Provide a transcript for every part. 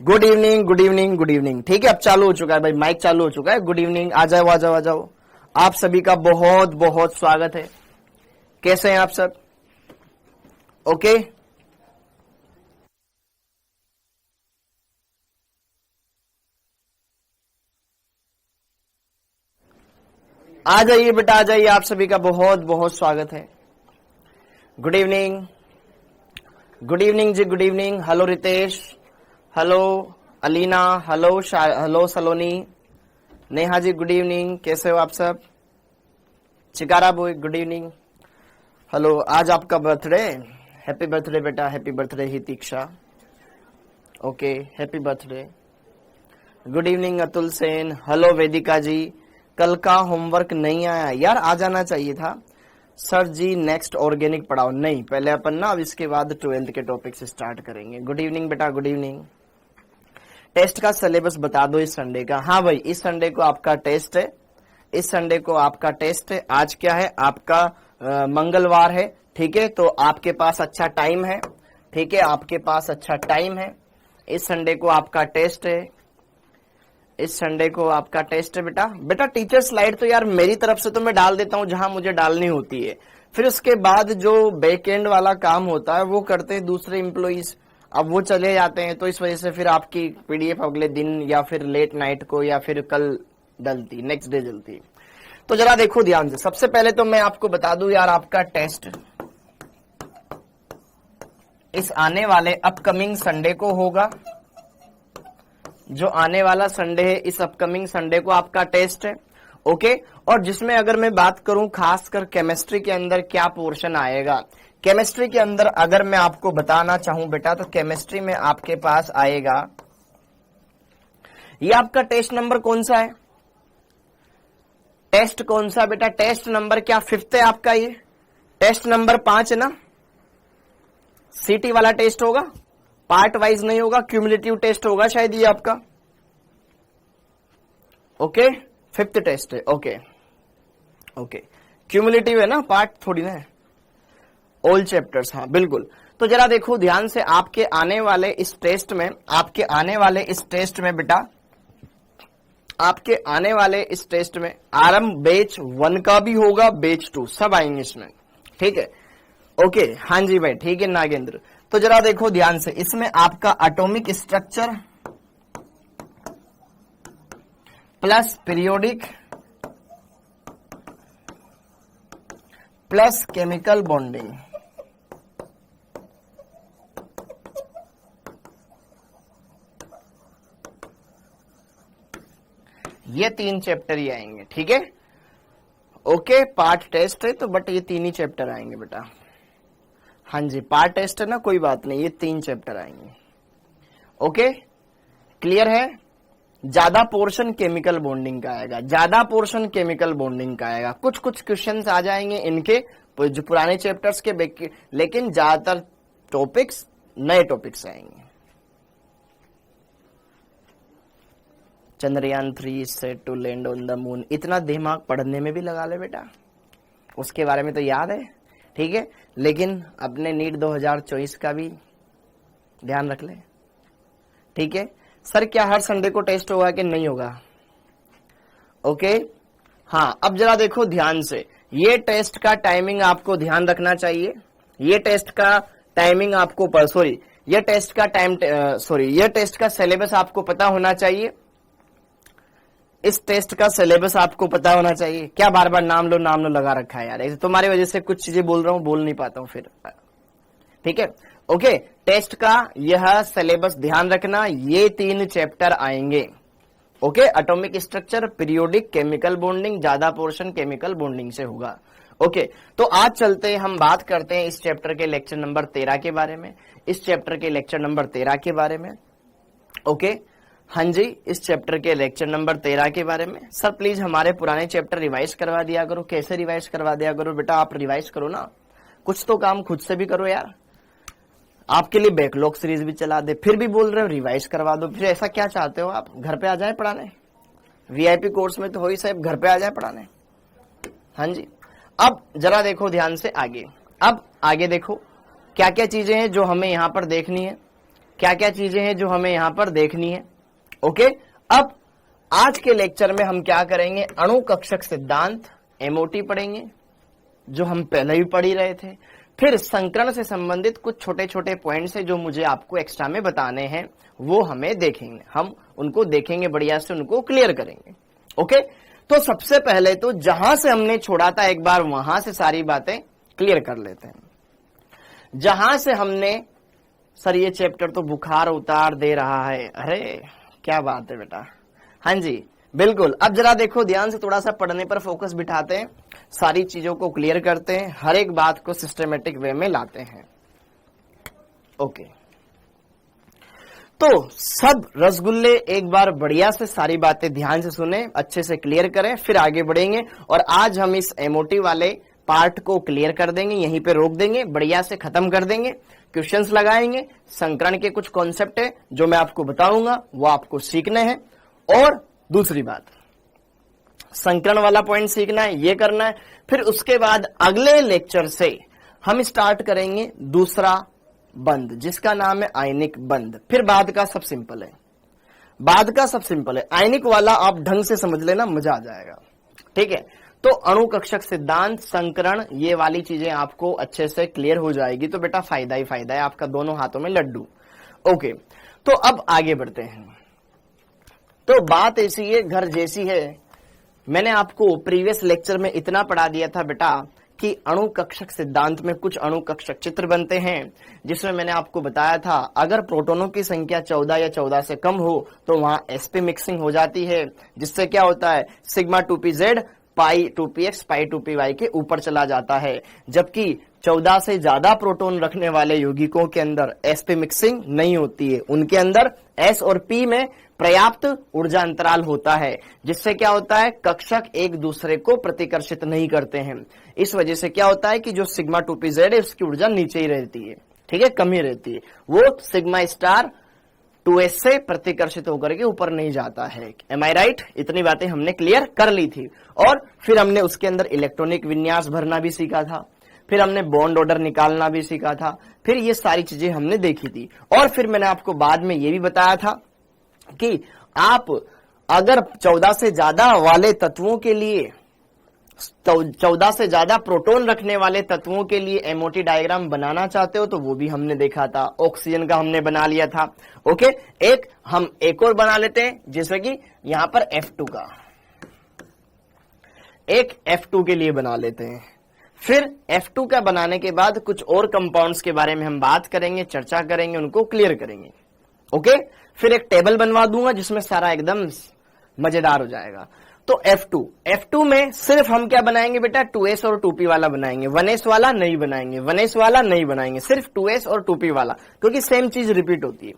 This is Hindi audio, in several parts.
Good evening good evening good evening. ठीक है, अब चालू हो चुका है भाई, माइक चालू हो चुका है। गुड इवनिंग, आ जाओ आ जाओ आ जाओ। आप सभी का बहुत बहुत स्वागत है। कैसे हैं आप सब? ओके, आ जाइए बेटा, आ जाइए। आप सभी का बहुत बहुत स्वागत है। गुड इवनिंग, गुड इवनिंग जी, good evening. Hello Ritesh, hello Alina, hello Saloni, Neha ji good evening. कैसे हो आप सब? Chikara boy good evening, hello. आज आपका बर्थडे, हैप्पी बर्थडे बेटा, happy birthday Hitiksha. Okay, happy birthday. Good evening Atul Sen, hello Vedika ji. कल का होमवर्क नहीं आया यार, आ जाना चाहिए था। सर जी नेक्स्ट ऑर्गेनिक पढ़ाओ। नहीं, पहले अपन ना अब इसके बाद 12th के टॉपिक से स्टार्ट करेंगे। गुड इवनिंग बेटा, गुड इवनिंग। टेस्ट का सिलेबस बता दो इस संडे का। हाँ भाई, इस संडे को आपका टेस्ट है, इस संडे को आपका टेस्ट है। आज क्या है आपका? मंगलवार है। ठीक है, तो आपके पास अच्छा टाइम है। ठीक है, आपके पास अच्छा टाइम है। इस संडे को आपका टेस्ट है, इस संडे को आपका टेस्ट है बेटा। बेटा टीचर स्लाइड तो यार मेरी तरफ से तो मैं डाल देता हूं जहां मुझे डालनी होती है, फिर उसके बाद जो बैक एंड वाला काम होता है वो करते हैं दूसरे एम्प्लॉइज। अब वो चले जाते हैं, तो इस वजह से फिर आपकी पीडीएफ अगले दिन या फिर लेट नाइट को या फिर कल डलती, नेक्स्ट डे जलती। तो जरा देखो ध्यान से। सबसे पहले तो मैं आपको बता दूं यार, आपका टेस्ट इस आने वाले अपकमिंग संडे को होगा। जो आने वाला संडे है, इस अपकमिंग संडे को आपका टेस्ट है। ओके, और जिसमें अगर मैं बात करूं खासकर केमिस्ट्री के अंदर क्या पोर्शन आएगा, केमिस्ट्री के अंदर अगर मैं आपको बताना चाहूं बेटा, तो केमिस्ट्री में आपके पास आएगा, ये आपका टेस्ट नंबर कौन सा है? टेस्ट कौन सा बेटा? टेस्ट नंबर क्या 5th है आपका? ये टेस्ट नंबर 5 है ना? सीटी वाला टेस्ट होगा, पार्ट वाइज नहीं होगा, क्यूमुलेटिव टेस्ट होगा शायद ये आपका। ओके, 5th टेस्ट है। ओके ओके, क्यूमुलेटिव है ना, पार्ट थोड़ी ना है। ऑल चैप्टर्स, हाँ बिल्कुल। तो जरा देखो ध्यान से, आपके आने वाले इस टेस्ट में, आपके आने वाले इस टेस्ट में बेटा, आपके आने वाले इस टेस्ट में आरंभ बैच 1 का भी होगा, बैच 2 सब आएंगे इसमें। ठीक है, ओके, हाँ जी भाई, ठीक है नागेंद्र। तो जरा देखो ध्यान से, इसमें आपका atomic structure plus periodic plus chemical bonding, ये 3 चैप्टर ही आएंगे। ठीक है, ओके। पार्ट टेस्ट है तो बट ये 3 ही चैप्टर आएंगे बेटा। हाँ जी, पार्ट टेस्ट है ना, कोई बात नहीं, ये 3 चैप्टर आएंगे। ओके, क्लियर है? ज्यादा पोर्शन केमिकल बॉन्डिंग का आएगा, ज्यादा पोर्शन केमिकल बॉन्डिंग का आएगा। कुछ कुछ क्वेश्चंस आ जाएंगे इनके जो पुराने चैप्टर्स के, लेकिन ज्यादातर टॉपिक्स नए टॉपिक्स आएंगे। Chandrayaan 3 set to land on the moon, इतना दिमाग पढ़ने में भी लगा ले बेटा, उसके बारे में तो याद है। ठीक है, लेकिन अपने नीट 2024 का भी ध्यान रख ले। ठीक है सर, क्या हर संडे को टेस्ट होगा कि नहीं होगा? ओके, हाँ। अब जरा देखो ध्यान से, ये टेस्ट का टाइमिंग आपको ध्यान रखना चाहिए। ये टेस्ट का टाइमिंग आपको ये टेस्ट का ये टेस्ट का सिलेबस आपको पता होना चाहिए। इस टेस्ट का सिलेबस आपको पता होना चाहिए। क्या बार बार नाम लो लगा रखा है यार, तुम्हारी वजह से कुछ चीजें बोल रहा हूं, बोल नहीं पाता हूं फिर। ठीक है, ओके। टेस्ट का यह सिलेबस ध्यान रखना, ये 3 चैप्टर आएंगे। Okay, atomic structure, periodic, chemical bonding, ज्यादा पोर्शन केमिकल बॉन्डिंग से होगा। ओके, तो आज चलते हैं, हम बात करते हैं इस चैप्टर के लेक्चर नंबर 13 के बारे में, इस चैप्टर के लेक्चर नंबर 13 के बारे में। ओके, हाँ जी, इस चैप्टर के लेक्चर नंबर 13 के बारे में। सर प्लीज हमारे पुराने चैप्टर रिवाइज करवा दिया करो। कैसे रिवाइज करवा दिया करो बेटा? आप रिवाइज करो ना, कुछ तो काम खुद से भी करो यार। आपके लिए बैकलॉग सीरीज भी चला दे, फिर भी बोल रहे हो रिवाइज करवा दो। फिर ऐसा क्या चाहते हो आप? घर पे आ जाए पढ़ाने? वीआईपी कोर्स में तो हो ही साहब, घर पे आ जाए पढ़ाने। हाँ जी, अब जरा देखो ध्यान से आगे। अब आगे देखो क्या क्या चीजें हैं जो हमें यहाँ पर देखनी है। क्या क्या चीजें हैं जो हमें यहां पर देखनी है। ओके, अब आज के लेक्चर में हम क्या करेंगे, अणु कक्षक सिद्धांत एमओटी पढ़ेंगे जो हम पहले ही पढ़ ही रहे थे। फिर संकरण से संबंधित कुछ छोटे छोटे पॉइंट्स है जो मुझे आपको एक्स्ट्रा में बताने हैं, वो हमें देखेंगे, हम उनको देखेंगे, बढ़िया से उनको क्लियर करेंगे। ओके, तो सबसे पहले तो जहां से हमने छोड़ा था एक बार वहां से सारी बातें क्लियर कर लेते हैं। जहां से हमने, सर ये चैप्टर तो बुखार उतार दे रहा है, अरे क्या बात है बेटा, हाँ जी बिल्कुल। अब जरा देखो ध्यान से, थोड़ा सा पढ़ने पर फोकस बिठाते हैं, सारी चीजों को क्लियर करते हैं, हर एक बात को सिस्टमेटिक वे में लाते हैं। ओके, तो सब रसगुल्ले एक बार बढ़िया से सारी बातें ध्यान से सुने, अच्छे से क्लियर करें, फिर आगे बढ़ेंगे। और आज हम इस एमओटी वाले पार्ट को क्लियर कर देंगे, यहीं पे रोक देंगे, बढ़िया से खत्म कर देंगे, क्वेश्चंस लगाएंगे, संकरण के कुछ कॉन्सेप्ट है जो मैं आपको बताऊंगा वो आपको सीखने हैं। और दूसरी बात, संकरण वाला पॉइंट सीखना है, ये करना है। फिर उसके बाद अगले लेक्चर से हम स्टार्ट करेंगे दूसरा बंद, जिसका नाम है आयनिक बंद। फिर बाद का सब सिंपल है, बाद का सब सिंपल है, आयनिक वाला आप ढंग से समझ लेना, मजा आ जाएगा। ठीक है, तो अणु कक्षक सिद्धांत, संकरण, ये वाली चीजें आपको अच्छे से क्लियर हो जाएगी तो बेटा फायदा ही फायदा है, आपका दोनों हाथों में लड्डू। ओके, तो अब आगे बढ़ते हैं। तो बात ऐसी है, घर जैसी है। मैंने आपको प्रीवियस लेक्चर में इतना पढ़ा दिया था बेटा कि अणु कक्षक सिद्धांत में कुछ अणु कक्षक चित्र बनते हैं, जिसमें मैंने आपको बताया था अगर प्रोटॉनों की संख्या 14 या 14 से कम हो तो वहां sp मिक्सिंग हो जाती है, जिससे क्या होता है, सिग्मा 2pz पाई 2px पाई 2py के ऊपर चला जाता है। जबकि 14 से ज्यादा प्रोटॉन रखने वाले यौगिकों के अंदर sp मिक्सिंग नहीं होती है, उनके अंदर s और p में पर्याप्त ऊर्जा अंतराल होता है, जिससे क्या होता है, कक्षक एक दूसरे को प्रतिकर्षित नहीं करते हैं। इस वजह से क्या होता है कि जो सिग्मा 2pz है उसकी ऊर्जा नीचे ही रहती है, ठीक है, कम ही रहती है, वो सिग्मा स्टार 2s से प्रतिकर्षित होकर के ऊपर नहीं जाता है। एम आई राइट? इतनी बातें हमने क्लियर कर ली थी। और फिर हमने उसके अंदर इलेक्ट्रॉनिक विन्यास भरना भी सीखा था, फिर हमने बॉन्ड ऑर्डर निकालना भी सीखा था, फिर ये सारी चीजें हमने देखी थी। और फिर मैंने आपको बाद में ये भी बताया था कि आप अगर 14 से ज्यादा वाले तत्वों के लिए, 14 से ज्यादा प्रोटॉन रखने वाले तत्वों के लिए एमओटी डायग्राम बनाना चाहते हो तो वो भी हमने देखा था। ऑक्सीजन का हमने बना लिया था। ओके, एक हम एक और बना लेते हैं, जैसे कि यहां पर F2 का, एक F2 के लिए बना लेते हैं। फिर F2 का बनाने के बाद कुछ और कंपाउंड्स के बारे में हम बात करेंगे, चर्चा करेंगे, उनको क्लियर करेंगे। ओके, फिर एक टेबल बनवा दूंगा जिसमें सारा एकदम मजेदार हो जाएगा। तो F2 में सिर्फ हम क्या बनाएंगे बेटा, 2s और 2p वाला बनाएंगे, 1s वाला नहीं बनाएंगे, 1s वाला नहीं बनाएंगे, सिर्फ 2s और 2p वाला, क्योंकि सेम चीज रिपीट होती है।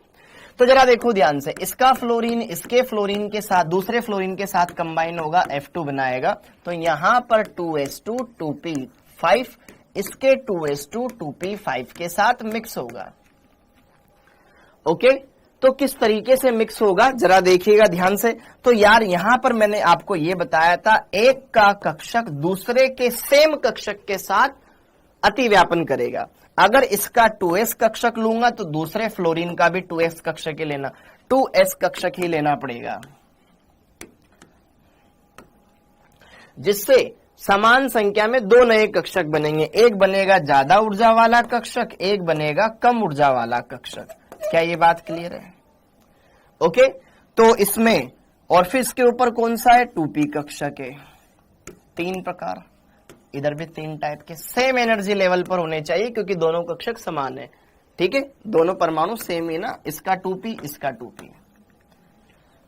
तो जरा देखो ध्यान से, इसका फ्लोरीन इसके फ्लोरीन के साथ, दूसरे फ्लोरीन के साथ कंबाइन होगा, F2 बनाएगा, तो यहां पर 2s2 2p5 इसके 2s2 2p5 के साथ मिक्स होगा। ओके, तो किस तरीके से मिक्स होगा जरा देखिएगा ध्यान से। तो यार यहां पर मैंने आपको यह बताया था, एक का कक्षक दूसरे के सेम कक्षक के साथ अतिव्यापन करेगा। अगर इसका 2s कक्षक लूंगा तो दूसरे फ्लोरीन का भी 2s कक्षक ही लेना, 2s कक्षक ही लेना पड़ेगा, जिससे समान संख्या में दो नए कक्षक बनेंगे। एक बनेगा ज्यादा ऊर्जा वाला कक्षक, एक बनेगा कम ऊर्जा वाला कक्षक। क्या ये बात क्लियर है? ओके, तो इसमें और फिर इसके ऊपर कौन सा है, 2p कक्षक है। तीन प्रकार, इधर भी तीन टाइप के, सेम एनर्जी लेवल पर होने चाहिए क्योंकि दोनों कक्षक समान है। ठीक है, दोनों परमाणु सेम है ना, इसका 2p इसका 2p।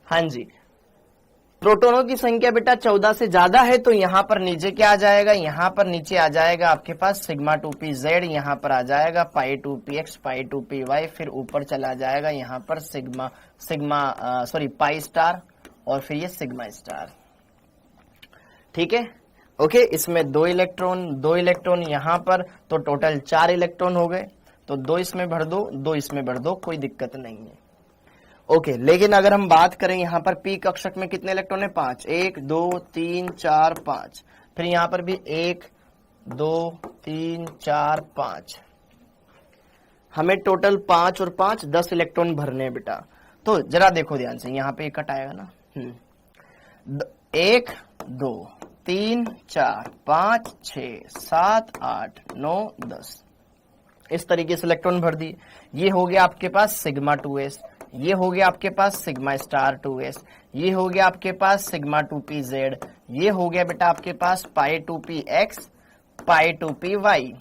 हाँ जी, प्रोटॉनों की संख्या बेटा 14 से ज्यादा है तो यहां पर नीचे क्या आ जाएगा, यहां पर नीचे आ जाएगा आपके पास सिग्मा 2pz, यहां पर आ जाएगा पाई 2px पाई 2py, फिर ऊपर चला जाएगा यहां पर पाई स्टार और फिर ये सिग्मा स्टार। ठीक है, ओके, इसमें दो इलेक्ट्रॉन यहां पर, तो टोटल 4 इलेक्ट्रॉन हो गए। तो 2 इसमें भर दो, 2 इसमें भर दो, कोई दिक्कत नहीं है। ओके, लेकिन अगर हम बात करें यहां पर p कक्षक में कितने इलेक्ट्रॉन है, 5, 1 2 3 4 5, फिर यहां पर भी 1 2 3 4 5। हमें टोटल 5 और 5 10 इलेक्ट्रॉन भरने हैं बेटा। तो जरा देखो ध्यान से, यहाँ पे कट आएगा ना, 1 2 3 4 5 6 7 8 9 10 इस तरीके से इलेक्ट्रॉन भर दिए। ये हो गया आपके पास सिग्मा 2s, ये हो गया आपके पास सिग्मा स्टार 2s, ये हो गया आपके पास सिग्मा 2pz, ये हो गया बेटा आपके पास पाई 2px पाई 2py।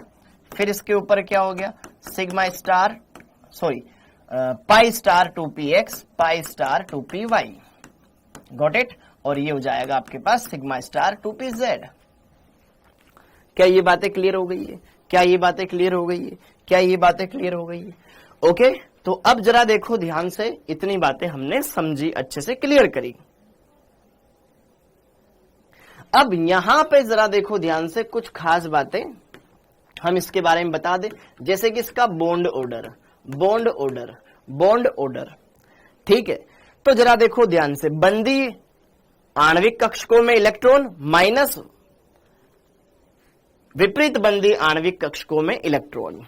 फिर इसके ऊपर क्या हो गया, sigma star pi star 2px pi star 2py। Got it. और ये हो जाएगा आपके पास सिग्मा स्टार 2pz। क्या ये बातें क्लियर हो गई है? क्या ये बातें क्लियर हो गई है? क्या ये बातें क्लियर हो गई है? ओके, तो अब जरा देखो ध्यान से, इतनी बातें हमने समझी, अच्छे से क्लियर करी। अब यहां पे जरा देखो ध्यान से, कुछ खास बातें हम इसके बारे में बता दें, जैसे कि इसका bond order, bond order, bond order. ठीक है, तो जरा देखो ध्यान से, बंदी आणविक कक्षकों में इलेक्ट्रॉन माइनस विपरीत बंदी आणविक कक्षकों में इलेक्ट्रॉन।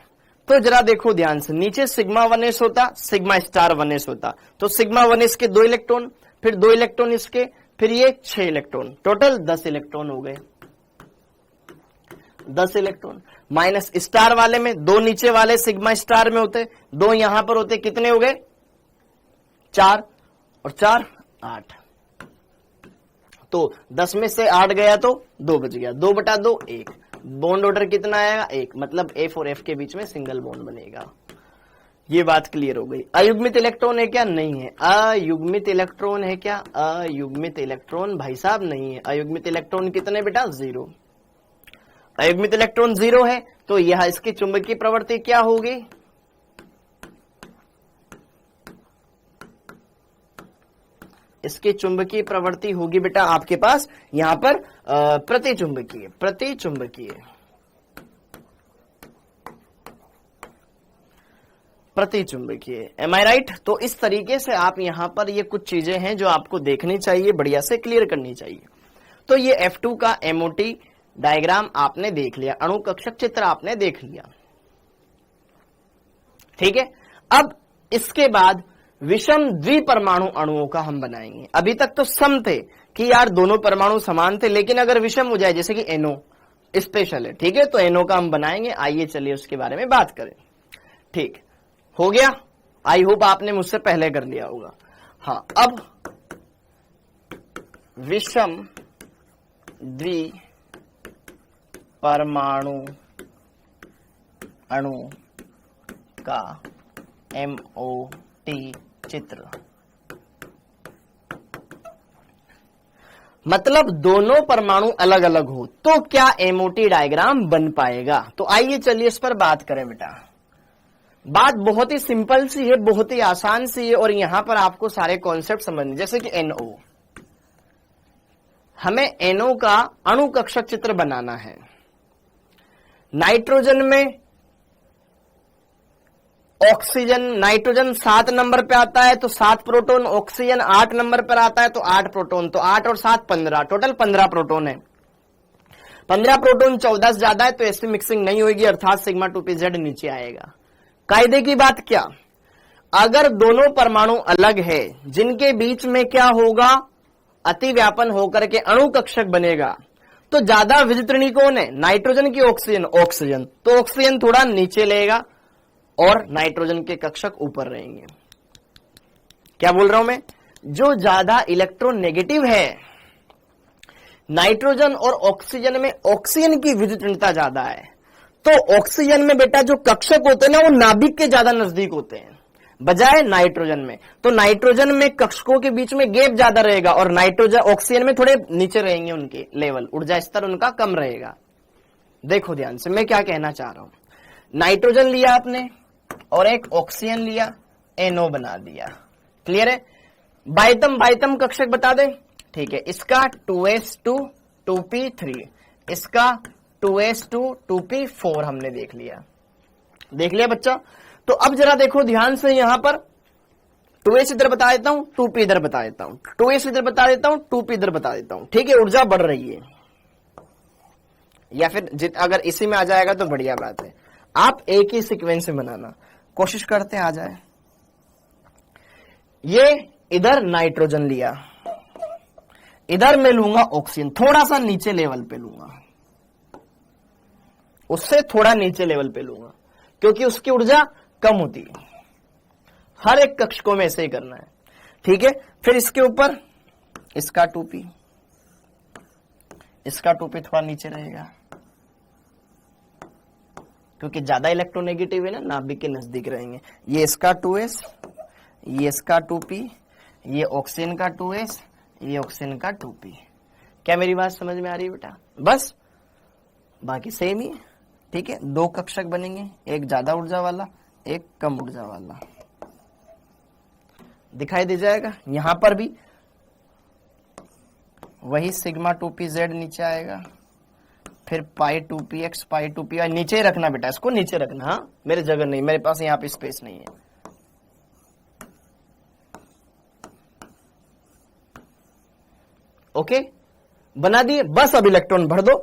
तो जरा देखो ध्यान से, नीचे सिग्मा 1s होता, सिग्मा स्टार 1s होता, तो सिग्मा 1s के 2 इलेक्ट्रॉन, फिर 2 इलेक्ट्रॉन इसके, फिर ये 6 इलेक्ट्रॉन, टोटल 10 इलेक्ट्रॉन हो गए। 10 इलेक्ट्रॉन माइनस स्टार वाले में 2 नीचे वाले सिग्मा स्टार में होते, 2 यहां पर होते, कितने हो गए 4 और 4 8। तो 10 में से 8 गया तो 2 बच गया, 2/2 1। बॉन्ड ऑर्डर कितना आएगा 1, मतलब F और F के बीच में सिंगल बॉन्ड बनेगा। ये बात क्लियर हो गई। अयुग्मित इलेक्ट्रॉन है क्या? नहीं है। अयुग्मित इलेक्ट्रॉन है क्या? अयुग्मित इलेक्ट्रॉन भाई साहब नहीं है। अयुग्मित इलेक्ट्रॉन कितने बेटा? 0। अयुग्मित इलेक्ट्रॉन 0 है, तो यह इसकी चुंबकीय प्रवृत्ति क्या होगी? इसकी चुंबकीय प्रवृत्ति होगी बेटा आपके पास यहां पर प्रतिचुंबकीय, प्रतिचुंबकीय, प्रतिचुंबकीय। एम आई राइट? तो इस तरीके से आप यहां पर ये कुछ चीजें हैं जो आपको देखनी चाहिए, बढ़िया से क्लियर करनी चाहिए। तो ये F2 का MOT डायग्राम आपने देख लिया, अणु कक्षक चित्र आपने देख लिया। ठीक है, अब इसके बाद विषम द्विपरमाणु अणुओं का हम बनाएंगे। अभी तक तो सम थे कि यार दोनों परमाणु समान थे, लेकिन अगर विषम हो जाए, जैसे कि NO स्पेशल है, ठीक है, तो NO का हम बनाएंगे। आइए चलिए उसके बारे में बात करें। ठीक हो गया, आई होप आपने मुझसे पहले कर लिया होगा। हाँ, अब विषम द्विपरमाणु अणु का MOT चित्र, मतलब दोनों परमाणु अलग अलग हो तो क्या MOT डायग्राम बन पाएगा? तो आइए चलिए इस पर बात करें बेटा। बात बहुत ही सिंपल सी है, बहुत ही आसान सी है, और यहां पर आपको सारे कॉन्सेप्ट समझने, जैसे कि NO, हमें NO का अणु कक्षक चित्र बनाना है। नाइट्रोजन में ऑक्सीजन, नाइट्रोजन 7 नंबर पे आता है तो 7 प्रोटॉन, ऑक्सीजन 8 नंबर पर आता है तो 8 प्रोटॉन, तो 8 और 7 15, टोटल 15 प्रोटॉन है। 15 प्रोटॉन 14 से ज्यादा है तो ऐसी मिक्सिंग नहीं होगी, अर्थात सिग्मा 2pz नीचे आएगा। कायदे की बात क्या, अगर दोनों परमाणु अलग है, जिनके बीच में क्या होगा, अतिव्यापन होकर के अणु कक्षक बनेगा, तो ज्यादा विजित्रणी कौन है? नाइट्रोजन की ऑक्सीजन? ऑक्सीजन, तो ऑक्सीजन थोड़ा नीचे लेगा और नाइट्रोजन के कक्षक ऊपर रहेंगे। क्या बोल रहा हूं मैं? जो ज्यादा इलेक्ट्रॉन नेगेटिव है, नाइट्रोजन और ऑक्सीजन में ऑक्सीजन की विजित्रणता ज्यादा है, तो ऑक्सीजन में बेटा जो कक्षक होते हैं ना, वो नाभिक के ज्यादा नजदीक होते हैं बजाय नाइट्रोजन में। तो नाइट्रोजन में कक्षकों के बीच में गैप ज्यादा रहेगा और नाइट्रोजन ऑक्सीजन में थोड़े नीचे रहेंगे, उनके लेवल, ऊर्जा स्तर उनका कम रहेगा। देखो ध्यान से मैं क्या कहना चाह रहा हूं। नाइट्रोजन लिया आपने और एक ऑक्सीजन लिया, NO बना दिया। क्लियर है? बाह्यतम कक्षक बता दें। ठीक है, इसका 2s2 2p3, इसका 2s2 2p4 हमने देख लिया। देख लिया बच्चा? तो अब जरा देखो ध्यान से, यहां पर 2s इधर बता देता हूं, 2p इधर बता देता हूं, 2s इधर बता देता हूं, 2p इधर बता देता हूं। ठीक है, ऊर्जा बढ़ रही है, या फिर अगर इसी में आ जाएगा तो बढ़िया बात है। आप एक ही सीक्वेंस में बनाना। कोशिश करते हैं आ जाए। ये इधर नाइट्रोजन लिया, इधर मैं लूंगा ऑक्सीजन, थोड़ा सा नीचे लेवल पे लूंगा, उससे थोड़ा नीचे लेवल पे लूंगा, क्योंकि उसकी ऊर्जा कम होती है। हर एक कक्षकों में ऐसे ही करना है, ठीक है। फिर इसके ऊपर इसका 2p, इसका 2p थोड़ा नीचे रहेगा, क्योंकि ज्यादा इलेक्ट्रोनेगेटिव है ना, नाभिक के नजदीक रहेंगे। ये इसका 2s, ये इसका 2p, ये ऑक्सीजन का 2s, ये ऑक्सीजन का 2p। क्या मेरी बात समझ में आ रही है बेटा? बस बाकी सेम ही है, ठीक है। दो कक्षक बनेंगे, एक ज्यादा ऊर्जा वाला, एक कम ऊर्जा वाला। दिखाई दे जाएगा। यहां पर भी वही सिग्मा 2pz नीचे आएगा, फिर पाई 2px, पाई 2py। नीचे ही रखना बेटा, इसको नीचे रखना। हाँ, मेरे जगह नहीं, मेरे पास यहाँ पे स्पेस नहीं है। ओके, बना दिए। बस अब इलेक्ट्रॉन भर दो।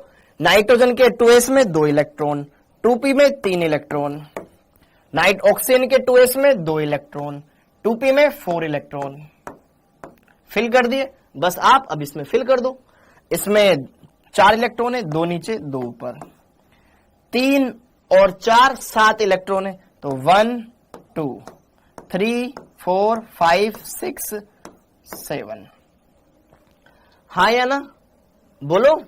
नाइट्रोजन के 2s में 2 इलेक्ट्रॉन, 2p में 3 इलेक्ट्रॉन, ऑक्सीजन के 2s में 2 इलेक्ट्रॉन, 2p में 4 इलेक्ट्रॉन। फिल कर दिए। बस आप अब इसमें फिल कर दो। इसमें 4 इलेक्ट्रॉन है, 2 नीचे 2 ऊपर, 3 और 4 7 इलेक्ट्रॉन है। तो 1 2 3 4 5 6 7। हाँ या ना बोलो।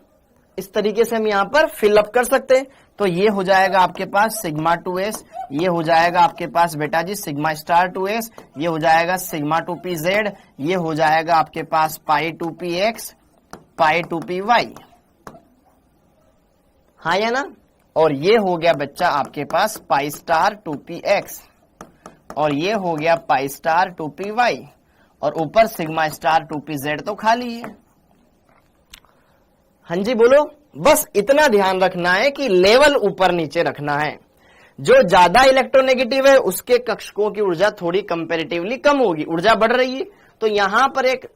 इस तरीके से हम यहां पर फिलअप कर सकते हैं। तो ये हो जाएगा आपके पास सिग्मा 2s, ये हो जाएगा आपके पास बेटा जी सिग्मा स्टार 2s, ये हो जाएगा सिग्मा 2pz, ये हो जाएगा आपके पास पाई 2px, पाई 2py। हाँ या ना? और ये हो गया बच्चा आपके पास पाई स्टार 2px, और ये हो गया पाई स्टार 2py, और ऊपर सिग्मा स्टार 2pz तो खाली है। हाँ जी बोलो। बस इतना ध्यान रखना है कि लेवल ऊपर नीचे रखना है। जो ज्यादा इलेक्ट्रोनेगेटिव है उसके कक्षकों की ऊर्जा थोड़ी कंपैरेटिवली कम होगी। ऊर्जा बढ़ रही है तो यहां पर एक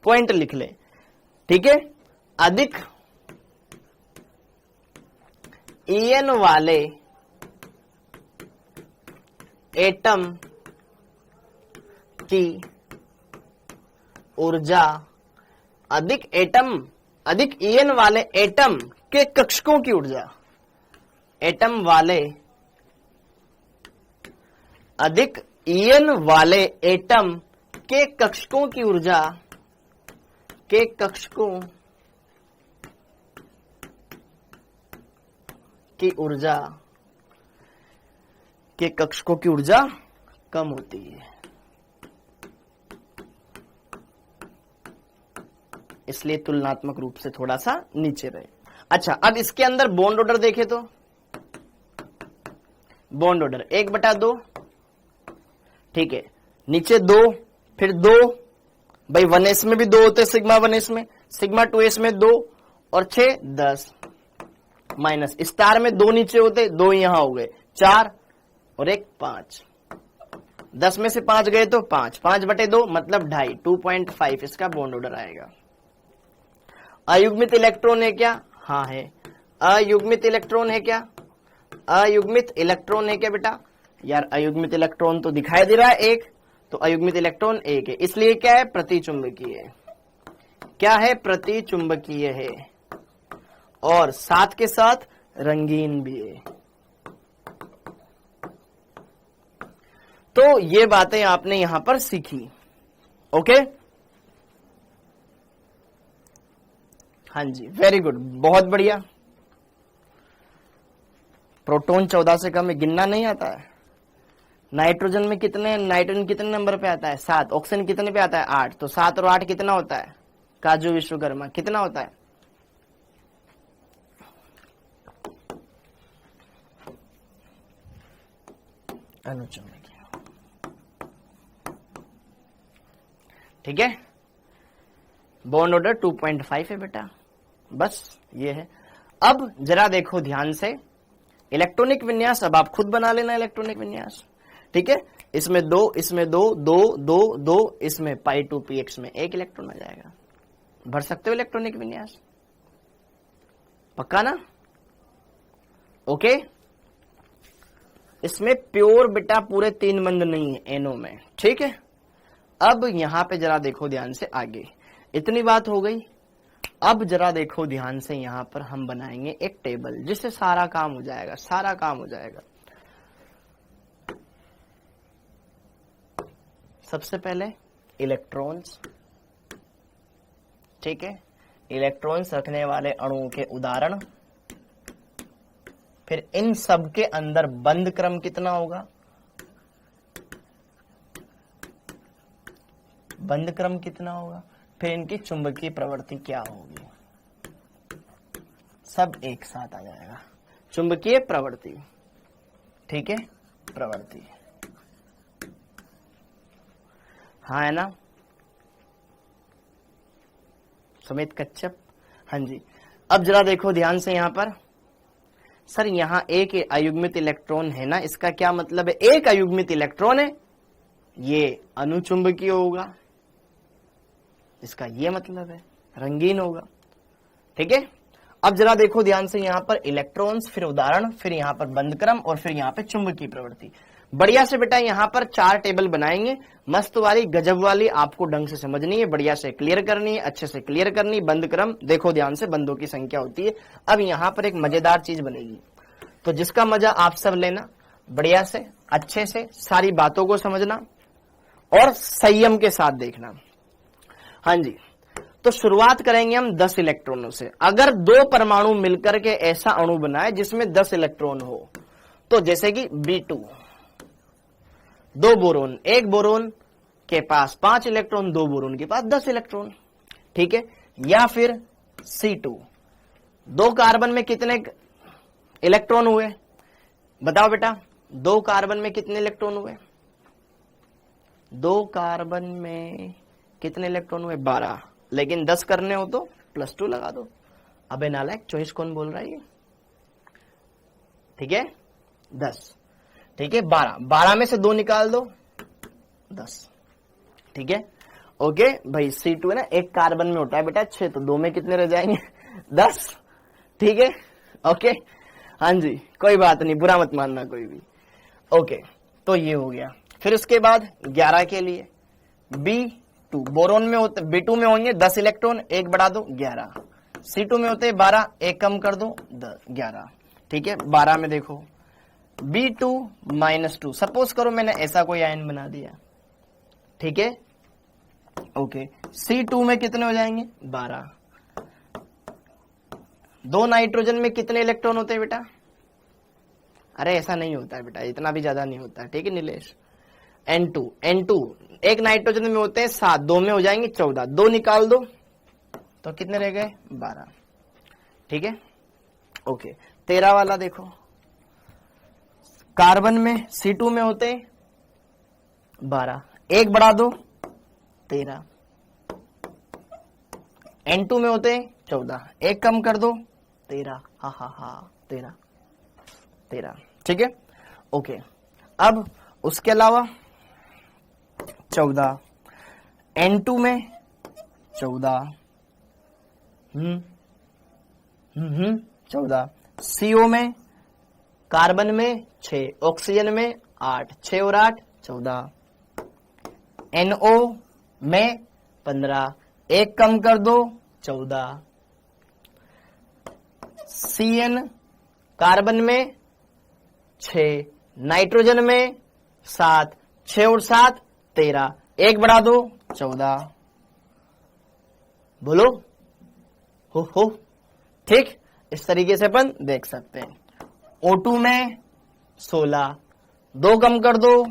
पॉइंट लिख ले, ठीक है। अधिक En वाले एटम की ऊर्जा, अधिक En वाले एटम के कक्षकों की ऊर्जा, एटम वाले अधिक En वाले एटम के कक्षकों की ऊर्जा, के कक्षकों की ऊर्जा, के कक्षकों की ऊर्जा कम होती है। इसलिए तुलनात्मक रूप से थोड़ा सा नीचे रहे। अच्छा, अब इसके अंदर बॉन्ड ऑर्डर देखे तो बॉन्ड ऑर्डर 1/2, ठीक है। नीचे 2, फिर 2, भाई 1s में भी 2 होते, सिग्मा 1s में, सिग्मा 2s में 2, और 6 10, माइनस स्टार में 2 नीचे होते, 2 यहां हो गए, 4 और 1 5, 10 में से 5 गए तो 5, 5/2 मतलब 2.5, 2.5 इसका बॉन्ड ऑर्डर आएगा। अयुग्मित इलेक्ट्रॉन है क्या? हाँ है। अयुग्मित इलेक्ट्रॉन है क्या? अयुग्मित इलेक्ट्रॉन है क्या बेटा? यार अयुग्मित इलेक्ट्रॉन तो दिखाई दे रहा है 1, तो अयुग्मित इलेक्ट्रॉन 1 है, इसलिए क्या है? प्रतिचुंबकीय है। क्या है? प्रतिचुंबकीय है, और साथ के साथ रंगीन भी है। तो ये बातें आपने यहां पर सीखी। ओके, हाँ जी, वेरी गुड, बहुत बढ़िया। प्रोटॉन 14 से कम है, गिनना नहीं आता है। नाइट्रोजन में कितने, नाइट्रोजन कितने नंबर पे आता है? 7। ऑक्सीजन कितने पे आता है? 8। तो 7 और 8 कितना होता है? काजू विश्वकर्मा कितना होता है? अनुचुंबकीय, ठीक है। बॉन्ड ऑर्डर 2.5 है बेटा, बस ये है। अब जरा देखो ध्यान से इलेक्ट्रॉनिक विन्यास। अब आप खुद बना लेना इलेक्ट्रॉनिक विन्यास, ठीक है। इसमें 2, इसमें 2, 2 2 2, इसमें पाई 2px में 1 इलेक्ट्रॉन आ जाएगा। भर सकते हो इलेक्ट्रॉनिक विन्यास, पक्का ना? ओके, इसमें प्योर बेटा पूरे 3 बंद नहीं है एनो में, ठीक है। अब यहां पे जरा देखो ध्यान से आगे, इतनी बात हो गई। अब जरा देखो ध्यान से, यहां पर हम बनाएंगे एक टेबल जिससे सारा काम हो जाएगा, सारा काम हो जाएगा। सबसे पहले इलेक्ट्रॉन्स, ठीक है, इलेक्ट्रॉन्स रखने वाले अणुओं के उदाहरण, फिर इन सब के अंदर बंद क्रम कितना होगा, बंद क्रम कितना होगा, फिर इनकी चुंबकीय प्रवृत्ति क्या होगी, सब एक साथ आ जाएगा। चुंबकीय प्रवृत्ति, ठीक है, प्रवृत्ति, हाँ है ना सुमित कच्छप, हाँ जी। अब जरा देखो ध्यान से यहां पर, सर यहां एक अयुग्मित इलेक्ट्रॉन है ना, इसका क्या मतलब है, एक अयुग्मित इलेक्ट्रॉन है, ये अनुचुंबकीय होगा, इसका ये मतलब है, रंगीन होगा, ठीक है। अब जरा देखो ध्यान से, यहां पर इलेक्ट्रॉन्स, फिर उदाहरण, फिर यहां पर बंद क्रम, और फिर यहां पे चुंबकीय प्रवृत्ति। बढ़िया से बेटा यहां पर 4 टेबल बनाएंगे, मस्त वाली, गजब वाली, आपको ढंग से समझनी है, बढ़िया से क्लियर करनी है, अच्छे से क्लियर करनी। बंद क्रम देखो ध्यान से, बंदों की संख्या होती है। अब यहां पर एक मजेदार चीज बनेगी, तो जिसका मजा आप सब लेना, बढ़िया से अच्छे से सारी बातों को समझना और संयम के साथ देखना। हाँ जी, तो शुरुआत करेंगे हम 10 इलेक्ट्रॉनों से। अगर 2 परमाणु मिलकर के ऐसा अणु बनाए जिसमें 10 इलेक्ट्रॉन हो, तो जैसे कि B2, 2 बोरोन, एक बोरोन के पास 5 इलेक्ट्रॉन, 2 बोरोन के पास 10 इलेक्ट्रॉन, ठीक है। या फिर C2, 2 कार्बन में कितने इलेक्ट्रॉन हुए, बताओ बेटा, 2 कार्बन में कितने इलेक्ट्रॉन हुए, 2 कार्बन में कितने इलेक्ट्रॉन हुए, 12, लेकिन 10 करने हो तो +2 लगा दो। अबे नालायक, चॉइस कौन बोल रहा है, ठीक है, 10, ठीक है, 12 में से 2 निकाल दो, 10, ठीक है, ओके भाई। C2 है ना, एक कार्बन में होता है बेटा 6, तो 2 में कितने रह जाएंगे, 10, ठीक है, ओके, हाँ जी, कोई बात नहीं, बुरा मत मानना कोई भी, ओके। तो ये हो गया। फिर उसके बाद 11 के लिए B2, बोरोन में होते, B2 में होंगे 10 इलेक्ट्रॉन, एक बढ़ा दो 11, C2 में होते 12, एक कम कर दो 11, ठीक है। 12 में देखो B2 -2, सपोज करो मैंने ऐसा कोई आयन बना दिया, ठीक है, ओके। C2 में कितने हो जाएंगे, 12, 2 नाइट्रोजन में कितने इलेक्ट्रॉन होते हैं बेटा, अरे ऐसा नहीं होता है बेटा, इतना भी ज्यादा नहीं होता है, ठीक है नीलेश। N2, एक नाइट्रोजन में होते हैं 7, 2 में हो जाएंगे 14, 2 निकाल दो तो कितने रह गए, 12, ठीक है, ओके। 13 वाला देखो, कार्बन में C2 में होते 12, एक बढ़ा दो 13, N2 में होते 14, एक कम कर दो 13, हा 13, ठीक है, ओके। अब उसके अलावा 14, N2 में 14, 14, CO में, कार्बन में 6, ऑक्सीजन में 8, 6 और 8 14, NO में 15, एक कम कर दो 14, CN कार्बन में 6, नाइट्रोजन में 7, 6 और 7 13, एक बढ़ा दो 14, बोलो हो, ठीक। इस तरीके से अपन देख सकते हैं। O2 में 16, 2 कम कर दो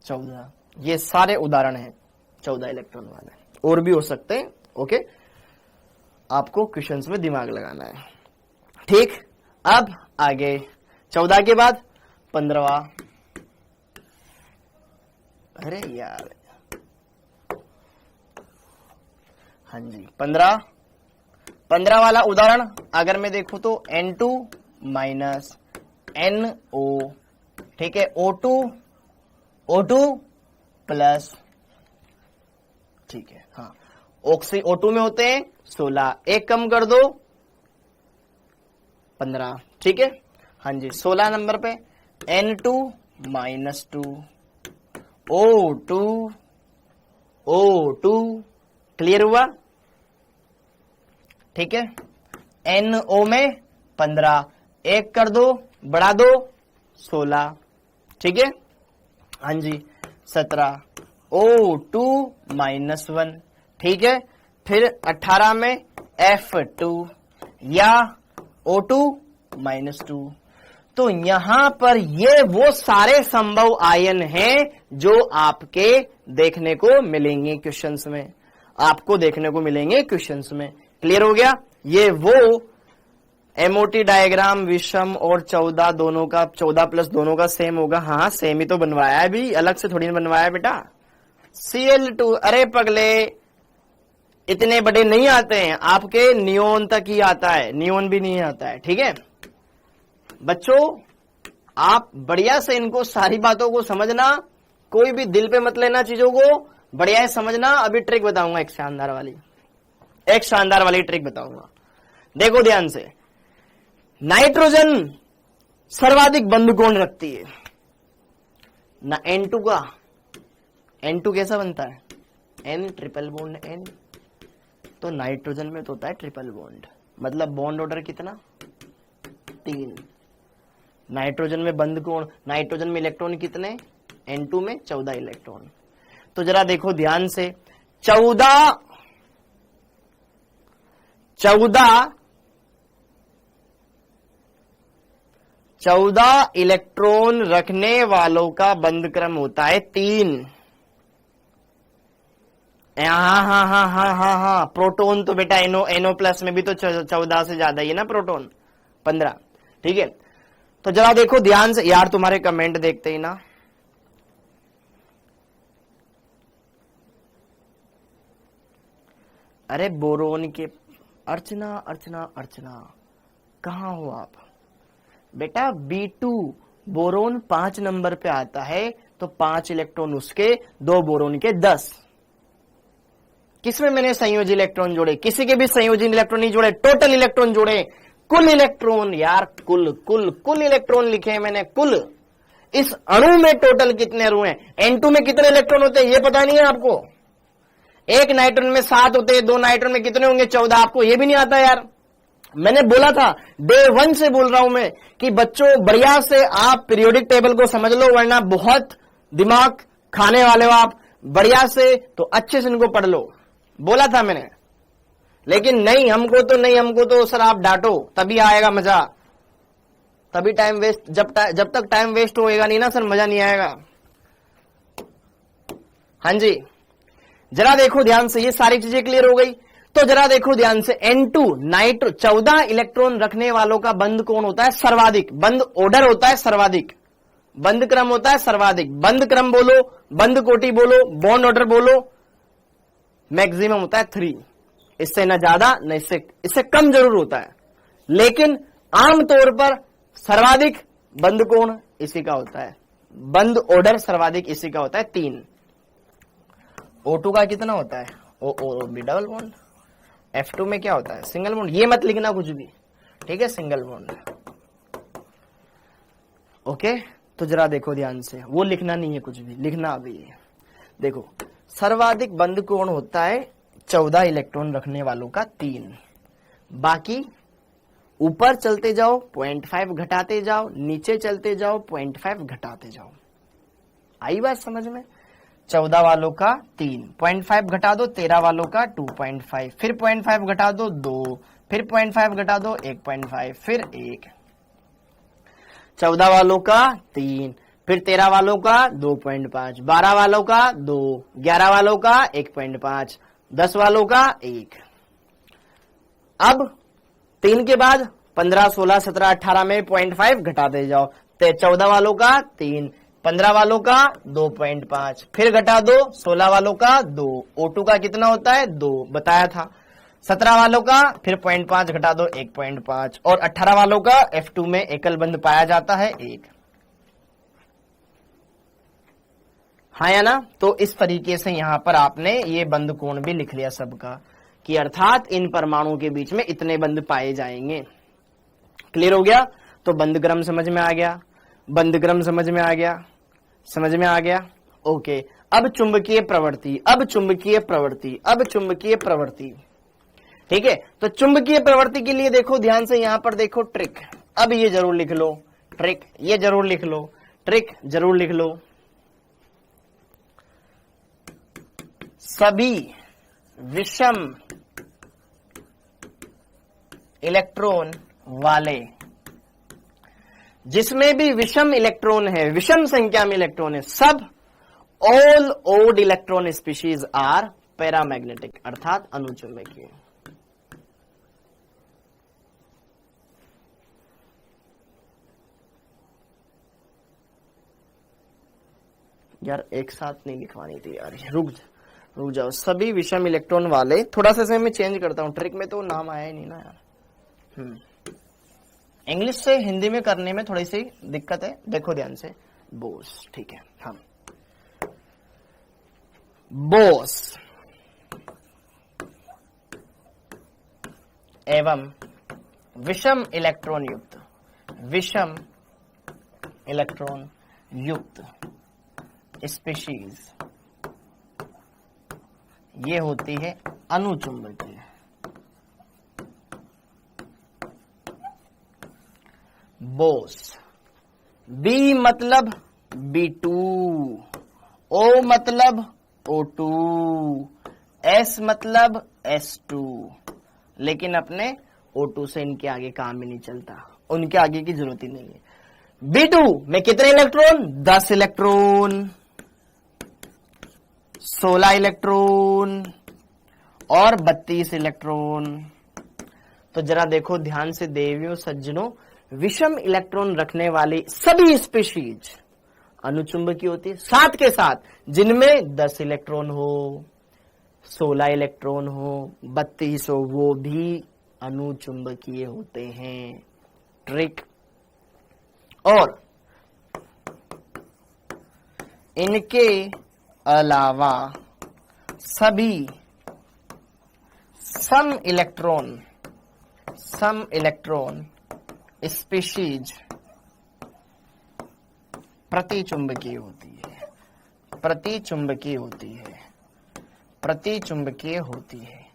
14, ये सारे उदाहरण हैं 14 इलेक्ट्रॉन वाले, और भी हो सकते हैं, ओके। आपको क्वेश्चंस में दिमाग लगाना है, ठीक। अब आगे 14 के बाद 15वां, अरे यार, हाँ जी 15 वाला उदाहरण अगर मैं देखूं तो N2 माइनस NO, ठीक है, O2 प्लस, ठीक है, हाँ, O2 में होते हैं 16, एक कम कर दो 15, ठीक है, हाँ जी। 16 नंबर पे N2 minus 2, O2 O2, clear हुआ? ठीक है, NO में 15, एक कर दो, बढ़ा दो 16, ठीक है, हाँ जी 17, O2 माइनस 1, ठीक है, फिर 18 में F2 या O2 माइनस 2। तो यहां पर ये वो सारे संभव आयन हैं जो आपके देखने को मिलेंगे क्वेश्चंस में, आपको देखने को मिलेंगे क्वेश्चंस में। क्लियर हो गया? ये वो एमओटी डायग्राम विषम और 14 दोनों का, 14 प्लस दोनों का सेम होगा। हाँ सेम ही तो बनवाया है, भी अलग से थोड़ी ना बनवाया है बेटा। Cl2, अरे पगले इतने बड़े नहीं आते हैं, आपके नियोन तक ही आता है, नियोन भी नहीं आता है। ठीक है बच्चों, आप बढ़िया से इनको सारी बातों को समझना, कोई भी दिल पे मत लेना चीजों को, बढ़िया से समझना। अभी ट्रिक बताऊंगा एक शानदार वाली ट्रिक बताऊंगा, देखो ध्यान से। नाइट्रोजन सर्वाधिक बंध कोण रखती है ना, N2 का, N2 कैसा बनता है, N ट्रिपल बॉन्ड N, तो नाइट्रोजन में तो होता है ट्रिपल बॉन्ड, मतलब बॉन्ड ऑर्डर कितना 3। नाइट्रोजन में बंध कोण, नाइट्रोजन में इलेक्ट्रॉन कितने, N2 में 14 इलेक्ट्रॉन। तो जरा देखो ध्यान से, 14 इलेक्ट्रॉन रखने वालों का बंध क्रम होता है 3। हाँ, प्रोटॉन तो बेटा NO प्लस में भी तो 14 से ज्यादा ही है ना, प्रोटॉन 15। ठीक है, तो जरा देखो ध्यान से यार, तुम्हारे कमेंट देखते ही ना। अरे बोरोन के अर्चना कहां हो आप बेटा? B2 बोरोन 5 नंबर पे आता है, तो 5 इलेक्ट्रॉन उसके, 2 बोरोन के 10। किसमें मैंने संयोजी इलेक्ट्रॉन जोड़े? किसी के भी संयोजी इलेक्ट्रॉन नहीं जोड़े, टोटल इलेक्ट्रॉन जोड़े। कुल इलेक्ट्रॉन यार, कुल इलेक्ट्रॉन लिखे हैं मैंने, कुल। इस अणु में टोटल कितने अणु हैं? N2 में कितने इलेक्ट्रॉन होते हैं ये पता नहीं है आपको? एक नाइट्रोजन में 7 होते हैं, 2 नाइट्रोजन में कितने होंगे? 14। आपको ये भी नहीं आता यार? मैंने बोला था, डे 1 से बोल रहा हूं मैं कि बच्चों बढ़िया से आप पीरियोडिक टेबल को समझ लो, वरना बहुत दिमाग खाने वाले हो आप। बढ़िया से तो अच्छे से इनको पढ़ लो, बोला था मैंने। लेकिन नहीं, हमको तो सर आप डांटो तभी आएगा मजा, तभी टाइम वेस्ट, जब तक टाइम वेस्ट होएगा नहीं ना सर, मजा नहीं आएगा। हाँ जी, जरा देखो ध्यान से, ये सारी चीजें क्लियर हो गई। तो जरा देखो ध्यान से, N2 नाइट्रो 14 इलेक्ट्रॉन रखने वालों का बंध कोण होता है सर्वाधिक, बंध ऑर्डर होता है सर्वाधिक, बंध क्रम होता है सर्वाधिक। बंध क्रम बोलो, बंध कोटि बोलो, बॉन्ड ऑर्डर बोलो, मैक्सिमम होता है 3। इससे न ज्यादा न इससे कम जरूर होता है, लेकिन आमतौर पर सर्वाधिक बंध कोण इसी का होता है, बंध ऑर्डर सर्वाधिक इसी का होता है 3। O2 का कितना होता है? O भी डबल बॉन्ड। F2 में क्या होता है? Single bond. ये मत लिखना कुछ भी, ठीक है, सिंगल बॉन्ड। ओके, तो जरा देखो ध्यान से, वो लिखना नहीं है कुछ भी, लिखना अभी है। देखो, सर्वाधिक बंध कोण होता है 14 इलेक्ट्रॉन रखने वालों का 3। बाकी ऊपर चलते जाओ 0.5 घटाते जाओ, नीचे चलते जाओ 0.5 घटाते जाओ। आई बात समझ में? 14 वालों का 3, 0.5 घटा दो, 13 वालों का 2.5, फिर 0.5 घटा दो 2, फिर 0.5 घटा दो 1.5, फिर 1। 14 वालों का 3, फिर 13 वालों का 2.5, 12 वालों का 2, 11 वालों का 1.5, 10 वालों का 1। अब 3 के बाद 15, 16, 17, 18 में 0.5 घटाते जाओ। 14 वालों का 3, 15 वालों का 2.5, फिर घटा दो 16 वालों का 2। O2 का कितना होता है? 2 बताया था। 17 वालों का फिर 0.5 घटा दो 1.5, और 18 वालों का F2 में एकल बंध पाया जाता है 1। हाँ या ना? तो इस तरीके से यहां पर आपने ये बंध कोण भी लिख लिया सबका, कि अर्थात इन परमाणुओं के बीच में इतने बंध पाए जाएंगे। क्लियर हो गया? तो बंध क्रम समझ में आ गया। बंद क्रम समझ में आ गया, समझ में आ गया। ओके, अब चुंबकीय प्रवृत्ति, अब चुंबकीय प्रवृत्ति, अब चुंबकीय प्रवृत्ति। ठीक है, तो चुंबकीय प्रवृत्ति के लिए देखो ध्यान से, यहां पर देखो ट्रिक। अब ये जरूर लिख लो ट्रिक, ये जरूर लिख लो, ट्रिक जरूर लिख लो। सभी विषम इलेक्ट्रॉन वाले, जिसमें भी विषम इलेक्ट्रॉन है, विषम संख्या में इलेक्ट्रॉन है, सब all odd electron species are paramagnetic, अर्थात अनुचुंबकीय। यार एक साथ नहीं लिखवानी थी यार, रुक जाओ। सभी विषम इलेक्ट्रॉन वाले, थोड़ा सा इसे मैं चेंज करता हूं, ट्रिक में तो नाम आया ही नहीं ना यार। इंग्लिश से हिंदी में करने में थोड़ी सी दिक्कत है, देखो ध्यान से। बोस, ठीक है, हम बोस एवं विषम इलेक्ट्रॉन युक्त, विषम इलेक्ट्रॉन युक्त स्पीशीज, ये होती है अनुचुंबकीय। बोस, बी मतलब B2, O मतलब O2, S मतलब S2, लेकिन अपने O2 से इनके आगे काम ही नहीं चलता, उनके आगे की जरूरत ही नहीं है। B2 में कितने इलेक्ट्रॉन? 10 इलेक्ट्रॉन, 16 इलेक्ट्रॉन और 32 इलेक्ट्रॉन। तो जरा देखो ध्यान से देवियों सज्जनों, विषम इलेक्ट्रॉन रखने वाली सभी स्पीशीज अनुचुंबकीय होती है, साथ के साथ जिनमें 10 इलेक्ट्रॉन हो, 16 इलेक्ट्रॉन हो, 32 हो, वो भी अनुचुंबकीय होते हैं। ट्रिक। और इनके अलावा सभी सम इलेक्ट्रॉन स्पीशीज प्रतिचुंबकीय होती है, प्रतिचुंबकीय होती है, प्रतिचुंबकीय होती है।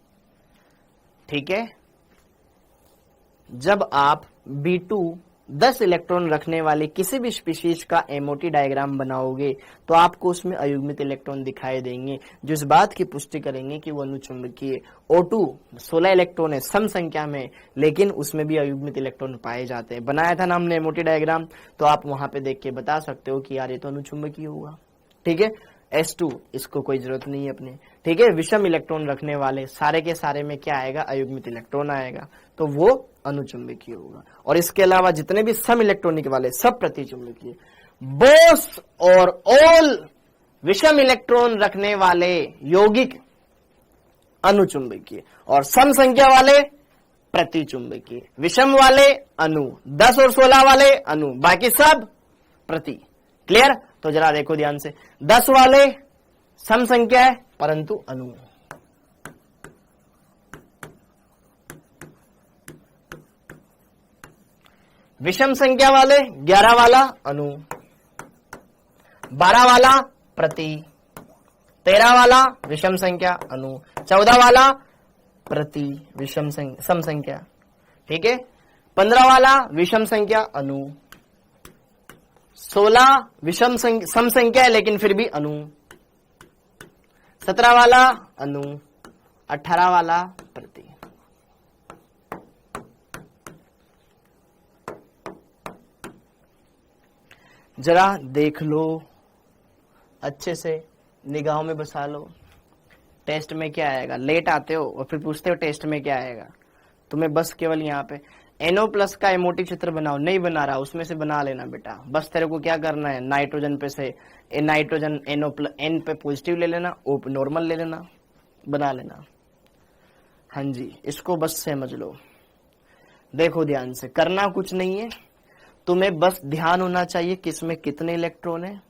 ठीक है, जब आप B2 10 इलेक्ट्रॉन रखने वाले किसी भी स्पीशीज का एमओटी डायग्राम बनाओगे तो आपको उसमें अयुग्मित इलेक्ट्रॉन दिखाई देंगे, जो इस बात की पुष्टि करेंगे कि वो अनुचुंबकीय। O2 16 इलेक्ट्रॉन है सम संख्या में, लेकिन उसमें भी अयुग्मित इलेक्ट्रॉन पाए जाते हैं। बनाया था ना हमने एमओटी डायग्राम, तो आप वहां पे देख के बता सकते हो कि यार ये तो अनुचुंबकीय होगा। ठीक है, S2 इसको कोई जरूरत नहीं है अपने। ठीक है, विषम इलेक्ट्रॉन रखने वाले सारे के सारे में क्या आएगा? अयुग्मित इलेक्ट्रॉन आएगा, तो वो अनुचुंबकीय होगा। और इसके अलावा जितने भी सम इलेक्ट्रॉनिक वाले सब प्रतिचुंबकीय। बोस और ऑल विषम इलेक्ट्रॉन रखने वाले यौगिक अनुचुंबकीय, और सम संख्या वाले प्रतिचुंबकीय। विषम वाले अणु, 10 और 16 वाले अणु, बाकी सब प्रति। क्लियर? तो जरा देखो ध्यान से, 10 वाले सम संख्या है परंतु अणु, विषम संख्या वाले 11 वाला अणु, 12 वाला प्रति, 13 वाला विषम संख्या अणु, 14 वाला प्रति विषम सम संख्या। ठीक है, 15 वाला विषम संख्या अणु, 16 विषम सम संख्या है लेकिन फिर भी अणु, 17 वाला अणु, 18 वाला प्रति। जरा देख लो अच्छे से, निगाहों में बसा लो। टेस्ट में क्या आएगा? लेट आते हो और फिर पूछते हो टेस्ट में क्या आएगा। तुम्हें बस केवल यहाँ पे NO+ का एमओटी चित्र बनाओ, नहीं बना रहा उसमें से बना लेना बेटा। बस तेरे को क्या करना है, नाइट्रोजन पे से नाइट्रोजन N पे पॉजिटिव ले लेना, O पे नॉर्मल ले लेना, बना लेना। हाँ जी, इसको बस समझ लो। देखो ध्यान से, करना कुछ नहीं है, तुम्हें बस ध्यान होना चाहिए किसमें कितने इलेक्ट्रॉन है,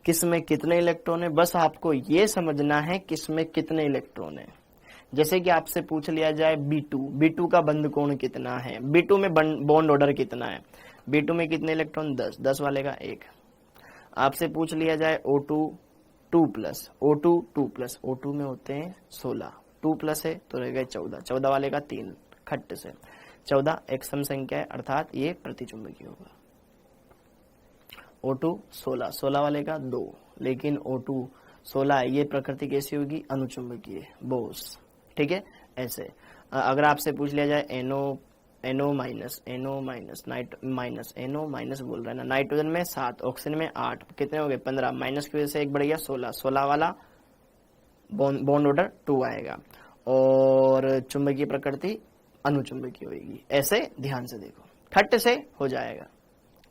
किसमें कितने इलेक्ट्रॉन है। बस आपको ये समझना है किसमें कितने इलेक्ट्रॉन है। जैसे कि आपसे पूछ लिया जाए B2 का बंध कोण कितना है, B2 में बॉन्ड ऑर्डर कितना है, B2 में कितने इलेक्ट्रॉन, 10, 10 वाले का 1। आपसे पूछ लिया जाए O2 2 plus, O2 2 plus, O2 में होते हैं 16, 2 प्लस है तो रह गए 14, 14 वाले का 3, खट्ट से 14 एक सम संख्या है अर्थात ये प्रतिचुंबकीय होगा। O2 16, 16 वाले का 2, लेकिन O2 16 है, ये प्रकृति कैसी होगी, अनुचुंबकीय, बोस। ठीक है, ऐसे अगर आपसे पूछ लिया जाए NO minus, NO minus, NO minus बोल रहा है ना, नाइट्रोजन में 7, ऑक्सीजन में 8, कितने हो गए 15, माइनस की वजह से एक बढ़ गया 16, 16 वाला बॉन्ड ऑर्डर 2 आएगा और चुंबकीय प्रकृति अनुचुंबकीय होगी। ऐसे ध्यान से देखो, खट्ट से हो जाएगा।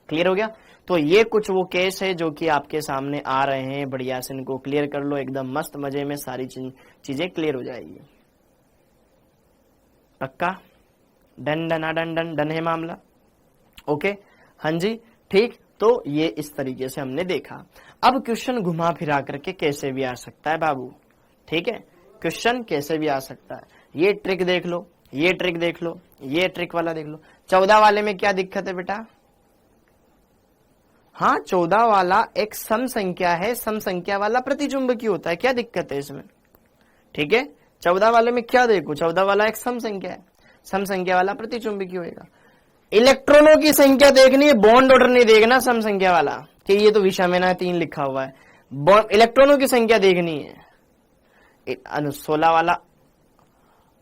क्लियर हो गया? तो ये कुछ वो केस है जो कि आपके सामने आ रहे हैं, बढ़िया से इनको क्लियर कर लो, एकदम मस्त मजे में सारी चीजें क्लियर हो जाएगी। पक्का? Done done done done done है मामला। ओके, हाँ जी, ठीक। तो ये इस तरीके से हमने देखा। अब क्वेश्चन घुमा फिरा करके कैसे भी आ सकता है बाबू, ठीक है, क्वेश्चन कैसे भी आ सकता है। ये ट्रिक देख लो, ये ट्रिक देख लो, ये ट्रिक वाला देख लो। 14 वाले में क्या दिक्कत है बेटा? हाँ, 14 वाला एक सम संख्या है, सम संख्या वाला प्रतिचुंबकीय होता है, क्या दिक्कत है इसमें? ठीक है, 14 वाले में क्या देखो, 14 वाला एक सम संख्या है, सम संख्या वाला प्रतिचुंबकीय होगा। इलेक्ट्रॉनों की संख्या देखनी है, बॉन्ड ऑर्डर नहीं देखना सम संख्या वाला, कि ये तो विषय में ना 3 लिखा हुआ है। इलेक्ट्रॉनों की संख्या देखनी है। 16 वाला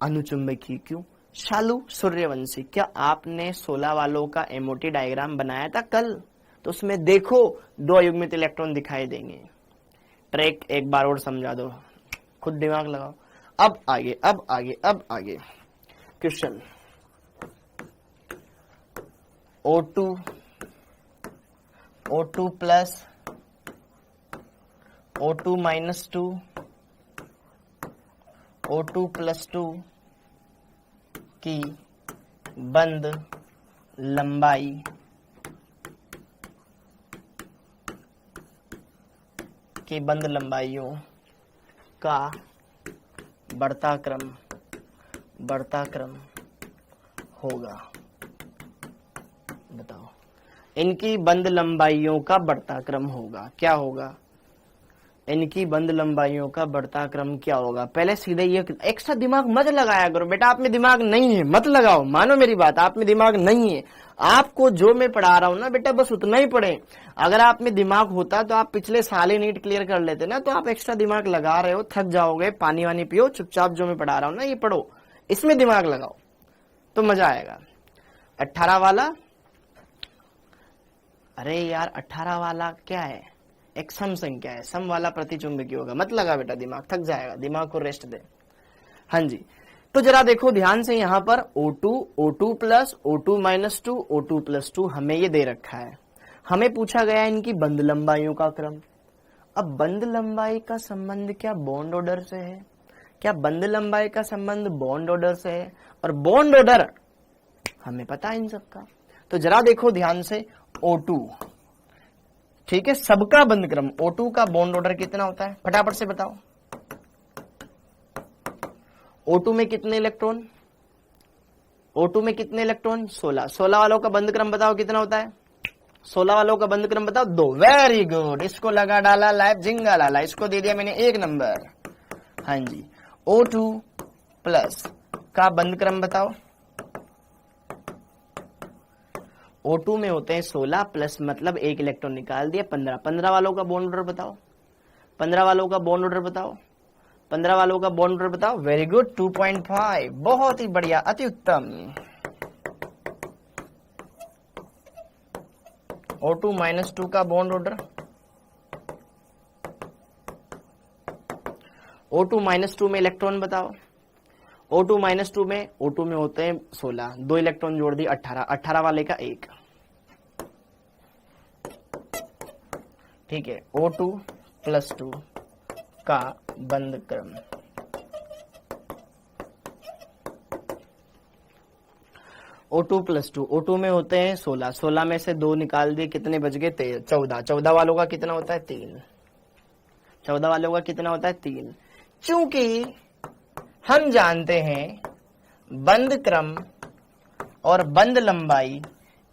अनुचुंबकीय क्यों? शालू सूर्यवंशी, क्या आपने 16 वालों का एमओटी डायग्राम बनाया था कल? तो उसमें देखो 2 अयुग्मित इलेक्ट्रॉन दिखाई देंगे। ट्रिक एक बार और समझा दो, खुद दिमाग लगाओ। अब आगे, अब आगे, अब आगे question. O2 plus, O2 minus 2, O2 plus 2 की बंद लंबाई की बंद लंबाइयों का बढ़ता क्रम होगा। बताओ, इनकी बंद लंबाइयों का बढ़ता क्रम होगा, क्या होगा? इनकी बंद लंबाइयों का बढ़ता क्रम क्या होगा? पहले सीधे ये एक्स्ट्रा दिमाग मत लगाया करो बेटा, आप में दिमाग नहीं है, मत लगाओ, मानो मेरी बात, आप में दिमाग नहीं है। आपको जो मैं पढ़ा रहा हूं ना बेटा, बस उतना ही पढ़े। अगर आप में दिमाग होता तो आप पिछले साल ही नीट क्लियर कर लेते ना। तो आप एक्स्ट्रा दिमाग लगा रहे हो, थक जाओगे, पानी वानी पियो, चुपचाप जो मैं पढ़ा रहा हूं ना ये पढ़ो, इसमें दिमाग लगाओ तो मजा आएगा। 18 वाला, अरे यार 18 वाला क्या है? एक सम संख्या है, सम वाला प्रतिचुंबकीय होगा। मत लगा बेटा दिमाग, थक जाएगा, दिमाग को रेस्ट दे। हाँ जी, तो जरा देखो ध्यान से, यहां पर O2 plus, O2 minus 2, O2 plus 2 हमें ये दे रखा है। हमें पूछा गया इनकी बंद लंबाइयों का क्रम। अब बंद लंबाई का संबंध क्या बॉन्ड ऑर्डर से है? क्या बंद लंबाई का संबंध बॉन्ड ऑर्डर से है? और बॉन्ड ऑर्डर हमें पता है इन सबका। तो जरा देखो ध्यान से, O2, ठीक है, सबका बंद क्रम, O2 का बॉन्ड ऑर्डर कितना होता है? फटाफट से बताओ। O2 में कितने इलेक्ट्रॉन? O2 में कितने इलेक्ट्रॉन? 16। 16 वालों का बंद क्रम बताओ कितना होता है? 16 वालों का बंद क्रम बताओ 2। वेरी गुड, इसको लगा डाला लाइव जिंगा लाला, इसको दे दिया मैंने 1 नंबर। हाँ जी, O2 प्लस का बंद क्रम बताओ। O2 में होते हैं 16 प्लस, मतलब 1 इलेक्ट्रॉन निकाल दिया 15। 15 वालों का बॉन्ड ऑर्डर बताओ, 15 वालों का बॉन्ड ऑर्डर बताओ, 15 वालों का बॉन्ड ऑर्डर बताओ। वेरी गुड, 2.5, बहुत ही बढ़िया, अति उत्तम। O2 माइनस 2 का बॉन्ड ऑर्डर, O2 माइनस 2 में इलेक्ट्रॉन बताओ। O2 माइनस 2 में, O2 में होते हैं 16, 2 इलेक्ट्रॉन जोड़ दिए 18, 18 वाले का 1। ठीक है, O2 प्लस 2 का बंद क्रम। O2 प्लस 2, O2 में होते हैं 16, 16 में से 2 निकाल दिए, कितने बच गए? 14। 14 वालों का कितना होता है? 3। 14 वालों का कितना होता है? 3। चूंकि हम जानते हैं बंद क्रम और बंद लंबाई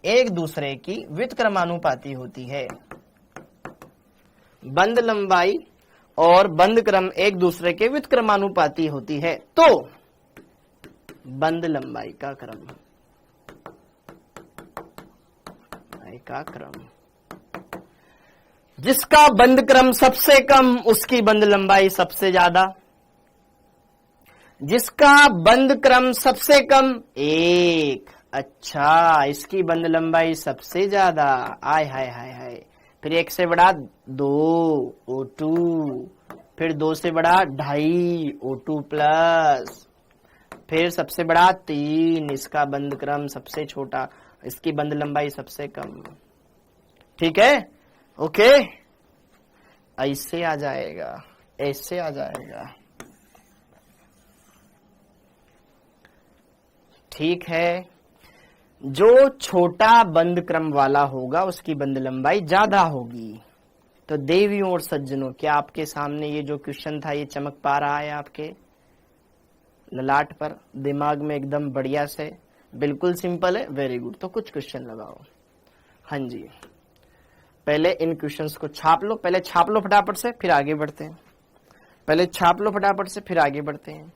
एक दूसरे की व्युत्क्रमानुपाती होती है। बंद लंबाई और बंद क्रम एक दूसरे के व्युत्क्रमानुपाती होती है, तो बंद लंबाई का क्रम जिसका बंद क्रम सबसे कम उसकी बंद लंबाई सबसे ज्यादा, जिसका बंद क्रम सबसे कम एक, अच्छा इसकी बंद लंबाई सबसे ज्यादा, आय हाय हाय हाय, फिर एक से बड़ा 2 O2, फिर 2 से बड़ा 2.5 O2 प्लस, फिर सबसे बड़ा 3, इसका बंद क्रम सबसे छोटा, इसकी बंद लंबाई सबसे कम। ठीक है, ओके, ऐसे आ जाएगा, ऐसे आ जाएगा। ठीक है, जो छोटा बंद क्रम वाला होगा उसकी बंद लंबाई ज्यादा होगी। तो देवियों और सज्जनों, क्या आपके सामने ये जो क्वेश्चन था ये चमक पा रहा है आपके ललाट पर, दिमाग में एकदम बढ़िया से? बिल्कुल सिंपल है, वेरी गुड। तो कुछ क्वेश्चन लगाओ। हाँ जी, पहले इन क्वेश्चंस को छाप लो, पहले छाप लो फटाफट से, फिर आगे बढ़ते हैं। पहले छाप लो फटाफट से, फिर आगे बढ़ते हैं।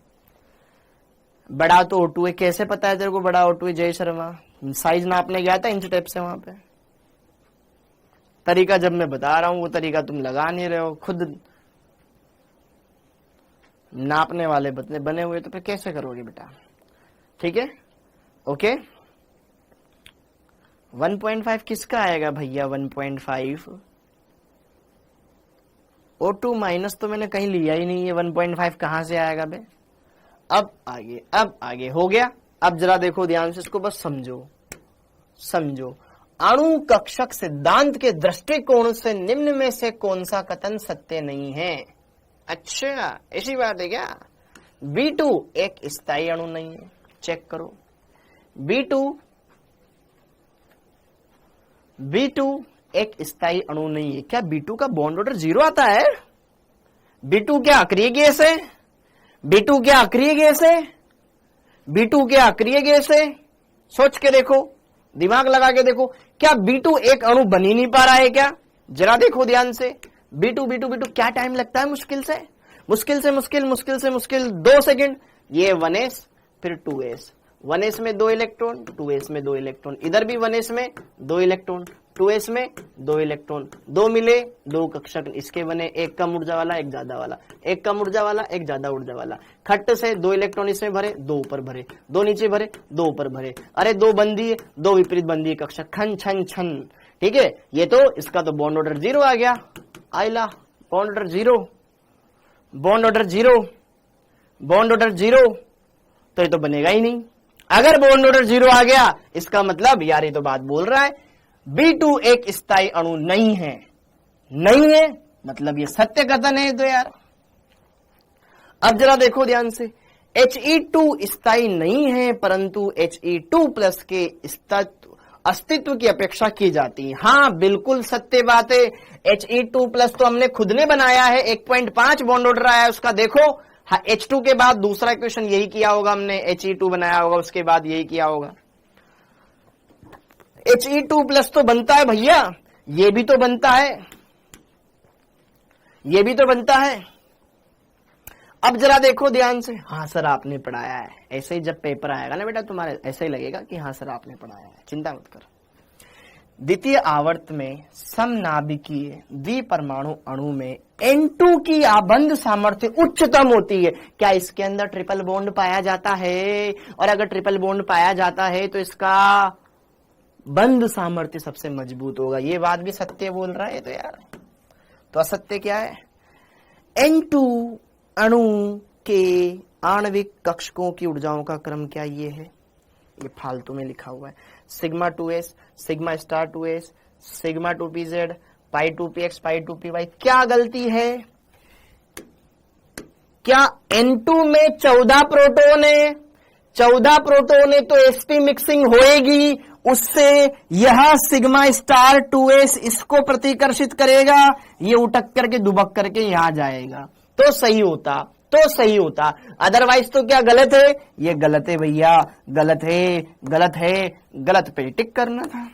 बड़ा तो O2 है, कैसे पता है तेरे को बड़ा O2 है जय शर्मा? साइज नापने गया था इंच टेप से, वहां पे तरीका जब मैं बता रहा हूं वो तरीका तुम लगा नहीं रहे हो, खुद नापने वाले बने हुए, तो फिर कैसे करोगे बेटा? ठीक है, ओके। 1.5 किसका आएगा भैया? 1.5 O2 माइनस तो मैंने कहीं लिया ही नहीं है, 1.5 कहां से आएगा बे? अब आगे हो गया। अब जरा देखो ध्यान से, इसको बस समझो। अणु कक्षक सिद्धांत के दृष्टिकोण से निम्न में से कौन सा कथन सत्य नहीं है? अच्छा, ऐसी बात है क्या? B2 एक स्थायी अणु नहीं है, चेक करो। B2 एक स्थायी अणु नहीं है। क्या B2 का बॉन्ड ऑर्डर 0 आता है? B2 क्या अक्रिय गैस है? B2 क्या अक्रिय गैस है? B2 क्या अक्रिय गैस है? सोच के देखो, दिमाग लगा के देखो, क्या B2 एक अणु बन ही नहीं पा रहा है क्या? जरा देखो ध्यान से। B2 क्या टाइम लगता है? मुश्किल 2 सेकंड। ये 1s फिर 2s, 1s में 2 इलेक्ट्रॉन, 2s में 2 इलेक्ट्रॉन, इधर भी 1s में 2 इलेक्ट्रॉन, 2s में 2 इलेक्ट्रॉन, 2 मिले 2 कक्षक, इसके बने एक कम ऊर्जा वाला एक ज्यादा वाला, एक कम ऊर्जा वाला एक ज्यादा ऊर्जा वाला। खट्ट से 2 इलेक्ट्रॉन इसमें भरे, 2 ऊपर भरे, 2 नीचे भरे, 2 ऊपर भरे, अरे 2 बंदी 2 विपरीत बंदी कक्षक, खन छन छन। ठीक है, ये तो इसका तो बॉन्ड ऑर्डर 0 आ गया। आइला बॉन्ड ऑर्डर 0, तो ये तो बनेगा ही नहीं। अगर बॉन्ड ऑर्डर 0 आ गया, इसका मतलब यार ये तो बात बोल रहा है B2 एक स्थायी अणु नहीं है मतलब ये सत्य कथन है तो यार। अब जरा देखो ध्यान से, He2 स्थायी नहीं है, परंतु He2 प्लस के अस्तित्व की अपेक्षा की जाती है। हाँ बिल्कुल सत्य बात है। He2 प्लस तो हमने खुद ने बनाया है, 1.5 बॉन्ड ऑर्डर आया है उसका। देखो हाँ, H2 के बाद दूसरा इक्वेशन यही किया होगा हमने, He2 बनाया होगा, उसके बाद यही किया होगा। He2 प्लस तो बनता है भैया, ये भी तो बनता है, अब जरा देखो ध्यान से। हाँ सर आपने पढ़ाया है, ऐसे ही जब पेपर आएगा ना बेटा तुम्हारे, ऐसे ही लगेगा कि हाँ सर आपने पढ़ाया है, चिंता मत कर। द्वितीय आवर्त में समनाभिकीय द्विपरमाणु अणु में N2 की आबंध सामर्थ्य उच्चतम होती है। क्या इसके अंदर ट्रिपल बॉन्ड पाया जाता है? और अगर ट्रिपल बॉन्ड पाया जाता है तो इसका बंध सामर्थ्य सबसे मजबूत होगा। ये बात भी सत्य बोल रहा है तो यार, तो असत्य क्या है? N2 अणु के आणविक कक्षकों की ऊर्जाओं का क्रम क्या ये है? ये फालतू में लिखा हुआ है, sigma 2s, sigma star 2s, sigma 2pz, पाई 2px, पाई 2py। क्या गलती है? क्या N2 में 14 प्रोटॉन है? 14 प्रोटॉन है तो sp मिक्सिंग होएगी, उससे यह सिग्मा स्टार 2s इसको प्रतिकर्षित करेगा, ये उठक करके दुबक करके यहां जाएगा, तो सही होता। तो सही होता, अदरवाइज तो क्या गलत है, ये गलत है भैया, गलत है, गलत है, गलत पे टिक करना था।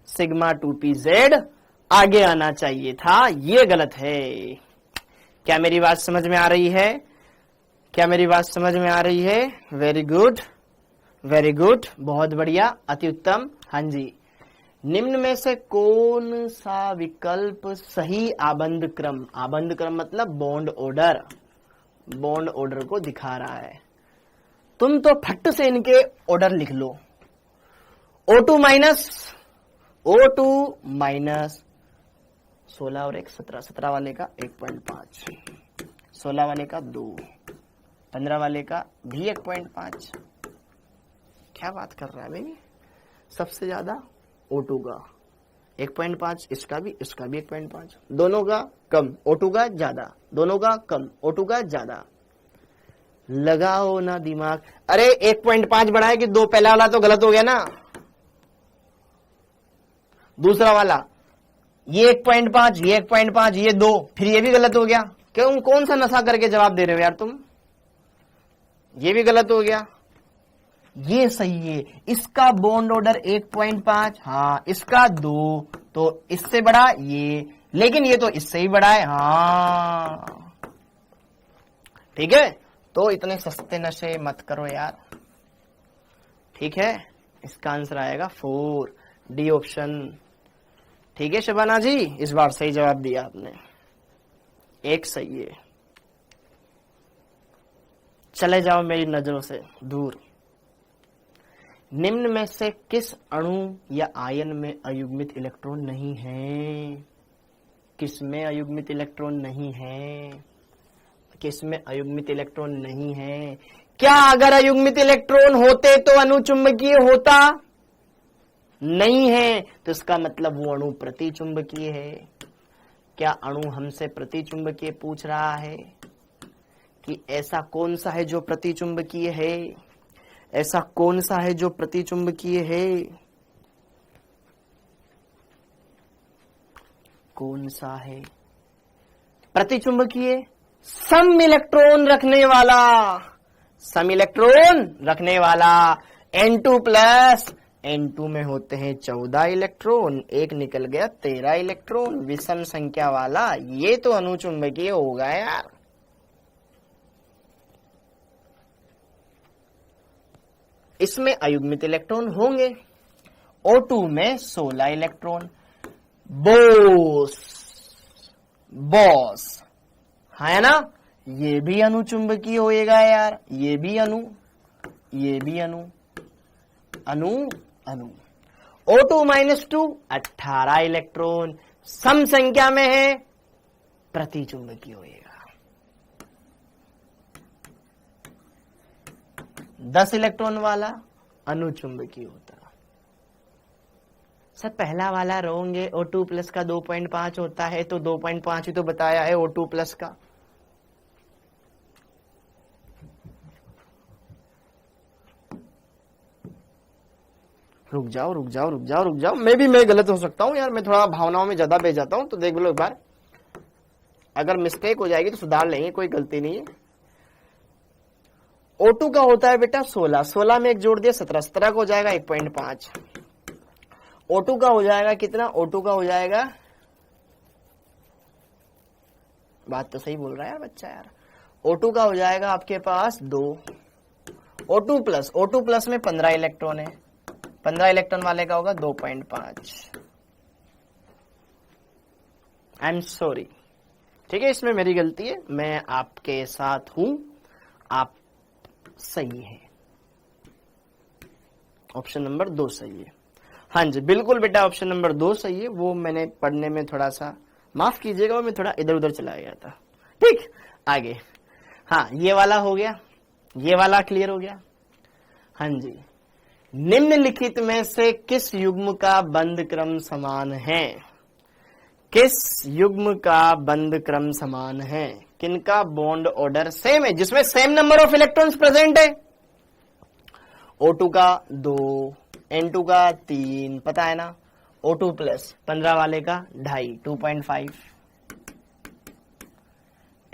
सिग्मा 2pz आगे आना चाहिए था, ये गलत है। क्या मेरी बात समझ में आ रही है? क्या मेरी बात समझ में आ रही है? वेरी गुड, वेरी गुड, बहुत बढ़िया, अति उत्तम। हाँ जी, निम्न में से कौन सा विकल्प सही आबंध क्रम, आबंध क्रम मतलब बॉन्ड ऑर्डर, बॉन्ड ऑर्डर को दिखा रहा है? तुम तो फट से इनके ऑर्डर लिख लो। O2 माइनस, O2 माइनस 16 और 1 17, 17 वाले का 1.5, 16 वाले का 2, 15 वाले का भी 1.5। क्या बात कर रहा है भाई? सबसे ज्यादा O2 का 1.5, इसका भी 1.5, दोनों का कम, O2 का ज्यादा, दोनों का कम, O2 का ज्यादा। लगाओ ना दिमाग। अरे 1.5 बढ़ाए कि 2, पहला वाला तो गलत हो गया ना, दूसरा वाला ये 1.5, ये 1.5, ये 2, फिर ये भी गलत हो गया। क्यों, कौन सा नशा करके जवाब दे रहे हो यार तुम? ये भी गलत हो गया, ये सही है। इसका बॉन्ड ऑर्डर 1.5, हाँ, इसका 2, तो इससे बड़ा ये, लेकिन ये तो इससे ही बड़ा है, हाँ ठीक है। तो इतने सस्ते नशे मत करो यार, ठीक है। इसका आंसर आएगा 4, डी ऑप्शन। ठीक है शबाना जी, इस बार सही जवाब दिया आपने, एक सही है। चले जाओ मेरी नजरों से दूर। निम्न में से किस अणु या आयन में अयुग्मित इलेक्ट्रॉन नहीं है? किस में अयुग्मित इलेक्ट्रॉन नहीं है? किस में अयुग्मित इलेक्ट्रॉन नहीं है? क्या अगर अयुग्मित इलेक्ट्रॉन होते तो अनुचुंबकीय होता? नहीं है, तो इसका मतलब वो अणु प्रतिचुंबकीय है। क्या अणु हमसे प्रतिचुंबकीय पूछ रहा है कि ऐसा कौन सा है जो प्रतिचुंबकीय है? ऐसा कौन सा है जो प्रतिचुंबकीय है? कौन सा है प्रतिचुंबकीय? सम इलेक्ट्रॉन रखने वाला, सम इलेक्ट्रॉन रखने वाला। N2 प्लस, N2 में होते हैं 14 इलेक्ट्रॉन, एक निकल गया 13 इलेक्ट्रॉन, विषम संख्या वाला, ये तो अनुचुंबकीय होगा यार। इसमें अयुग्मित इलेक्ट्रॉन होंगे। O2 में 16 इलेक्ट्रॉन, बोस, बॉस है ना, ये भी अनुचुंबकीय होएगा यार, ये भी अणु, ये भी अणु, अणु अणु। O2 माइनस 2, 18 इलेक्ट्रॉन, सम संख्या में है, प्रतिचुंबकीय होएगा। 10 इलेक्ट्रॉन वाला अनुचुंबकीय होता। सर पहला वाला रोंगे, O2 प्लस का 2.5 होता है, तो 2.5 ही तो बताया है O2 प्लस का। रुक जाओ रुक जाओ रुक जाओ रुक जाओ, मैं गलत हो सकता हूं यार, मैं थोड़ा भावनाओं में ज्यादा बह जाता हूं, तो देख लो एक बार, अगर मिस्टेक हो जाएगी तो सुधार लेंगे, कोई गलती नहीं है। O2 का होता है बेटा 16, 16 में एक जोड़ दिया 17, 17 का हो जाएगा 1.5। O2 का हो जाएगा कितना? O2 का हो जाएगा, बात तो सही बोल रहा है यार बच्चा यार, O2 का हो जाएगा आपके पास 2। O2 प्लस में 15 इलेक्ट्रॉन है, 15 इलेक्ट्रॉन वाले का होगा 2.5। आई एम सॉरी, ठीक है, इसमें मेरी गलती है, मैं आपके साथ हूं, आप सही है। ऑप्शन नंबर 2 सही है। हाँ जी बिल्कुल बेटा, ऑप्शन नंबर 2 सही है। वो मैंने पढ़ने में थोड़ा सा, माफ कीजिएगा, मैं थोड़ा इधर उधर चला गया था। ठीक, आगे। हाँ ये वाला हो गया, ये वाला क्लियर हो गया। हाँ जी, निम्नलिखित में से किस युग्म का बंध क्रम समान है? किस युग्म का बंध क्रम समान है? किनका बॉन्ड ऑर्डर सेम है, जिसमें same number of electrons present है? O2 का 2, N2 का 3, पता है ना। O2 प्लस 15 वाले का 2.5, 2.5,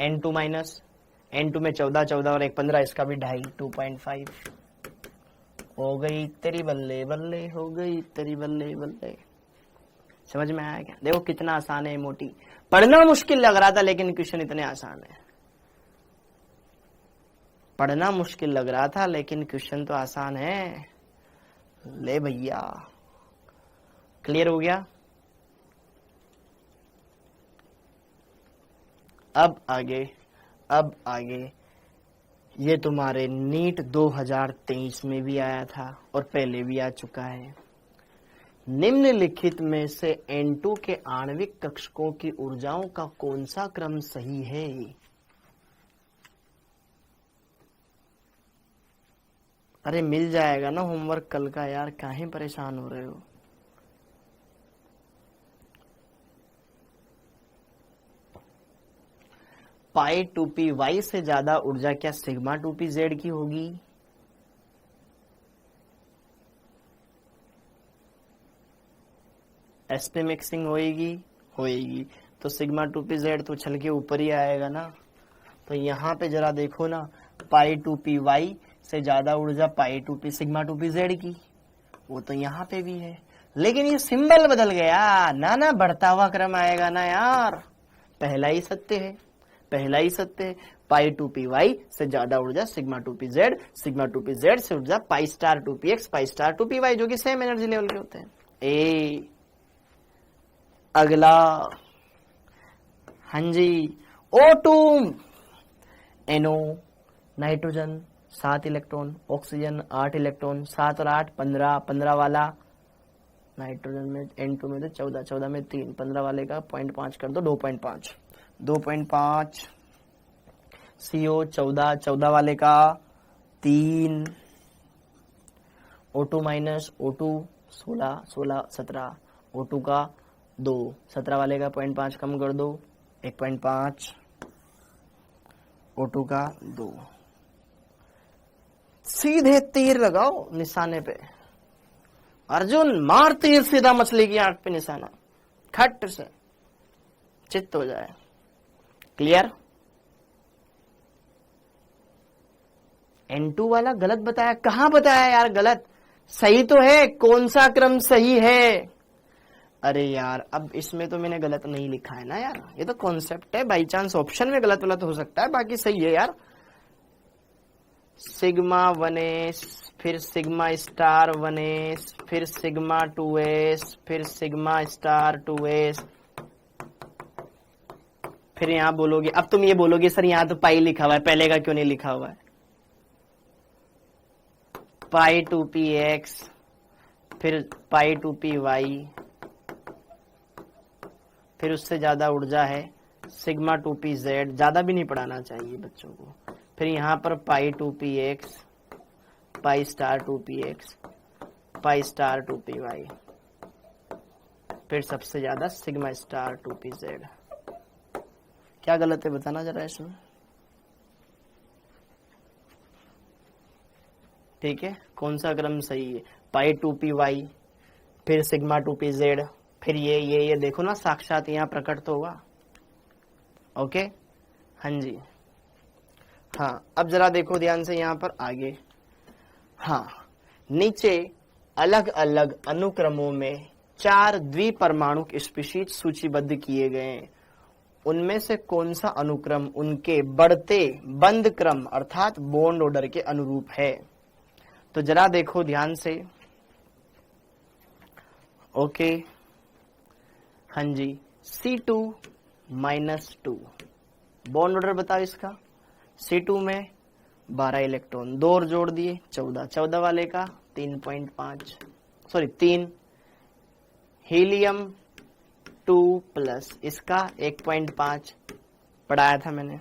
N2 माइनस, N2 में 14, 14 और 1 15, इसका भी 2.5, 2.5 हो गई तेरी बल्ले बल्ले, हो गई तेरी बल्ले बल्ले। समझ में आया क्या? देखो कितना आसान है मोटी, पढ़ना मुश्किल लग रहा था लेकिन क्वेश्चन इतने आसान है। पढ़ना मुश्किल लग रहा था लेकिन क्वेश्चन तो आसान है। ले भैया, क्लियर हो गया? अब आगे ये तुम्हारे नीट 2023 में भी आया था और पहले भी आ चुका है। निम्नलिखित में से N2 के आणविक कक्षकों की ऊर्जाओं का कौन सा क्रम सही है? अरे मिल जाएगा ना होमवर्क कल का यार, काहे परेशान हो रहे हो? पाई 2p वाई से ज्यादा ऊर्जा क्या सिग्मा 2p जेड की होगी? एस पे मिक्सिंग होएगी तो सिग्मा 2p जेड तो उछल के ऊपर ही आएगा ना। तो यहाँ पे जरा देखो ना, पाई 2p वाई से ज्यादा ऊर्जा पाई 2p सिग्मा 2p जेड की, वो तो यहाँ पे भी है, लेकिन ये सिंबल बदल गया ना बढ़ता हुआ क्रम आएगा ना यार। पहला ही सत्य है, पाई 2p वाई से ज्यादा ऊर्जा sigma 2p Z, sigma 2p Z से ऊर्जा pi star 2p X, pi star 2p Y, जो कि सेम एनर्जी लेवल के होते हैं। ए अगला, हाँ जी, O2 NO nitrogen 7 electron, oxygen 8 electron, 7 और 8 15, 15 वाला नाइट्रोजन में N2 में तो 14, 14 में 3, 15 वाले का 0.5 कर दो, 2.5, 2.5 CO 14, 14 वाले का 3, O2 माइनस, O2 16, 16 17, O2 का 2, 17 वाले का 0.5 कम कर दो, 1.5, O2 का 2। सीधे तीर लगाओ निशाने पे, अर्जुन मार तीर सीधा मछली की आंख पे निशाना, खट से चित्त हो जाए। क्लियर? N2 वाला गलत बताया, कहां बताया यार गलत? सही तो है, कौन सा क्रम सही है? अरे यार अब इसमें तो मैंने गलत नहीं लिखा है ना यार, ये तो कॉन्सेप्ट है, बाई चांस ऑप्शन में गलत गलत हो सकता है, बाकी सही है यार। सिग्मा 1s, फिर सिग्मा स्टार 1s, फिर सिग्मा 2s, फिर सिग्मा स्टार 2s, फिर यहां बोलोगे, अब तुम ये बोलोगे सर यहां तो पाई लिखा हुआ है, पहले का क्यों नहीं लिखा हुआ है? पाई 2px, फिर पाई 2py, फिर उससे ज्यादा ऊर्जा है सिग्मा 2pz, ज्यादा भी नहीं पढ़ाना चाहिए बच्चों को। फिर यहाँ पर पाई 2px, pi star 2px, pi star 2py, फिर सबसे ज्यादा सिग्मा स्टार 2pz। क्या गलत है बताना जरा इसमें। ठीक है, कौन सा क्रम सही है? पाई 2py, फिर सिग्मा 2pz, फिर ये देखो ना, साक्षात यहाँ प्रकट तो हुआ। ओके, हाँ जी, हाँ अब जरा देखो ध्यान से यहाँ पर आगे। हाँ, नीचे अलग अलग अनुक्रमों में 4 द्विपरमाणुक स्पीशीज सूचीबद्ध किए गए हैं, उनमें से कौन सा अनुक्रम उनके बढ़ते बंद क्रम अर्थात बॉन्ड ऑर्डर के अनुरूप है? तो जरा देखो ध्यान से। ओके, हाँ जी, C2 -2 बॉन्ड ऑर्डर बताओ इसका। C2 में 12 इलेक्ट्रॉन, 2 और जोड़ दिए 14, 14 वाले का 3.5, सॉरी 3, हीलियम 2+, इसका 1.5 पढ़ाया था मैंने।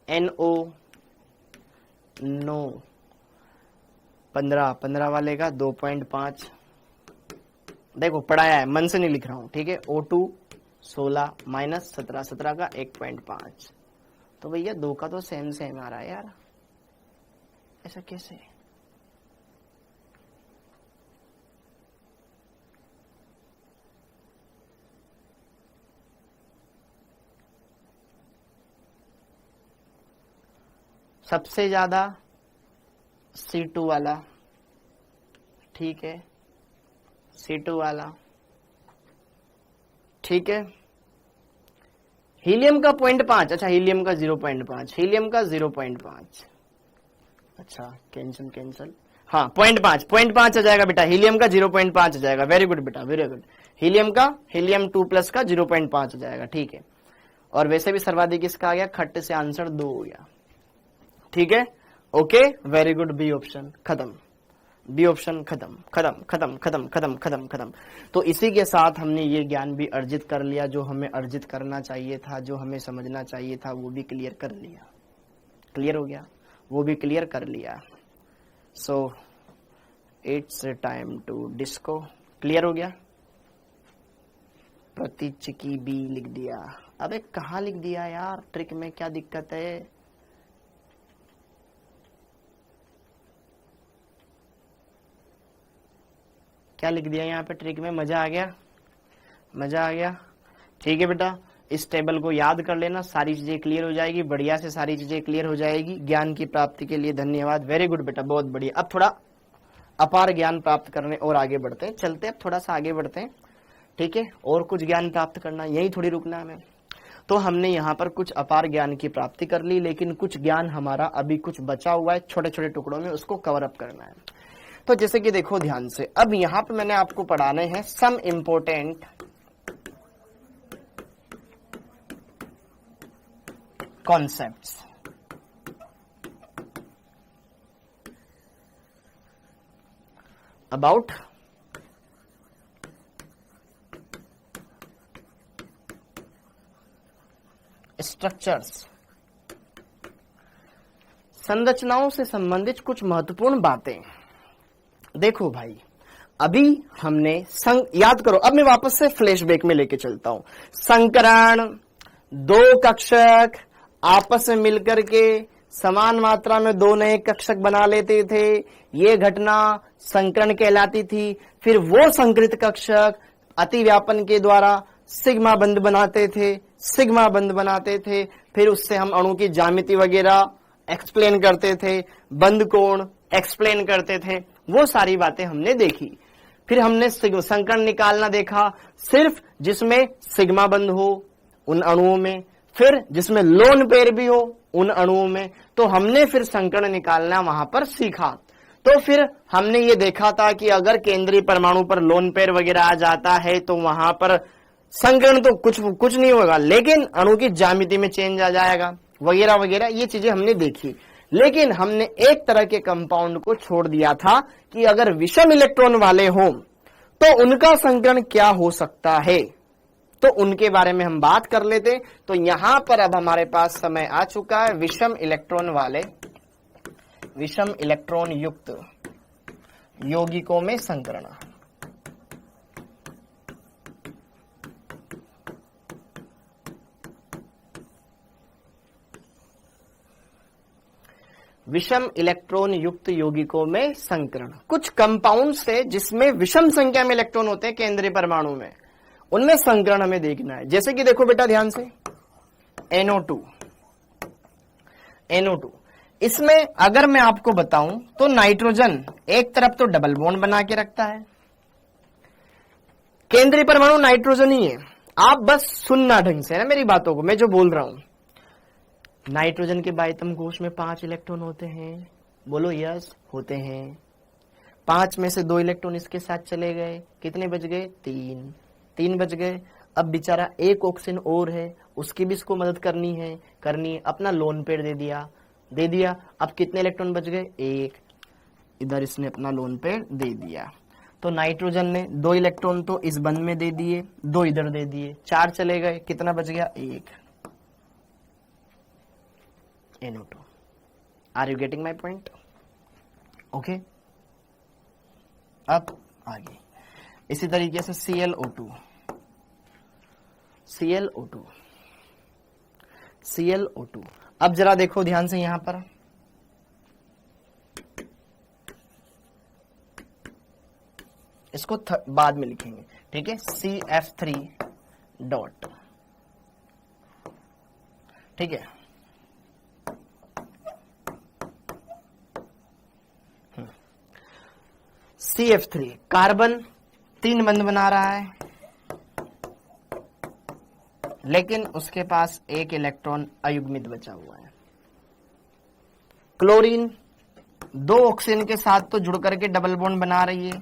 NO 9, 15, 15 वाले का 2.5, देखो पढ़ाया है, मन से नहीं लिख रहा हूं, ठीक है। O2 16 माइनस 17, 17 का 1.5, तो भैया 2 का तो सेम सेम आ रहा है यार, ऐसा कैसे? सबसे ज्यादा C2 वाला, ठीक है, C2 वाला, ठीक है। हीलियम का 0.5, अच्छा हीलियम का 0.5, हीलियम का 0.5, अच्छा कैंसिल, हाँ 0.5 आ जाएगा बेटा, हीलियम का 0.5 आ जाएगा, वेरी गुड बेटा, वेरी गुड। हीलियम 2+ का 0.5 आ जाएगा, ठीक है। और वैसे भी सर्वाधिक किसका आ गया, खट्ट से आंसर 2 हो गया, ठीक है, okay, very good, B option खत्म, बी ऑप्शन खत्म खत्म खत्म खत्म खत्म खत्म खत्म। तो इसी के साथ हमने ये ज्ञान भी अर्जित कर लिया, जो हमें अर्जित करना चाहिए था, जो हमें समझना चाहिए था, वो भी क्लियर कर लिया, क्लियर हो गया, वो भी क्लियर कर लिया। So it's time to disco, clear हो गया। प्रतीचिकी बी लिख दिया, अबे कहाँ लिख दिया यार, ट्रिक में क्या दिक्कत है। क्या लिख दिया यहाँ पे ट्रिक में, मजा आ गया, मजा आ गया, ठीक है बेटा। इस टेबल को याद कर लेना, सारी चीजें क्लियर हो जाएगी, बढ़िया से सारी चीजें क्लियर हो जाएगी। ज्ञान की प्राप्ति के लिए धन्यवाद, वेरी गुड बेटा, बहुत बढ़िया। अब थोड़ा अपार ज्ञान प्राप्त करने और आगे बढ़ते हैं, चलते हैं थोड़ा सा आगे बढ़ते हैं, ठीक है। और कुछ ज्ञान प्राप्त करना, यही थोड़ी रुकना हमें। तो हमने यहाँ पर कुछ अपार ज्ञान की प्राप्ति कर ली, लेकिन कुछ ज्ञान हमारा अभी कुछ बचा हुआ है छोटे छोटे टुकड़ों में, उसको कवर अप करना है। तो जैसे कि देखो ध्यान से, अब यहाँ पे मैंने आपको पढ़ाने हैं some important concepts, about structures, संरचनाओं से संबंधित कुछ महत्वपूर्ण बातें। देखो भाई, अभी हमने याद करो, अब मैं वापस से फ्लैशबैक में लेके चलता हूं। संकरण, दो कक्षक आपस में मिलकर के समान मात्रा में दो नए कक्षक बना लेते थे, ये घटना संकरण कहलाती थी। फिर वो संकृत कक्षक अतिव्यापन के द्वारा सिग्मा बंध बनाते थे, सिग्मा बंध बनाते थे, फिर उससे हम अणु की ज्यामिति वगैरह एक्सप्लेन करते थे, बंध कोण एक्सप्लेन करते थे, वो सारी बातें हमने देखी। फिर हमने संकरण निकालना देखा, सिर्फ जिसमें सिग्मा बंध हो उन अणुओं में, फिर जिसमें लोन पेयर भी हो उन अणुओं में। तो हमने फिर संकरण निकालना वहां पर सीखा। तो फिर हमने ये देखा था कि अगर केंद्रीय परमाणु पर लोन पेयर वगैरह आ जाता है तो वहां पर संकरण तो कुछ नहीं होगा, लेकिन अणु की ज्यामिति में चेंज आ जाएगा वगैरह वगैरह, ये चीजें हमने देखी। लेकिन हमने एक तरह के कंपाउंड को छोड़ दिया था कि अगर विषम इलेक्ट्रॉन वाले हों तो उनका संकरण क्या हो सकता है, तो उनके बारे में हम बात कर लेते। तो यहां पर अब हमारे पास समय आ चुका है विषम इलेक्ट्रॉन वाले, विषम इलेक्ट्रॉन युक्त यौगिकों में संकरण। विषम इलेक्ट्रॉन युक्त यौगिकों में संकरण, कुछ कंपाउंड से जिसमें विषम संख्या में इलेक्ट्रॉन होते हैं केंद्रीय परमाणु में, उनमें संकरण हमें देखना है। जैसे कि देखो बेटा ध्यान से, NO2, इसमें अगर मैं आपको बताऊं तो नाइट्रोजन एक तरफ तो डबल बॉन्ड बना के रखता है, केंद्रीय परमाणु नाइट्रोजन ही है। आप बस सुनना ढंग से ना मेरी बातों को, मैं जो बोल रहा हूं। नाइट्रोजन के बाह्यतम कोश में 5 इलेक्ट्रॉन होते हैं, बोलो यस होते हैं। 5 में से 2 इलेक्ट्रॉन इसके साथ चले गए, कितने बच गए, 3 बच गए। अब बेचारा एक ऑक्सीजन और है, उसकी भी इसको मदद करनी है, अपना लोन पेयर दे दिया। अब कितने इलेक्ट्रॉन बच गए, 1, इधर इसने अपना लोन पेयर दे दिया। तो नाइट्रोजन ने 2 इलेक्ट्रॉन तो इस बंध में दे दिए, 2 इधर दे दिए, 4 चले गए, कितना बच गया, 1, NO2। Are you getting my point? Okay, अब आगे इसी तरीके से ClO2। अब जरा देखो ध्यान से यहां पर, इसको बाद में लिखेंगे, ठीक है, CF3 डॉट, ठीक है। CF3 कार्बन 3 बंध बना रहा है, लेकिन उसके पास एक इलेक्ट्रॉन अयुग्मित बचा हुआ है। क्लोरीन 2 ऑक्सीजन के साथ तो जुड़ करके डबल बॉन्ड बना रही है।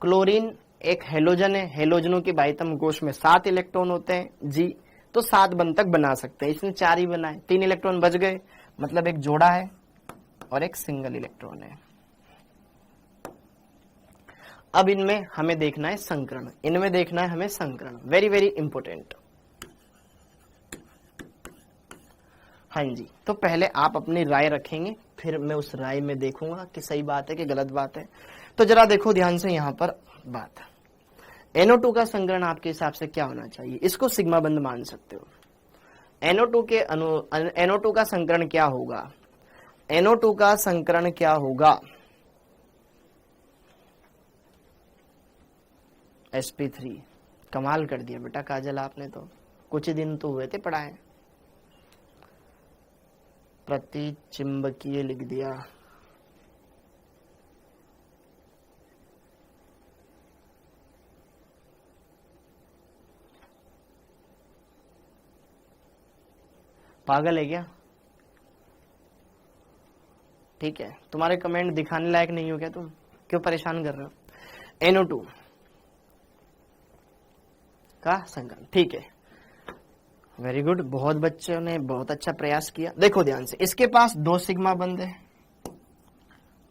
क्लोरीन एक हेलोजन है, हेलोजनों के बाह्यतम कोश में 7 इलेक्ट्रॉन होते हैं जी, तो 7 बंध तक बना सकते हैं। इसने 4 ही बनाए, 3 इलेक्ट्रॉन बच गए, मतलब एक जोड़ा है और एक सिंगल इलेक्ट्रॉन है। अब इनमें हमें देखना है संकरण, इनमें देखना है हमें संकरण, वेरी वेरी इंपॉर्टेंट। हाँ जी, तो पहले आप अपनी राय रखेंगे, फिर मैं उस राय में देखूंगा कि सही बात है कि गलत बात है। तो जरा देखो ध्यान से यहां पर बात, NO2 का संकरण आपके हिसाब से क्या होना चाहिए? इसको सिग्मा बंध मान सकते हो। NO2 का संकरण क्या होगा? NO2 का संकरण क्या होगा? sp3। कमाल कर दिया बेटा काजल आपने, तो कुछ ही दिन तो हुए थे पढ़ाए, प्रतिचिंबकीय लिख दिया। पागल है क्या? ठीक है, तुम्हारे कमेंट दिखाने लायक नहीं हो क्या? तुम क्यों परेशान कर रहे हो? NO2 का संकरण, ठीक है, वेरी गुड, बहुत बच्चों ने बहुत अच्छा प्रयास किया। देखो ध्यान से, इसके पास 2 सिग्मा बंध है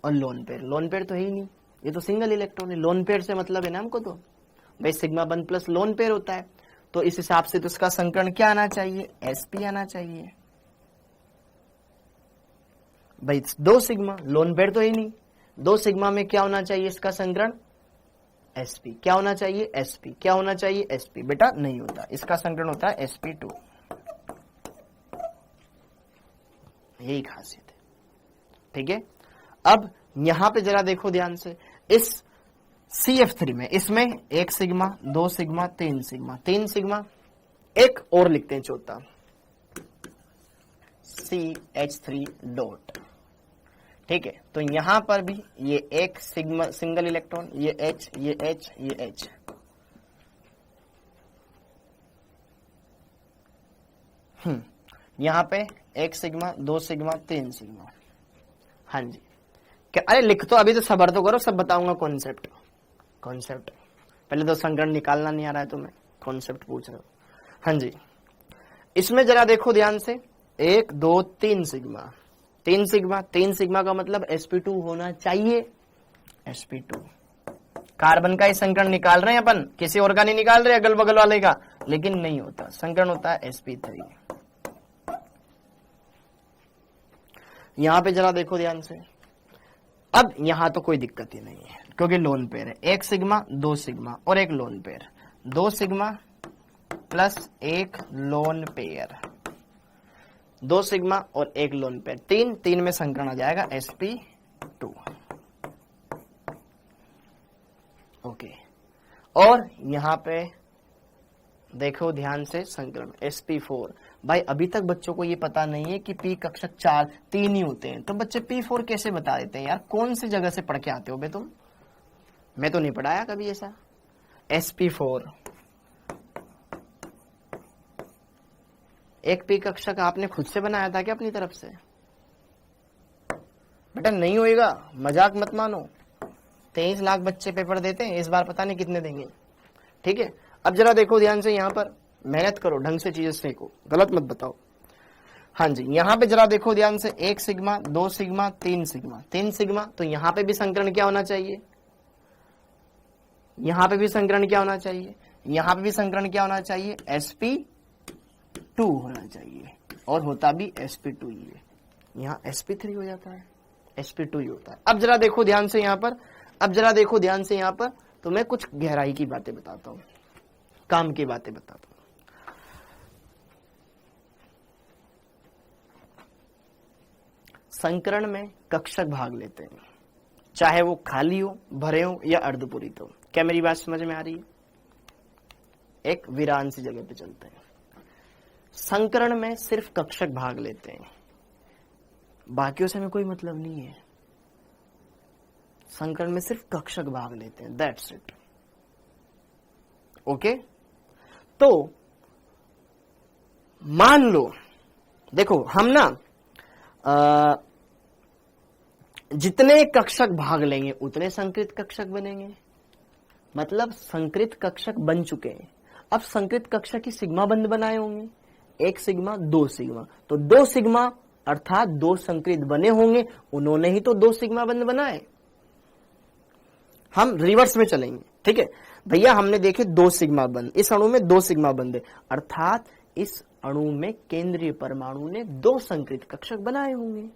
और लोन पेयर, लोन पेयर तो है ही नहीं, ये तो सिंगल इलेक्ट्रॉन है। लोन पेयर से मतलब है ना हमको, तो भाई सिग्मा बंध प्लस लोन पेयर होता है, तो इस हिसाब से तो इसका संकरण क्या आना चाहिए? sp आना चाहिए। भाई 2 सिग्मा, लोन पेयर तो ही नहीं, 2 सिग्मा में क्या होना चाहिए इसका संकरण? sp। क्या होना चाहिए? sp। क्या होना चाहिए? sp। बेटा नहीं होता, इसका संकरण होता है sp2। यही खासियत है, ठीक है। अब यहां पे जरा देखो ध्यान से, इस CF3 में, इसमें 1 सिग्मा 2 सिग्मा 3 सिग्मा 3 सिग्मा, एक और लिखते हैं चौथा CH3 डॉट, ठीक है। तो यहां पर भी ये एक सिग्मा सिंगल इलेक्ट्रॉन, ये H ये H ये H, यहां पे 1 सिग्मा 2 सिग्मा 3 सिग्मा। हाँ जी, क्या? अरे लिख तो, अभी तो सबर तो करो, सब बताऊंगा कॉन्सेप्ट। कॉन्सेप्ट पहले तो संकरण निकालना नहीं आ रहा है तुम्हें, कॉन्सेप्ट पूछ रहे हो। हाँ जी, इसमें जरा देखो ध्यान से, 1 2 3 सिग्मा 3 सिग्मा 3 सिग्मा का मतलब sp2 होना चाहिए, sp2। कार्बन का ही संकरण निकाल रहे हैं अपन, किसी और का नहीं निकाल रहे, अगल बगल वाले का, लेकिन नहीं होता, संकरण होता है sp3। यहां पे जरा देखो ध्यान से, अब यहां तो कोई दिक्कत ही नहीं है, क्योंकि लोन पेयर है। 1 सिग्मा 2 सिग्मा और एक lone pair, 2 sigma plus 1 lone pair, 2 sigma और 1 लोन पेयर, 3 में संकरण आ जाएगा sp2। ओके, और यहां पे देखो ध्यान से संकरण sp4। भाई अभी तक बच्चों को ये पता नहीं है कि p कक्षक 3 ही होते हैं, तो बच्चे p4 कैसे बता देते हैं यार? कौन सी जगह से पढ़ के आते हो बे तुम? मैं तो नहीं पढ़ाया कभी ऐसा। sp4 एक p कक्षक आपने खुद से बनाया था क्या अपनी तरफ से? बेटा नहीं होएगा, मजाक मत मानो। 23 लाख बच्चे पेपर देते हैं, इस बार पता नहीं कितने देंगे, ठीक है। अब जरा देखो ध्यान से, यहां पर मेहनत करो, ढंग से चीजें सीखो, गलत मत बताओ। हाँ जी, यहां पे जरा देखो ध्यान से, 1 सिग्मा 2 सिग्मा 3 सिग्मा 3 सिग्मा, तो यहां पे भी संकरण क्या होना चाहिए? यहां पे भी संकरण क्या होना चाहिए? यहां पे भी संकरण क्या होना चाहिए? sp2 होना चाहिए, और होता भी sp2 ही है। यहाँ sp3 हो जाता है, sp2 ही होता है। अब जरा देखो ध्यान से यहां पर, अब जरा देखो ध्यान से यहां पर, तो मैं कुछ गहराई की बातें बताता हूं, काम की बातें बताता हूं। संकरण में कक्षक भाग लेते हैं, चाहे वो खाली हो, भरे हो या अर्धपूरित हो। क्या मेरी बात समझ में आ रही है? एक वीरान सी जगह पे चलते हैं। संकरण में सिर्फ कक्षक भाग लेते हैं, बाकियों से हमें कोई मतलब नहीं है। संकरण में सिर्फ कक्षक भाग लेते हैं, दैट्स इट। ओके, तो मान लो, देखो हम ना जितने कक्षक भाग लेंगे उतने संकृत कक्षक बनेंगे, मतलब संकृत कक्षक बन चुके हैं। अब संकृत कक्षक की सिग्मा बंध बनाए होंगे, 1 सिग्मा 2 सिग्मा, तो 2 सिग्मा अर्थात 2 संकृत बने होंगे, उन्होंने ही तो 2 सिग्मा बंध बनाए। हम रिवर्स में चलेंगे, ठीक है भैया, हमने देखे 2 सिग्मा बंध, इस अणु में 2 सिग्मा बंध है, अर्थात इस अणु में केंद्रीय परमाणु ने 2 संकृत कक्षक बनाए होंगे,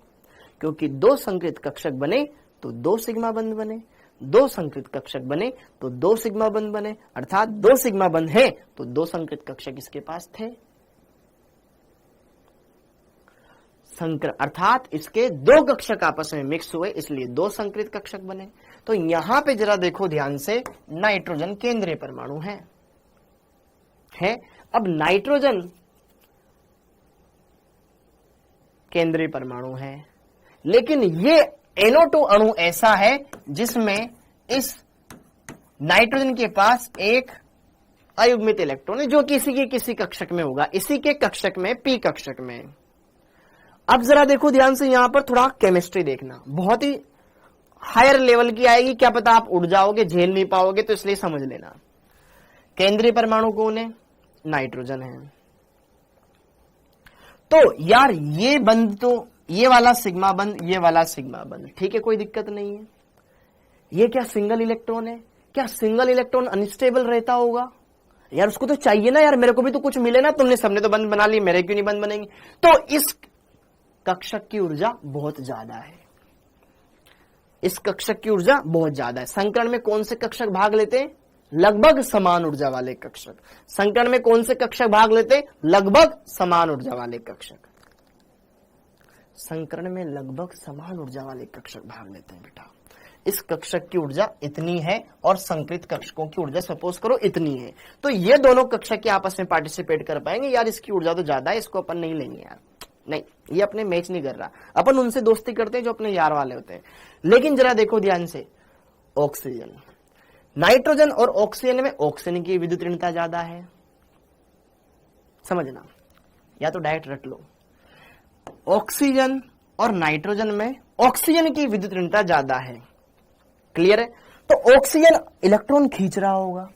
क्योंकि 2 संकृत कक्षक बने तो 2 सिग्मा बंध बने, 2 संकृत कक्षक बने तो 2 सिग्मा बंध बने, अर्थात 2 सिग्मा बंध है तो 2 संकृत कक्षक इसके पास थे। अर्थात इसके 2 कक्षक आपस में मिक्स हुए, इसलिए 2 संकृत कक्षक बने। तो यहां पे जरा देखो ध्यान से, नाइट्रोजन केंद्रीय परमाणु है। अब नाइट्रोजन केंद्रीय परमाणु है, लेकिन ये NO2 अणु ऐसा है जिसमें इस नाइट्रोजन के पास एक अयुग्मित इलेक्ट्रॉन है, जो किसी के किसी कक्षक में होगा, इसी के कक्षक में, P कक्षक में। अब जरा देखो ध्यान से, यहां पर थोड़ा केमिस्ट्री देखना, बहुत ही हायर लेवल की आएगी, क्या पता आप उड़ जाओगे, झेल नहीं पाओगे, तो इसलिए समझ लेना। केंद्रीय परमाणु कौन है? नाइट्रोजन है। तो यार ये बंद, तो ये वाला सिग्मा बंद, ये वाला सिग्मा बंद, ठीक है, कोई दिक्कत नहीं है। ये क्या सिंगल इलेक्ट्रॉन है? क्या सिंगल इलेक्ट्रॉन अनस्टेबल रहता होगा? यार उसको तो चाहिए ना यार, मेरे को भी तो कुछ मिले ना, तुमने सबने तो बंद बना ली, मेरे क्यों नहीं बंद बनेंगे? तो इस कक्षक की ऊर्जा बहुत ज्यादा है, इस कक्षक की ऊर्जा बहुत ज्यादा है। संकरण में कौन से कक्षक भाग लेते हैं? लगभग समान ऊर्जा वाले कक्षक। संकरण में कौन से कक्षक भाग लेते हैं? लगभग समान ऊर्जा वाले कक्षक। संकरण में लगभग समान ऊर्जा वाले कक्षक भाग लेते हैं बेटा। इस कक्षक की ऊर्जा इतनी है और संकृत कक्षकों की ऊर्जा सपोज करो इतनी है, तो ये दोनों कक्षक के आपस में पार्टिसिपेट कर पाएंगे। यार इसकी ऊर्जा तो ज्यादा है, इसको अपन नहीं लेंगे यार, नहीं, ये अपने मैच नहीं कर रहा। अपन उनसे दोस्ती करते हैं जो अपने यार वाले होते हैं। लेकिन जरा देखो ध्यान से, ऑक्सीजन, नाइट्रोजन और ऑक्सीजन में ऑक्सीजन की विद्युत ऋणता ज्यादा है, समझना, या तो डायरेक्ट रट लो। ऑक्सीजन और नाइट्रोजन में ऑक्सीजन की विद्युत ऋणता ज्यादा है, क्लियर है? तो ऑक्सीजन इलेक्ट्रॉन खींच रहा होगा,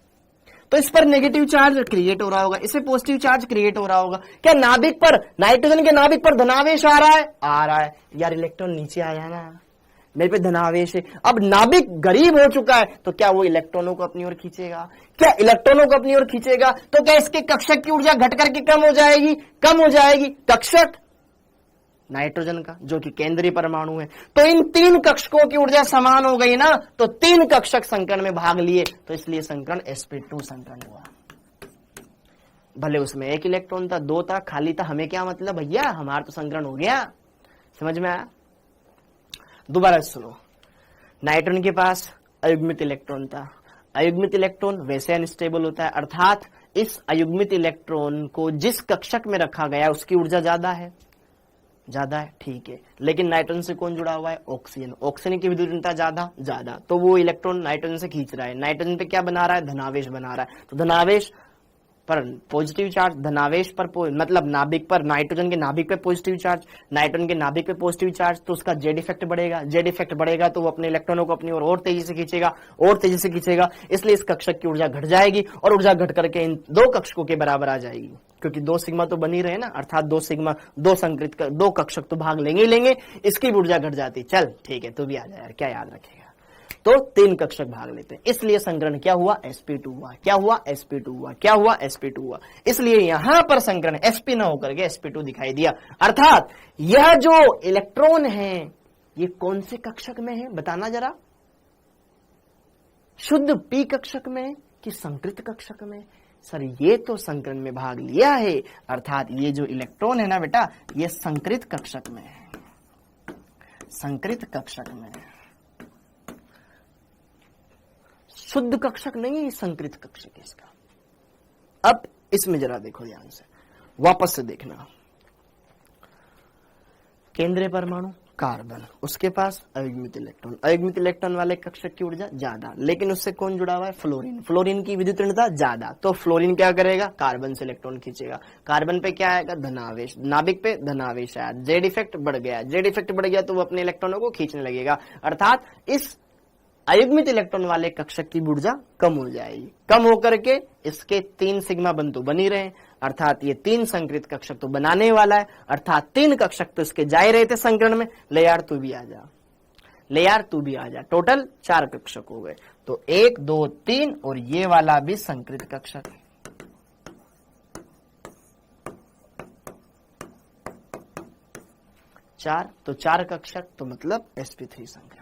तो इस पर नेगेटिव चार्ज क्रिएट हो रहा होगा, इसे पॉजिटिव चार्ज क्रिएट हो रहा होगा। क्या नाभिक पर, नाइट्रोजन के नाभिक पर धनावेश आ रहा है? आ रहा है। यार इलेक्ट्रॉन नीचे आया ना, मेरे पे धनावेश है। अब नाभिक गरीब हो चुका है, तो क्या वो इलेक्ट्रॉनों को अपनी ओर खींचेगा? क्या इलेक्ट्रॉनों को अपनी ओर खींचेगा तो क्या इसके कक्षक की ऊर्जा घट करके कम हो जाएगी? कम हो जाएगी। कक्षक नाइट्रोजन का, जो कि केंद्रीय परमाणु है, तो इन 3 कक्षकों की ऊर्जा समान हो गई ना, तो 3 कक्षक संकरण में भाग लिए, तो इसलिए संकरण sp2 संकरण हुआ। भले उसमें 1 इलेक्ट्रॉन था, 2 था, खाली था, हमें क्या मतलब भैया, हमारा तो संकरण हो गया। समझ में आया? दोबारा सुनो, नाइट्रोजन के पास अयुग्मित इलेक्ट्रॉन था, अयुग्मित इलेक्ट्रॉन वैसे अनस्टेबल होता है, अर्थात इस अयुग्मित इलेक्ट्रॉन को जिस कक्षक में रखा गया उसकी ऊर्जा ज्यादा है, ज्यादा है, ठीक है। लेकिन नाइट्रोजन से कौन जुड़ा हुआ है? ऑक्सीजन। ऑक्सीजन की विद्युत ऋणता ज्यादा, तो वो इलेक्ट्रॉन नाइट्रोजन से खींच रहा है। नाइट्रोजन पे क्या बना रहा है? धनावेश बना रहा है। तो धनावेश पर पॉजिटिव चार्ज, धनावेश पर मतलब नाभिक पर, नाइट्रोजन के नाभिक पे पॉजिटिव चार्ज, नाइट्रोजन के नाभिक पे पॉजिटिव चार्ज, तो उसका जेड इफेक्ट बढ़ेगा। जेड इफेक्ट बढ़ेगा तो वो अपने इलेक्ट्रॉनों को अपनी ओर और तेजी से खींचेगा, और तेजी से खींचेगा, इसलिए इस कक्षक की ऊर्जा घट जाएगी, और ऊर्जा घट करके इन 2 कक्षकों के बराबर आ जाएगी, क्योंकि 2 सिग्मा तो बन ही रहे ना, अर्थात 2 सिग्मा, 2 संकृत, 2 कक्षक तो भाग लेंगे ही लेंगे, इसकी ऊर्जा घट जाती। चल ठीक है, तू भी आ जा यार, क्या याद रखेगा। तो 3 कक्षक भाग लेते हैं, इसलिए संकरण क्या हुआ? sp2 हुआ। क्या हुआ? sp2 हुआ। क्या हुआ? sp2 हुआ। इसलिए यहां पर संकरण sp न होकर के sp2 दिखाई दिया। अर्थात यह जो इलेक्ट्रॉन है ये कौन से कक्षक में है बताना जरा? शुद्ध p कक्षक में कि संकृत कक्षक में? सर ये तो संकरण में भाग लिया है, अर्थात ये जो इलेक्ट्रॉन है ना बेटा, ये संकृत कक्षक में है, संकृत कक्षक में है, शुद्ध कक्षक नहीं है, संकृत कक्षक है इसका। अब इसमें जरा देखो ध्यान से, वापस से देखना, केंद्रीय परमाणु, कार्बन, उसके पास अयुग्मित इलेक्ट्रॉन। अयुग्मित इलेक्ट्रॉन वाले कक्षक की ऊर्जा ज्यादा, लेकिन उससे कौन जुड़ा हुआ है? फ्लोरीन। फ्लोरीन की विद्युत ऋणता ज्यादा, तो फ्लोरीन क्या करेगा? कार्बन से इलेक्ट्रॉन खींचेगा। कार्बन पे क्या आएगा? धनावेश। नाभिक पे धनावेश आया, जेड इफेक्ट बढ़ गया। जेड इफेक्ट बढ़ गया तो वो अपने इलेक्ट्रॉनों को खींचने लगेगा, अर्थात इस अयुग्मित इलेक्ट्रॉन वाले कक्षक की ऊर्जा कम हो जाएगी। कम होकर के इसके 3 सिग्मा बंध तो बनी रहे, अर्थात ये 3 संकृत कक्षक तो बनाने वाला है, अर्थात 3 कक्षक तो इसके जा ही रहे थे संकरण में। ले यार तू भी आ जा, ले यार तू भी आ जा। टोटल 4 कक्षक हो गए, तो 1 2 3 और ये वाला भी संकृत कक्षक है। तो 4 कक्षक तो मतलब sp3 संकरण।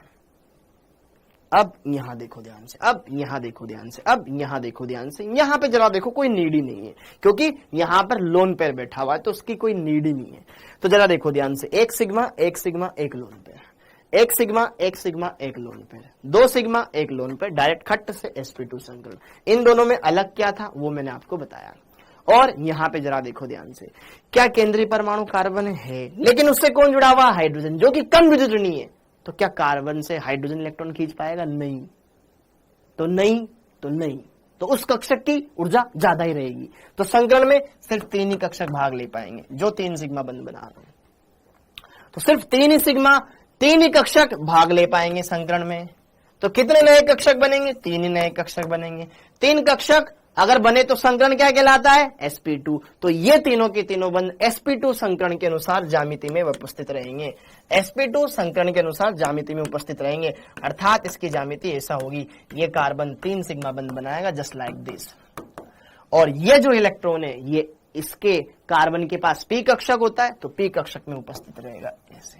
अब यहां देखो ध्यान से, अब यहां देखो ध्यान से, अब यहां देखो ध्यान से। यहां पे जरा देखो, कोई नीड ही नहीं है, क्योंकि यहां पर लोन पेयर बैठा हुआ है, तो उसकी कोई नीड ही नहीं है। तो जरा देखो ध्यान से, 1 sigma 1 sigma 1 lone pair, 1 sigma 1 sigma 1 lone pair, 2 sigma 1 lone pair, direct खट्ट से sp2 संकरण। इन दोनों में अलग क्या था वो मैंने आपको बताया। और यहां पे जरा देखो ध्यान से, क्या केंद्रीय परमाणु कार्बन है, लेकिन उससे कौन जुड़ा हुआ? हाइड्रोजन, जो कि कम विद्युत ऋणी है। तो क्या कार्बन से हाइड्रोजन इलेक्ट्रॉन खींच पाएगा? नहीं। तो नहीं, तो नहीं, तो उस कक्षक की ऊर्जा ज्यादा ही रहेगी। तो संकरण में सिर्फ 3 ही कक्षक भाग ले पाएंगे, जो 3 सिग्मा बंध बना रहे हैं। तो सिर्फ 3 ही सिग्मा, 3 ही कक्षक भाग ले पाएंगे संकरण में। तो कितने नए कक्षक बनेंगे? 3 ही नए कक्षक बनेंगे। 3 कक्षक अगर बने तो संकरण क्या कहलाता है? sp2। तो ये तीनों के तीनों बंध sp2 संकरण के अनुसार ज्यामिति में उपस्थित रहेंगे। sp2 संकरण के अनुसार ज्यामिति में उपस्थित रहेंगे, अर्थात इसकी ज्यामिति ऐसा होगी, ये कार्बन 3 सिग्मा बंध बनाएगा जस्ट लाइक दिस, और ये जो इलेक्ट्रॉन है ये इसके कार्बन के पास p कक्षक होता है, तो p कक्षक में उपस्थित रहेगा। ऐसे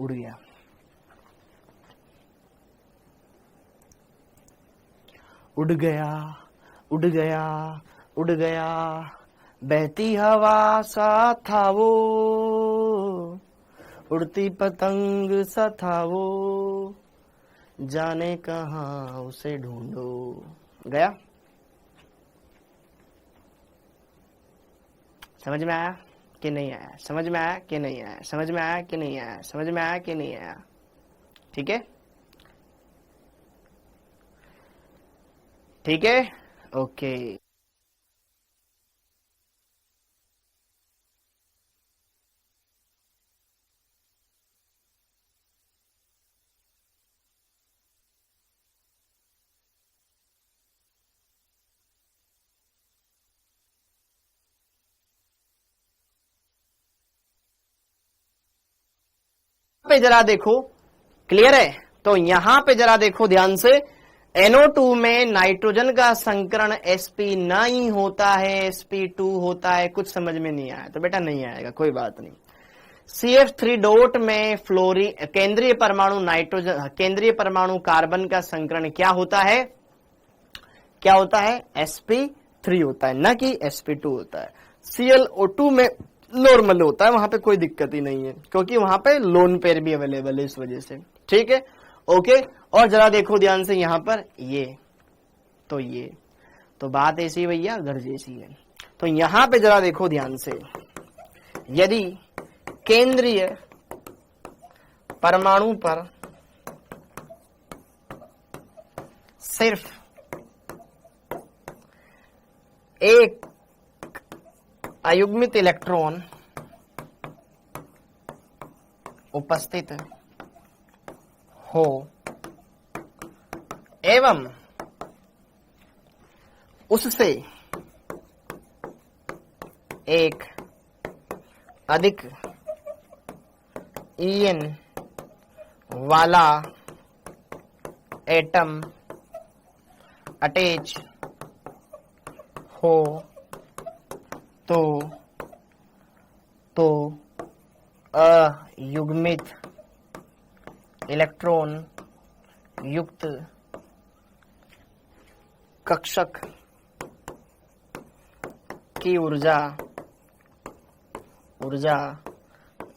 उड़ गया, उड़ गया, उड़ गया, उड़ गया, बहती हवा सा था वो, उड़ती पतंग सा था वो, जाने कहां उसे ढूंढो। गया? समझ में आया कि नहीं आया? समझ में आया कि नहीं आया? समझ में आया कि नहीं आया? समझ में आया कि नहीं आया? ठीक है, ठीक है, ओके। पे जरा देखो, क्लियर है? तो यहां पे जरा देखो ध्यान से, NO2 में नाइट्रोजन का संकरण sp नहीं होता है, sp2 होता है। कुछ समझ में नहीं आया तो बेटा नहीं आएगा, कोई बात नहीं। CF3 डॉट में फ्लोरीन केंद्रीय परमाणु नाइट्रोजन, केंद्रीय परमाणु कार्बन का संकरण क्या होता है? क्या होता है? sp3 होता है, न कि sp2 होता है। ClO2 में नॉर्मल होता है, वहां पे कोई दिक्कत ही नहीं है, क्योंकि वहां पे लोन पेयर भी अवेलेबल है इस वजह से। ठीक है, ओके। और जरा देखो ध्यान से, यहां पर ये तो बात ऐसी भैया घर जैसी है। तो यहां पे जरा देखो ध्यान से, यदि केंद्रीय परमाणु पर सिर्फ एक अयुग्मित इलेक्ट्रॉन उपस्थित हो एवं उससे एक अधिक EN वाला एटम अटैच हो तो अयुग्मित इलेक्ट्रॉन युक्त कक्षक की ऊर्जा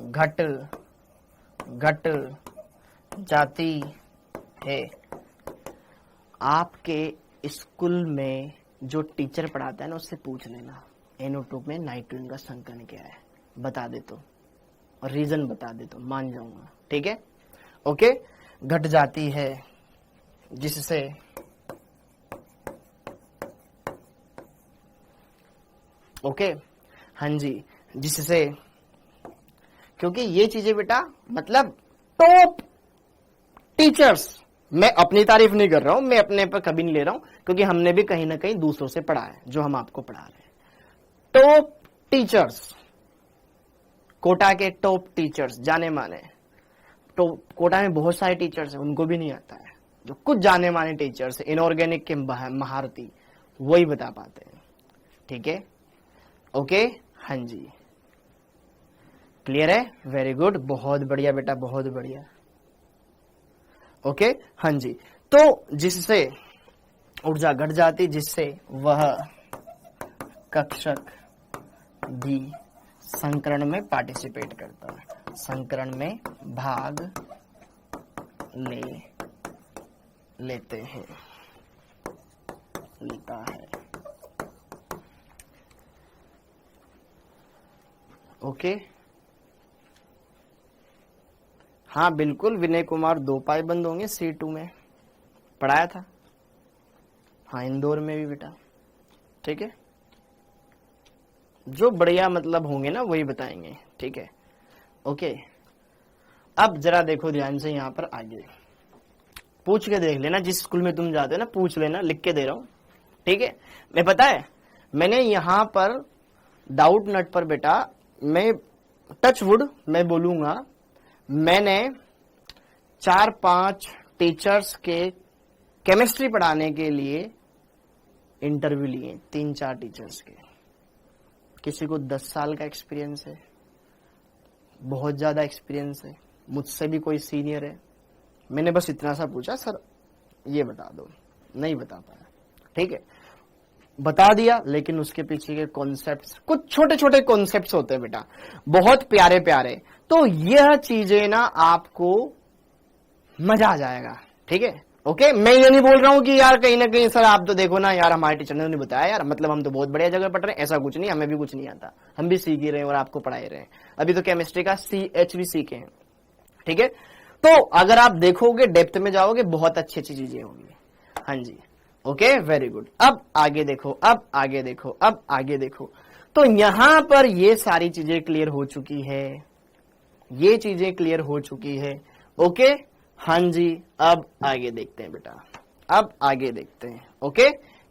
घट जाती है। आपके स्कूल में जो टीचर पढ़ाता है ना, उससे पूछ लेना NO2 में नाइट्रोजन का संकरण क्या है। बता दे तो, और रीजन बता दे तो मान जाऊंगा, ठीक है। ओके, घट जाती है जिससे ओके, हाँ जी, जिससे, क्योंकि ये चीजें बेटा मतलब टॉप टीचर्स, मैं अपनी तारीफ नहीं कर रहा हूं, मैं अपने पर कभी नहीं ले रहा हूं, क्योंकि हमने भी कहीं ना कहीं दूसरों से पढ़ा है जो हम आपको पढ़ा रहे हैं। टॉप टीचर्स, कोटा के टॉप टीचर्स जाने माने, तो कोटा में बहुत सारे टीचर्स हैं, उनको भी नहीं आता है, जो कुछ जाने माने टीचर्स इनऑर्गेनिक के महारथी वही बता पाते हैं, ठीक है। ओके, हाँ जी, क्लियर है, वेरी गुड, बहुत बढ़िया बेटा, बहुत बढ़िया। ओके, हाँ जी, तो जिससे ऊर्जा घट जाती, जिससे वह कक्षक भी संकरण में पार्टिसिपेट करता है, संकरण में भाग लेते हैं, लेता है। ओके, हाँ बिल्कुल, विनय कुमार 2 पाईबंद होंगे C2 में, पढ़ाया था, हाँ इंदौर में भी बेटा, ठीक है। जो बढ़िया मतलब होंगे ना वही बताएंगे, ठीक है। ओके, अब जरा देखो ध्यान से, यहाँ पर आगे पूछ के देख लेना, जिस स्कूल में तुम जाते हो ना पूछ लेना, लिख के दे रहा हूं, ठीक है। मैं पता है मैंने यहाँ पर डाउट नट पर बेटा, मैं टच वुड मैं बोलूंगा, मैंने 4-5 टीचर्स के केमिस्ट्री पढ़ाने के लिए इंटरव्यू लिए, 3-4 टीचर्स के, किसी को 10 साल का एक्सपीरियंस है, बहुत ज्यादा एक्सपीरियंस है, मुझसे भी कोई सीनियर है, मैंने बस इतना सा पूछा, सर ये बता दो, नहीं बता पाया, ठीक है, बता दिया, लेकिन उसके पीछे के कॉन्सेप्ट्स, कुछ छोटे छोटे कॉन्सेप्ट्स होते हैं बेटा, बहुत प्यारे प्यारे, तो यह चीजें ना आपको मजा आ जाएगा, ठीक है। ओके, मैं ये नहीं बोल रहा हूं कि यार कहीं ना कहीं सर आप तो देखो ना यार हमारे टीचर ने नहीं बताया यार, मतलब हम तो बहुत बढ़िया जगह पढ़ रहे हैं, ऐसा कुछ नहीं, हमें भी कुछ नहीं आता, हम भी सीख ही रहे हैं और आपको पढ़ा ही रहे हैं, अभी तो केमिस्ट्री का CH भी सीखे हैं, ठीक है। तो अगर आप देखोगे, डेप्थ में जाओगे, बहुत अच्छी अच्छी चीजें होंगी, हाँ जी। ओके, वेरी गुड, अब आगे देखो, अब आगे देखो, अब आगे देखो, तो यहां पर ये सारी चीजें क्लियर हो चुकी है, ये चीजें क्लियर हो चुकी है। ओके, हाँ जी, अब आगे देखते हैं बेटा, अब आगे देखते हैं। ओके,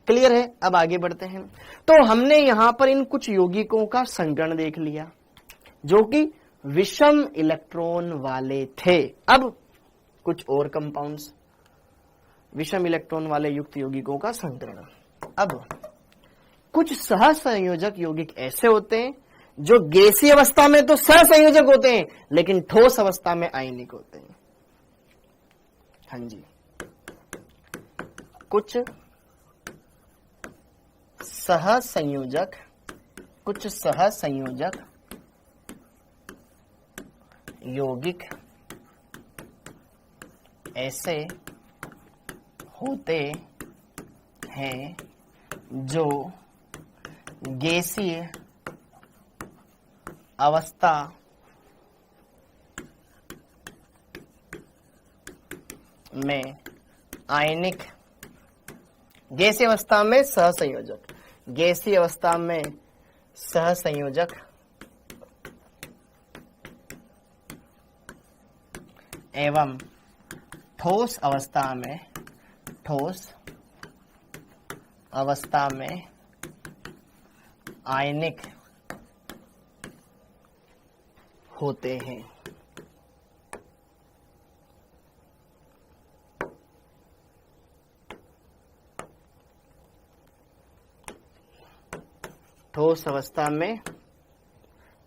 क्लियर है, अब आगे बढ़ते हैं। तो हमने यहां पर इन कुछ यौगिकों का संकरण देख लिया जो कि विषम इलेक्ट्रॉन वाले थे। अब कुछ और कंपाउंड्स, विषम इलेक्ट्रॉन वाले युक्त यौगिकों का संकरण। अब कुछ सहसंयोजक यौगिक ऐसे होते हैं जो गैसीय अवस्था में तो सहसंयोजक होते हैं, लेकिन ठोस अवस्था में आयनिक होते हैं। हाँ जी, कुछ सहसंयोजक यौगिक ऐसे होते हैं जो गैसीय अवस्था में आयनिक, गैसीय अवस्था में सहसंयोजक, गैसीय अवस्था में सहसंयोजक एवं ठोस अवस्था में आयनिक होते हैं। ठोस अवस्था में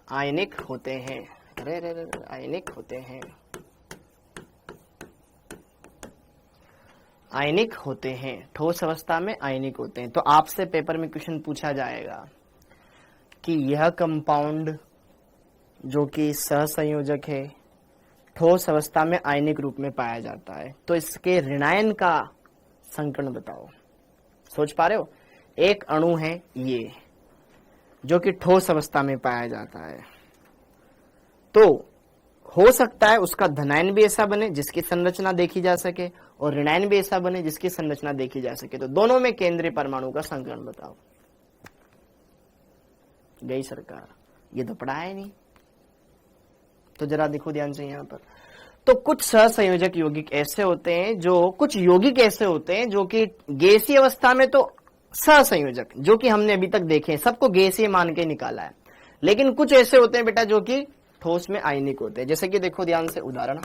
आयनिक होते हैं, आयनिक होते हैं, आयनिक होते हैं, ठोस अवस्था में आयनिक होते हैं। तो आपसे पेपर में क्वेश्चन पूछा जाएगा कि यह कंपाउंड जो कि सहसंयोजक है, ठोस अवस्था में आयनिक रूप में पाया जाता है, तो इसके ऋणायन का संकरण बताओ। सोच पा रहे हो? एक अणु है ये जो कि ठोस अवस्था में पाया जाता है, तो हो सकता है उसका धनायन भी ऐसा बने जिसकी संरचना देखी जा सके और ऋणायन भी ऐसा बने जिसकी संरचना देखी जा सके। तो दोनों में केंद्रीय परमाणु का संकरण बताओ। गई सरकार, ये तो पढ़ा है नहीं। तो जरा देखो ध्यान से यहां पर, तो कुछ सहसंयोजक यौगिक ऐसे होते हैं जो, कुछ यौगिक ऐसे होते हैं जो कि गैसीय अवस्था में तो सहसंयोजक, जो कि हमने अभी तक देखे, सबको गैसीय मान के निकाला है, लेकिन कुछ ऐसे होते हैं बेटा जो कि ठोस में आयनिक होते हैं। जैसे कि देखो ध्यान से उदाहरण,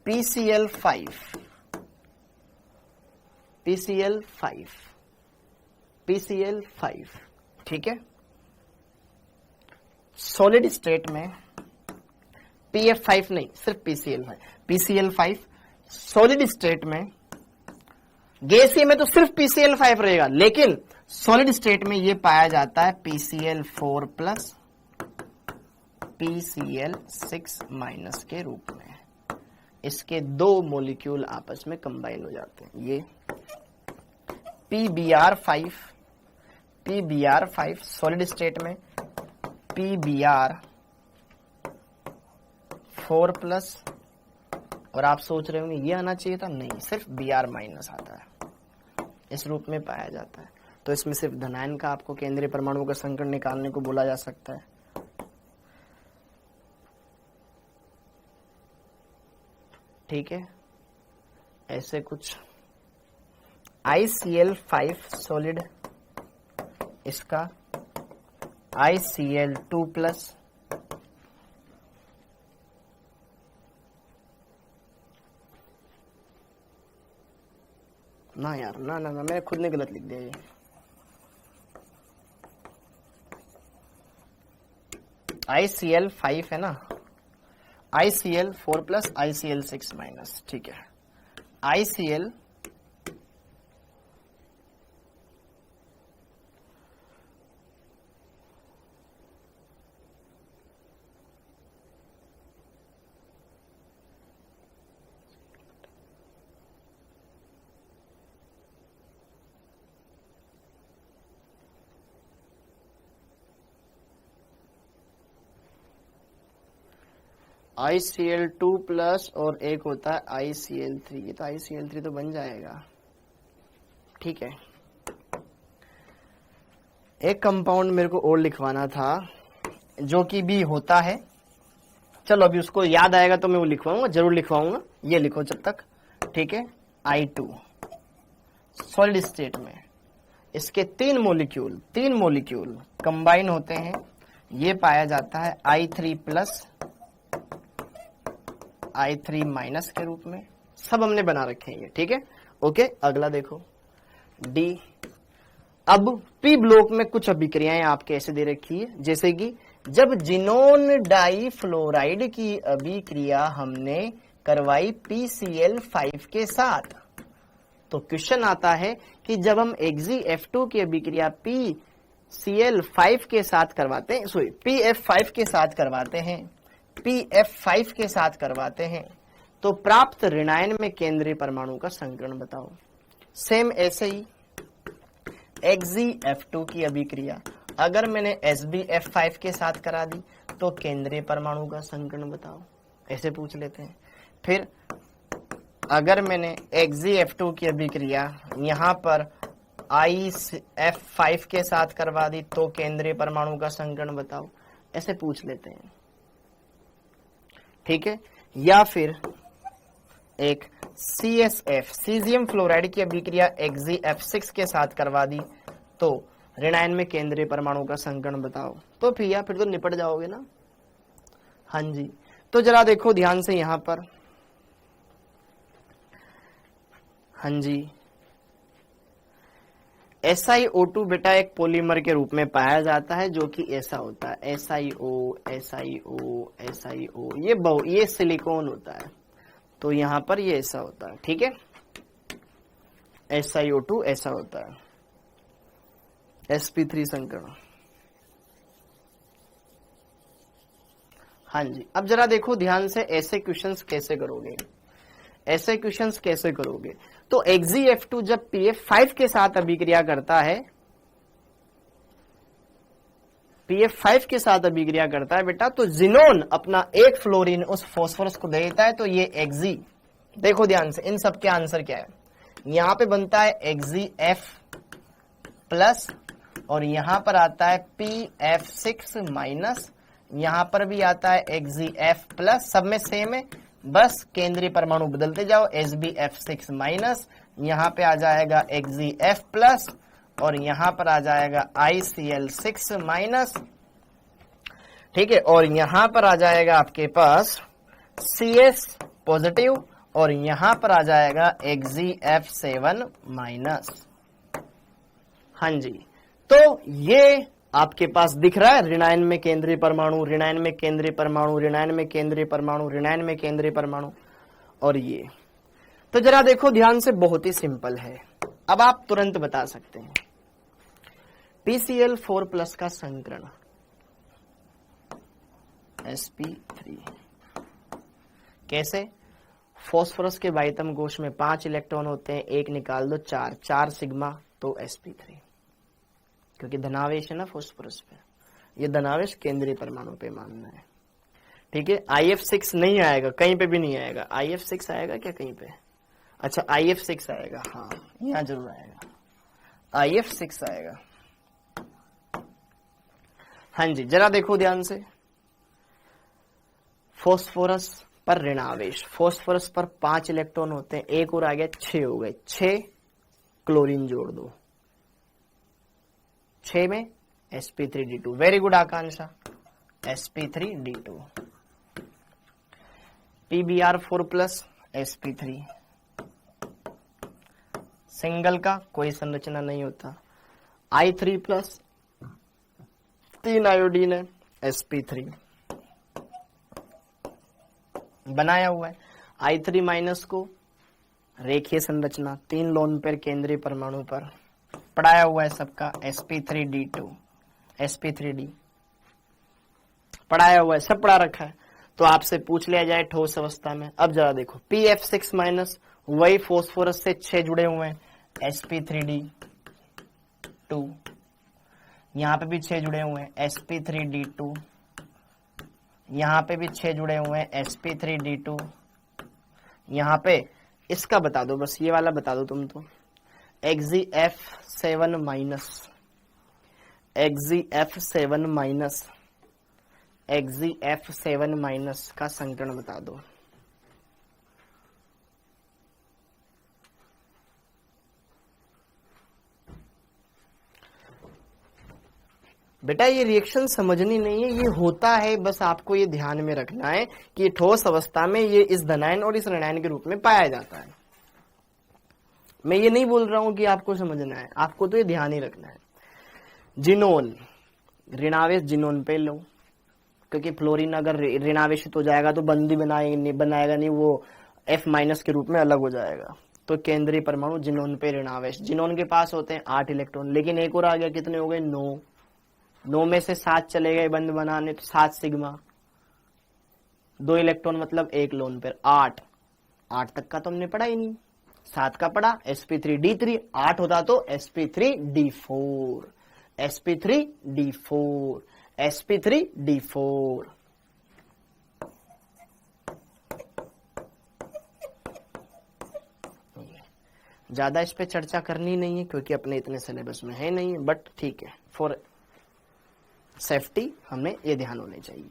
PCl5, PCl5, PCl5, ठीक है। सॉलिड स्टेट में PF5 नहीं, सिर्फ PCl5, PCl5 सॉलिड स्टेट में, गैसीय में तो सिर्फ PCl5 रहेगा, लेकिन सॉलिड स्टेट में ये पाया जाता है PCl4 प्लस PCl6 माइनस के रूप में। इसके दो मॉलिक्यूल आपस में कंबाइन हो जाते हैं। ये PBr5 सॉलिड स्टेट में PBr4 प्लस, और आप सोच रहे होंगे ये आना चाहिए था, नहीं, सिर्फ Br माइनस आता है, इस रूप में पाया जाता है। तो इसमें सिर्फ धनायन का आपको केंद्रीय परमाणु का संकरण निकालने को बोला जा सकता है। ठीक है, ऐसे कुछ ICl5 सॉलिड, इसका ICl2 प्लस, ना यार, ना ना ना, मैंने खुद ने गलत लिख दिया ये। ICl5 है ना, ICl4 प्लस ICl6 माइनस, ठीक है। ICl ICl2 प्लस और एक होता है ICl3, ये तो ICl3 तो बन जाएगा, ठीक है। एक कंपाउंड मेरे को और लिखवाना था जो कि भी होता है, चलो अभी उसको याद आएगा तो मैं वो लिखवाऊंगा, जरूर लिखवाऊंगा, ये लिखो जब तक, ठीक है। I2 सॉलिड स्टेट में इसके तीन मॉलिक्यूल कंबाइन होते हैं, ये पाया जाता है I3 प्लस I3 माइनस के रूप में। सब हमने बना रखे हैं ये, ठीक है, ओके। अगला देखो D। अब P ब्लॉक में कुछ अभिक्रियाएं आपके ऐसे दे रखी है, जैसे कि जब जिनोन डाइफ्लोराइड की अभिक्रिया हमने करवाई PCl5 के साथ, तो क्वेश्चन आता है कि जब हम XeF2 की अभिक्रिया PCl5 के साथ करवाते हैं, सॉरी PF5 के साथ करवाते हैं, PF5 के साथ करवाते हैं, तो प्राप्त ऋणायन में केंद्रीय परमाणु का संकरण बताओ। सेम ऐसे ही XeF2 की अभिक्रिया अगर मैंने SbF5 के साथ करा दी तो केंद्रीय परमाणु का संकरण बताओ, ऐसे पूछ लेते हैं। फिर अगर मैंने XeF2 की अभिक्रिया यहां पर IF5 के साथ करवा दी तो केंद्रीय परमाणु का संकरण बताओ, ऐसे पूछ लेते हैं, ठीक है। या फिर एक CSF सीजियम फ्लोराइड की अभिक्रिया XeF6 के साथ करवा दी तो ऋणायन में केंद्रीय परमाणु का संकरण बताओ, तो फिर तो निपट जाओगे ना। हाँ जी, तो जरा देखो ध्यान से यहां पर, हाँ जी, SiO2 बेटा एक पॉलीमर के रूप में पाया जाता है जो कि ऐसा होता है, SiO, ये सिलिकॉन होता है, तो यहां पर ये ऐसा होता है, ठीक है। SiO2 ऐसा होता है, sp3 संकरण। हाँ जी, अब जरा देखो ध्यान से ऐसे क्वेश्चंस कैसे करोगे, ऐसे क्वेश्चंस कैसे करोगे। तो XeF2 जब PF5 के साथ अभिक्रिया करता है, PF5 के साथ अभिक्रिया करता है बेटा, तो जिनोन अपना एक फ्लोरीन उस फॉस्फोरस को दे देता है, तो ये एक्सी, देखो ध्यान से इन सब के आंसर क्या है, यहां पे बनता है एक्सी प्लस और यहां पर आता है PF6 माइनस, यहां पर भी आता है एक्सी प्लस, सब में सेम है, बस केंद्रीय परमाणु बदलते जाओ, SbF6 माइनस, यहां पे आ जाएगा एक्सी प्लस और यहां पर आ जाएगा ICl6 माइनस, ठीक है, और यहां पर आ जाएगा आपके पास CS पॉजिटिव और यहां पर आ जाएगा एक्सी7 माइनस। हाँ जी, तो ये आपके पास दिख रहा है ऋणायन में केंद्रीय परमाणु, ऋणायन में केंद्रीय परमाणु, ऋणायन में केंद्रीय परमाणु, ऋणायन में केंद्रीय परमाणु, और ये तो जरा देखो ध्यान से, बहुत ही सिंपल है, अब आप तुरंत बता सकते हैं। PCl4+ का संकरण sp3 कैसे? फॉस्फोरस के बाइतम कोश में 5 इलेक्ट्रॉन होते हैं, एक निकाल दो 4, 4 सिग्मा, तो sp3, क्योंकि धनावेश है ना फॉस्फोरस पे, ये धनावेश केंद्रीय परमाणु पे मानना है, ठीक है। IF6 नहीं आएगा, कहीं पे भी नहीं आएगा, IF6 आएगा क्या कहीं पे? अच्छा IF6 आएगा, हाँ यहां जरूर आएगा, IF6 आएगा। हाँ जी, जरा देखो ध्यान से, फॉस्फोरस पर ऋणावेश, फॉस्फोरस पर 5 इलेक्ट्रॉन होते हैं, एक और आ गया 6 हो गए, 6 क्लोरीन जोड़ दो, 6 में sp3d2, वेरी गुड आकांक्षा, sp3d2, PBr4+ sp3, सिंगल का कोई संरचना नहीं होता, I3+, 3 आयोडीन है, sp3 बनाया हुआ है, I3 माइनस को रेखीय संरचना, 3 लोन पेयर केंद्रीय परमाणु पर पढ़ाया हुआ है सबका, sp3d2, sp3d पढ़ाया हुआ है, सब पढ़ा रखा है, तो आपसे पूछ लिया जाए ठोस अवस्था में। अब जरा देखो PF6 माइनस, वही फॉस्फोरस से 6 जुड़े हुए हैं, sp3d2, यहां पे भी 6 जुड़े हुए हैं, sp3d2, यहां पे भी 6 जुड़े हुए हैं, sp3d2, यहां पे इसका बता दो, बस ये वाला बता दो तुम तो, एक्सी7 माइनस, एक्सी7 माइनस, एक्सी7 माइनस का संकरण बता दो। बेटा ये रिएक्शन समझनी नहीं है, ये होता है, बस आपको ये ध्यान में रखना है कि ठोस अवस्था में ये इस धनायन और इस ऋणायन के रूप में पाया जाता है। मैं ये नहीं बोल रहा हूं कि आपको समझना है, आपको तो ये ध्यान ही रखना है। जिनोन, ऋणावेश जिनोन पे लो, क्योंकि फ्लोरीन अगर ऋणावेशित हो जाएगा तो बंदी बनाएगा नहीं, वो F- के रूप में अलग हो जाएगा, तो केंद्रीय परमाणु जिनोन पे ऋणावेश, जिनोन के पास होते हैं 8 इलेक्ट्रॉन, लेकिन एक और आ गया, कितने हो गए 9, 9 में से 7 चले गए बंद बनाने, तो 7 सिग्मा, 2 इलेक्ट्रॉन मतलब 1 लोन पेयर, 8 तक का तो हमने पढ़ा ही नहीं, 7 का पढ़ा, sp3d3, 8 होता तो sp3d4, sp3d4, sp3d4। ज्यादा इस पे चर्चा करनी नहीं है क्योंकि अपने इतने सिलेबस में है नहीं, बट ठीक है, फॉर सेफ्टी हमें ये ध्यान होने चाहिए।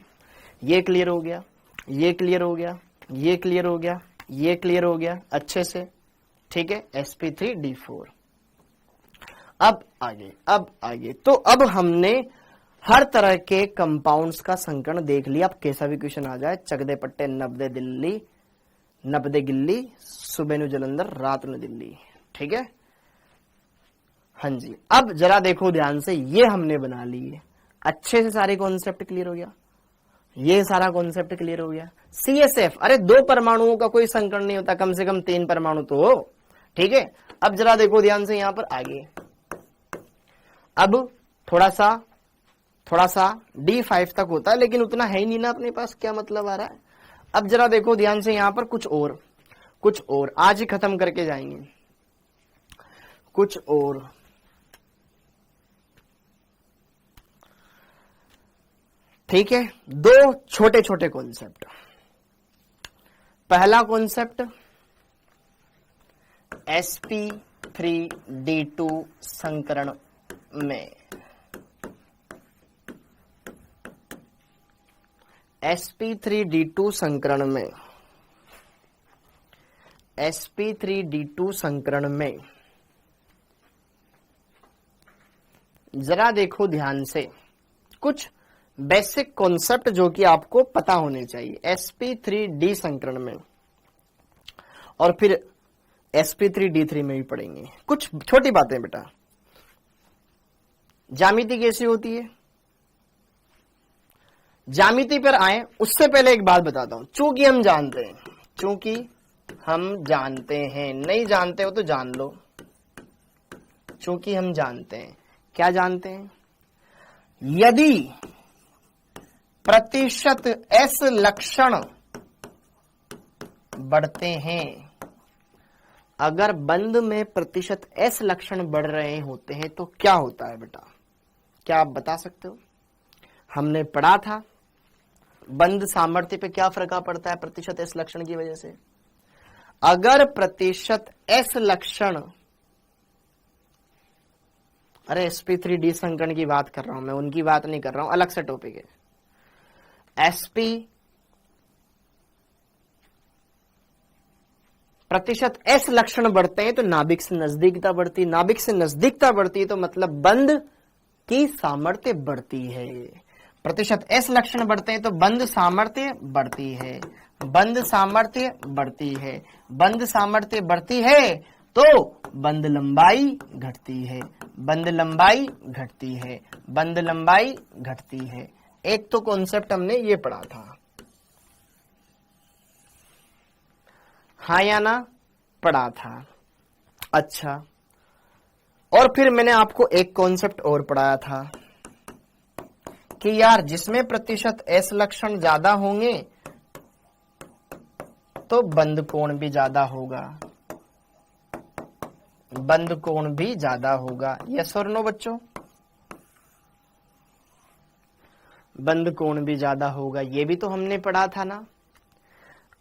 ये क्लियर हो गया, ये क्लियर हो गया, ये क्लियर हो गया, ये क्लियर हो गया अच्छे से, ठीक है, sp3d4। अब आगे तो अब हमने हर तरह के कंपाउंड्स का संकरण देख लिया। अब कैसा भी क्वेश्चन आ जाए, चकदे पट्टे नब्दे गिल्ली, सुबह नु जलंधर रात न दिल्ली, ठीक है। हाँ जी, अब जरा देखो ध्यान से, ये हमने बना लिए अच्छे से, सारे कॉन्सेप्ट क्लियर हो गया, ये सारा कॉन्सेप्ट क्लियर हो गया। CSF, अरे 2 परमाणुओं का कोई संकरण नहीं होता, कम से कम 3 परमाणु तो हो, ठीक है। अब जरा देखो ध्यान से यहां पर आगे, अब थोड़ा सा D5 तक होता है, लेकिन उतना है ही नहीं ना अपने पास, क्या मतलब आ रहा है। अब जरा देखो ध्यान से यहां पर कुछ और आज ही खत्म करके जाएंगे, कुछ और ठीक है, दो छोटे छोटे कॉन्सेप्ट। पहला कॉन्सेप्ट sp3d2 संकरण में, sp3d2 संकरण में, sp3d2 संकरण में जरा देखो ध्यान से, कुछ बेसिक कॉन्सेप्ट जो कि आपको पता होने चाहिए sp3d संकरण में, और फिर sp3d3 में भी पढ़ेंगे। कुछ छोटी बातें बेटा। ज्यामिति कैसी होती है, ज्यामिति पर आए उससे पहले एक बात बताता हूं। चूंकि हम जानते हैं, चूंकि हम जानते हैं, नहीं जानते हो तो जान लो। चूंकि हम जानते हैं, क्या जानते हैं? यदि प्रतिशत s लक्षण बढ़ते हैं, अगर बंद में प्रतिशत s लक्षण बढ़ रहे होते हैं तो क्या होता है बेटा? क्या आप बता सकते हो? हमने पढ़ा था बंद सामर्थ्य पे क्या फर्क पड़ता है प्रतिशत s लक्षण की वजह से। अगर प्रतिशत s लक्षण, अरे sp3d संकरण की बात कर रहा हूं मैं, उनकी बात नहीं कर रहा हूं, अलग से टॉपिक है। प्रतिशत s लक्षण बढ़ते हैं तो नाभिक से नजदीकता बढ़ती, नाभिक से नजदीकता बढ़ती है तो मतलब बंद की सामर्थ्य बढ़ती है। प्रतिशत s लक्षण बढ़ते हैं तो बंद सामर्थ्य बढ़ती है, बंद सामर्थ्य बढ़ती है, बंद सामर्थ्य बढ़ती है तो बंद लंबाई घटती है, बंद लंबाई घटती है, बंद लंबाई घटती है। एक तो कॉन्सेप्ट हमने ये पढ़ा था, हाँ या ना? पढ़ा था। अच्छा, और फिर मैंने आपको एक कॉन्सेप्ट और पढ़ाया था कि यार जिसमें प्रतिशत s लक्षण ज्यादा होंगे तो बंद कोण भी ज्यादा होगा, बंद कोण भी ज्यादा होगा। यस और नो बच्चों? बंद कोण भी ज्यादा होगा, ये भी तो हमने पढ़ा था ना।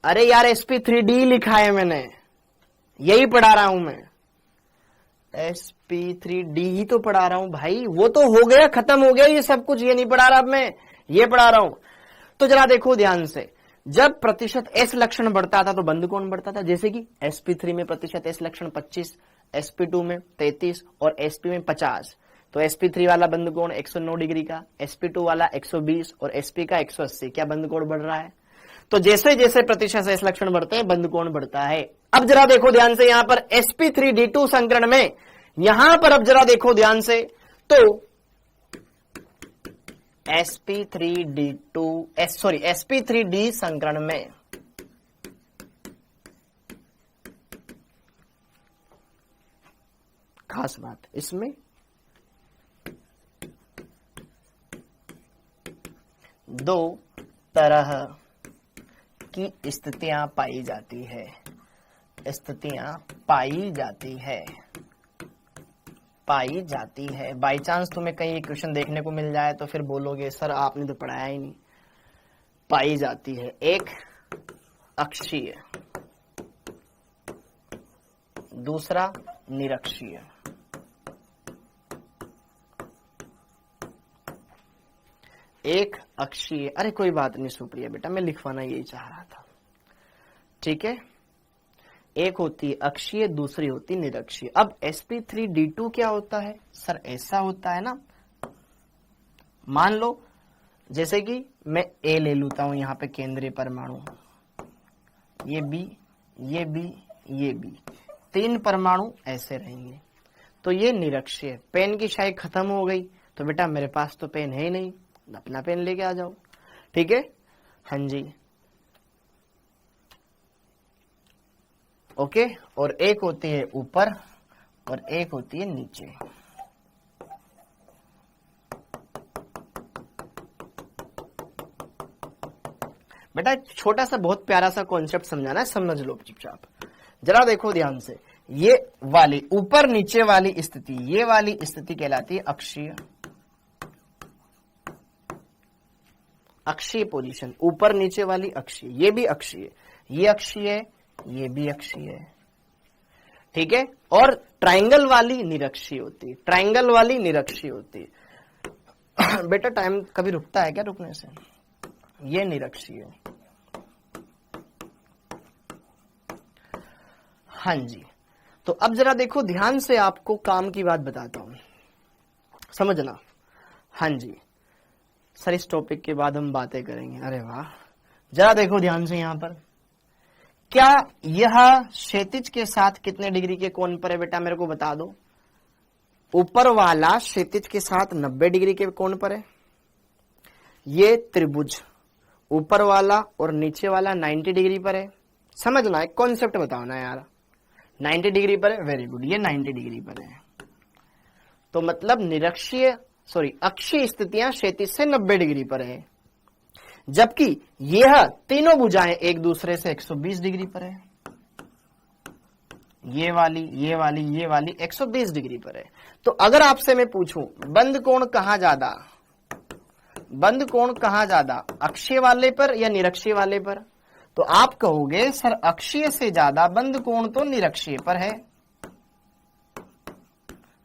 अरे यार sp3d लिखा है मैंने, यही पढ़ा रहा हूं मैं, sp3d ही तो पढ़ा रहा हूं भाई। वो तो हो गया, खत्म हो गया ये सब कुछ, ये नहीं पढ़ा रहा अब मैं, ये पढ़ा रहा हूं। तो जरा देखो ध्यान से, जब प्रतिशत s लक्षण बढ़ता था तो बंद कोण बढ़ता था। जैसे कि sp3 में प्रतिशत s लक्षण 25, sp2 में 33 और sp में 50, तो sp3 वाला बंद कोण 109 डिग्री का, sp2 वाला 120 और sp का 180। क्या बंद कोण बढ़ रहा है? तो जैसे जैसे प्रतिशत s लक्षण बढ़ते हैं बंद कोण बढ़ता है। अब जरा देखो ध्यान से, यहां पर sp3d2 संकरण में, यहां पर अब जरा देखो ध्यान से, तो sp3d संकरण में खास बात, इसमें दो तरह की स्थितियां पाई जाती है, स्थितियां पाई जाती है, पाई जाती है। बाई चांस तुम्हें कहीं क्वेश्चन देखने को मिल जाए तो फिर बोलोगे सर आपने तो पढ़ाया ही नहीं। पाई जाती है, एक अक्षीय, दूसरा निरक्षीय। एक अक्षीय, अरे कोई बात नहीं सुप्रिया बेटा, मैं लिखवाना यही चाह रहा था, ठीक है। एक होती है अक्षीय, दूसरी होती निरक्षीय। अब sp3d2 क्या होता है सर? ऐसा होता है ना, मान लो जैसे कि मैं A ले लेता हूं यहां पे केंद्रीय परमाणु, ये B, ये B, ये B, 3 परमाणु ऐसे रहेंगे, तो ये निरक्षीय। पेन की शाई खत्म हो गई तो बेटा मेरे पास तो पेन है ही नहीं, अपना पेन लेके आ जाओ, ठीक है। हाँ जी, ओके। और एक होती है ऊपर और एक होती है नीचे। बेटा छोटा सा बहुत प्यारा सा कॉन्सेप्ट समझाना है, समझ लो चुपचाप। जरा देखो ध्यान से, ये वाली ऊपर नीचे वाली स्थिति, ये वाली स्थिति कहलाती है अक्षीय, अक्षीय पोजीशन, ऊपर नीचे वाली अक्षीय, ये भी अक्षीय, ये अक्षीय, ये भी अक्षीय है, ठीक है। और ट्रायंगल वाली निरक्षीय होती है, ट्रायंगल वाली निरक्षीय होती है। बेटा टाइम कभी रुकता है क्या? रुकने से ये निरक्षीय है। हाँ जी, तो अब जरा देखो ध्यान से, आपको काम की बात बताता हूं, समझना। हाँ जी सर, इस टॉपिक के बाद हम बातें करेंगे। अरे वाह, जरा देखो ध्यान से यहां पर, क्या यह क्षैतिज के साथ कितने डिग्री के कोण पर है? बेटा मेरे को बता दो। ऊपर वाला क्षैतिज के साथ 90 डिग्री के कोण पर है, ये त्रिभुज ऊपर वाला और नीचे वाला 90 डिग्री पर है। समझना, एक कॉन्सेप्ट बताओ ना यार। 90 डिग्री पर है, वेरी गुड, ये 90 डिग्री पर है। तो मतलब निरक्षीय अक्षीय स्थितियां क्षैतिज से 90 डिग्री पर है, जबकि यह तीनों भुजाएं एक दूसरे से 120 डिग्री पर है। ये वाली, ये वाली, ये वाली 120 डिग्री पर है। तो अगर आपसे मैं पूछूं बंद कोण कहां ज्यादा, बंद कोण कहां ज्यादा, अक्षीय वाले पर या निरक्षीय वाले पर? तो आप कहोगे सर अक्षीय से ज्यादा बंद कोण तो निरक्षीय पर है,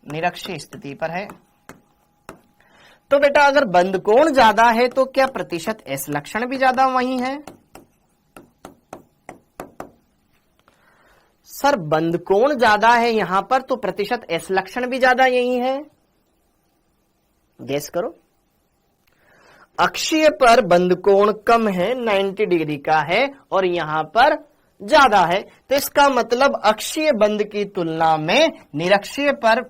निरक्षीय स्थिति पर है। तो बेटा अगर बंद कोण ज्यादा है तो क्या प्रतिशत एस लक्षण भी ज्यादा वही है? सर बंद कोण ज्यादा है यहां पर तो प्रतिशत एस लक्षण भी ज्यादा यही है। गेस करो। अक्षीय पर बंद कोण कम है, 90 डिग्री का है, और यहां पर ज्यादा है, तो इसका मतलब अक्षीय बंद की तुलना में निरक्षीय पर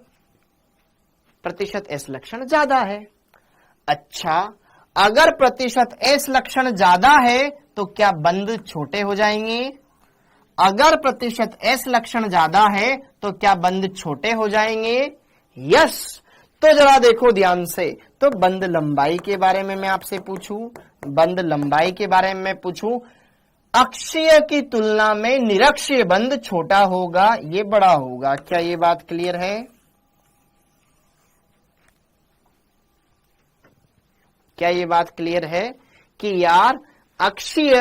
प्रतिशत एस लक्षण ज्यादा है। अच्छा, अगर प्रतिशत एस लक्षण ज्यादा है तो क्या बंद छोटे हो जाएंगे? अगर प्रतिशत एस लक्षण ज्यादा है तो क्या बंद छोटे हो जाएंगे? यस। तो जरा देखो ध्यान से, तो बंद लंबाई के बारे में मैं आपसे पूछूं, बंद लंबाई के बारे में मैं पूछूं, अक्षीय की तुलना में निरक्षीय बंद छोटा होगा, ये बड़ा होगा। क्या ये बात क्लियर है? क्या ये बात क्लियर है कि यार अक्षीय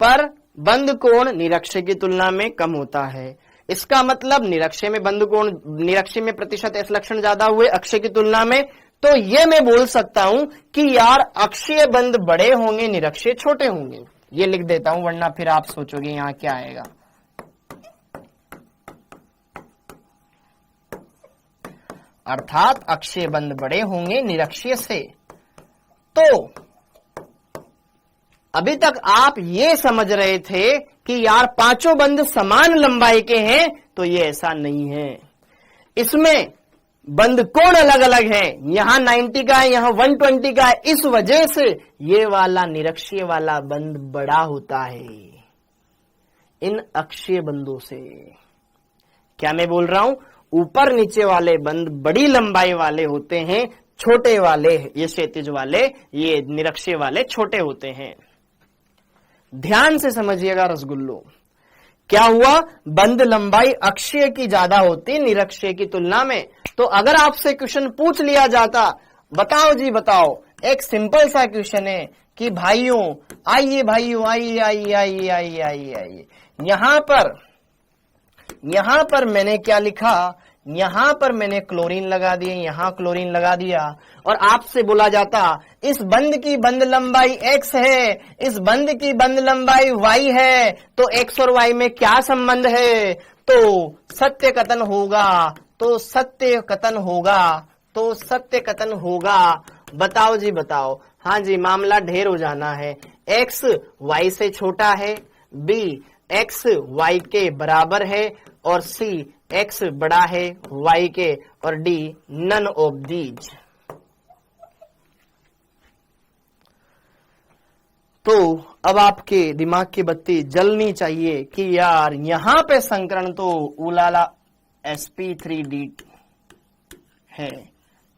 पर बंद कोण निरक्षीय की तुलना में कम होता है? इसका मतलब निरक्षीय में बंद कोण, निरक्षीय में प्रतिशत एस लक्षण ज्यादा हुए अक्षीय की तुलना में, तो ये मैं बोल सकता हूं कि यार अक्षीय बंद बड़े होंगे, निरक्षीय छोटे होंगे। ये लिख देता हूं, वरना फिर आप सोचोगे यहां क्या आएगा। अर्थात अक्षीय बंद बड़े होंगे निरक्षीय से। तो अभी तक आप ये समझ रहे थे कि यार पांचों बंद समान लंबाई के हैं, तो ये ऐसा नहीं है। इसमें बंद कोण अलग अलग है, यहां 90 का है, यहां 120 का है। इस वजह से ये वाला निरक्षीय वाला बंद बड़ा होता है इन अक्षीय बंदों से। क्या मैं बोल रहा हूं? ऊपर नीचे वाले बंद बड़ी लंबाई वाले होते हैं, छोटे वाले, ये क्षैतिज वाले, ये निरक्षीय वाले छोटे होते हैं। ध्यान से समझिएगा रसगुल्लो, क्या हुआ? बंद लंबाई अक्षीय की ज्यादा होती निरक्षीय की तुलना में। तो अगर आपसे क्वेश्चन पूछ लिया जाता, बताओ जी बताओ, एक सिंपल सा क्वेश्चन है कि भाइयों आइए, भाइयों आइए आइए आइए आइए आइए आइए, यहां पर मैंने क्या लिखा? यहां पर मैंने क्लोरीन लगा दिए, यहां क्लोरीन लगा दिया, और आपसे बोला जाता इस बंद की बंद लंबाई x है, इस बंद की बंद लंबाई y है, तो x और y में क्या संबंध है? तो सत्य कथन होगा, तो सत्य कथन होगा, तो सत्य कथन होगा। बताओ जी बताओ। हाँ जी, मामला ढेर हो जाना है। x y से छोटा है, b x y के बराबर है, और c x बड़ा है y के, और d नन ऑफ दीज। तो अब आपके दिमाग की बत्ती जलनी चाहिए कि यार यहां पे संकरण तो उलाला sp3d है,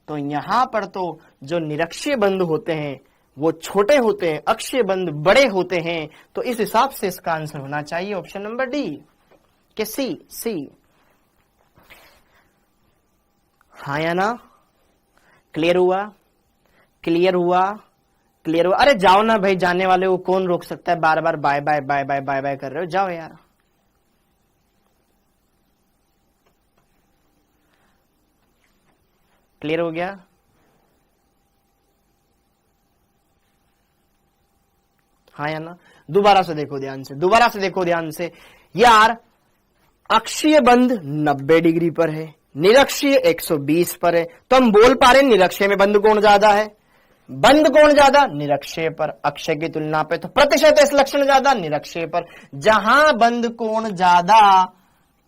तो यहां पर तो जो निरक्षीय बंद होते हैं वो छोटे होते हैं, अक्षीय बंद बड़े होते हैं। तो इस हिसाब से इसका आंसर होना चाहिए ऑप्शन नंबर डी के सी। हाँ या ना? क्लियर हुआ? क्लियर हुआ? क्लियर हुआ? अरे जाओ ना भाई, जाने वाले को कौन रोक सकता है? बार बार bye bye bye bye bye bye कर रहे हो, जाओ यार। क्लियर हो गया? हाँ या ना? दोबारा से देखो ध्यान से, दोबारा से देखो ध्यान से यार। अक्षीय बंध 90 डिग्री पर है, निरक्षीय 120 पर है, तो हम बोल पा रहे हैं निरक्षीय में बंध कोण ज्यादा है। बंध कोण ज्यादा निरक्षीय पर, अक्षय की तुलना पे, तो प्रतिशत एस लक्षण ज्यादा निरक्षीय पर। जहां बंध कोण ज्यादा,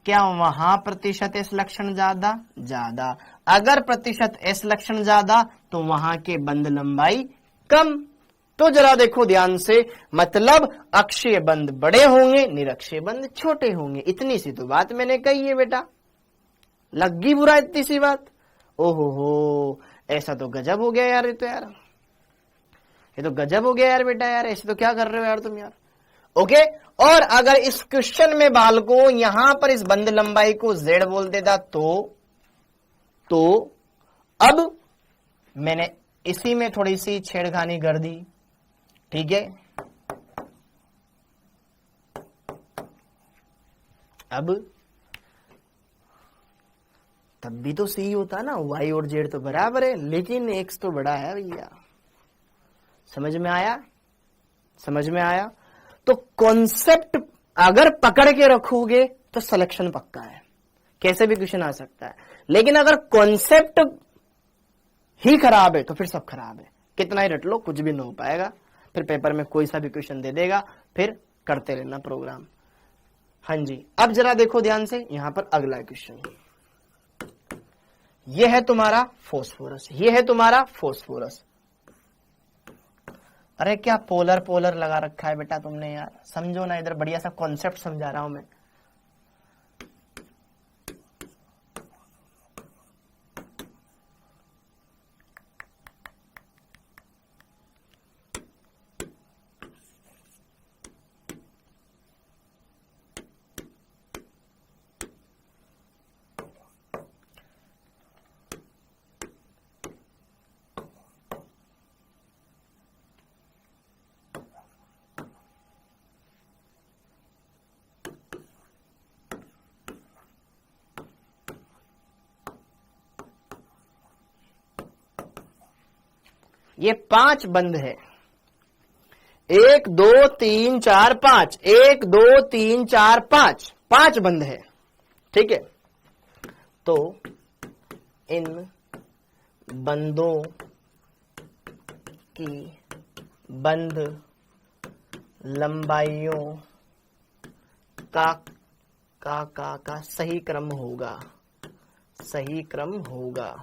क्या वहां प्रतिशत एस लक्षण ज्यादा? ज्यादा। अगर प्रतिशत एस लक्षण ज्यादा तो वहां के बंध लंबाई कम। तो जरा देखो ध्यान से, मतलब अक्षीय बंध बड़े होंगे, निरक्षीय बंध छोटे होंगे। इतनी सी तो बात मैंने कही है बेटा, लगी बुरा इतनी सी बात? ओहो हो, ऐसा तो गजब हो गया यार, ये तो यार, ये तो गजब हो गया यार बेटा यार, ऐसे तो क्या कर रहे हो यार तुम यार। ओके, और अगर इस क्वेश्चन में बाल को यहां पर इस बंध लंबाई को z बोल देता तो अब मैंने इसी में थोड़ी सी छेड़खानी कर दी, ठीक है। अब तब भी तो सही होता ना, y और z तो बराबर है, लेकिन x तो बड़ा है भैया। समझ में आया? समझ में आया? तो कॉन्सेप्ट अगर पकड़ के रखोगे तो सिलेक्शन पक्का है, कैसे भी क्वेश्चन आ सकता है। लेकिन अगर कॉन्सेप्ट ही खराब है तो फिर सब खराब है, कितना ही रट लो कुछ भी नहीं हो पाएगा। फिर पेपर में कोई सा भी क्वेश्चन दे देगा, फिर करते रहना प्रोग्राम। हाँ जी, अब जरा देखो ध्यान से, यहां पर अगला क्वेश्चन, यह है तुम्हारा फॉस्फोरस, यह है तुम्हारा फॉस्फोरस। अरे क्या पोलर पोलर लगा रखा है बेटा तुमने यार, समझो ना, इधर बढ़िया सा कॉन्सेप्ट समझा रहा हूं मैं। ये 5 बंध है, 1 2 3 4 5, 1 2 3 4 5, 5 बंध है, ठीक है। तो इन बंधों की बंध लंबाइयों का सही क्रम होगा, सही क्रम होगा।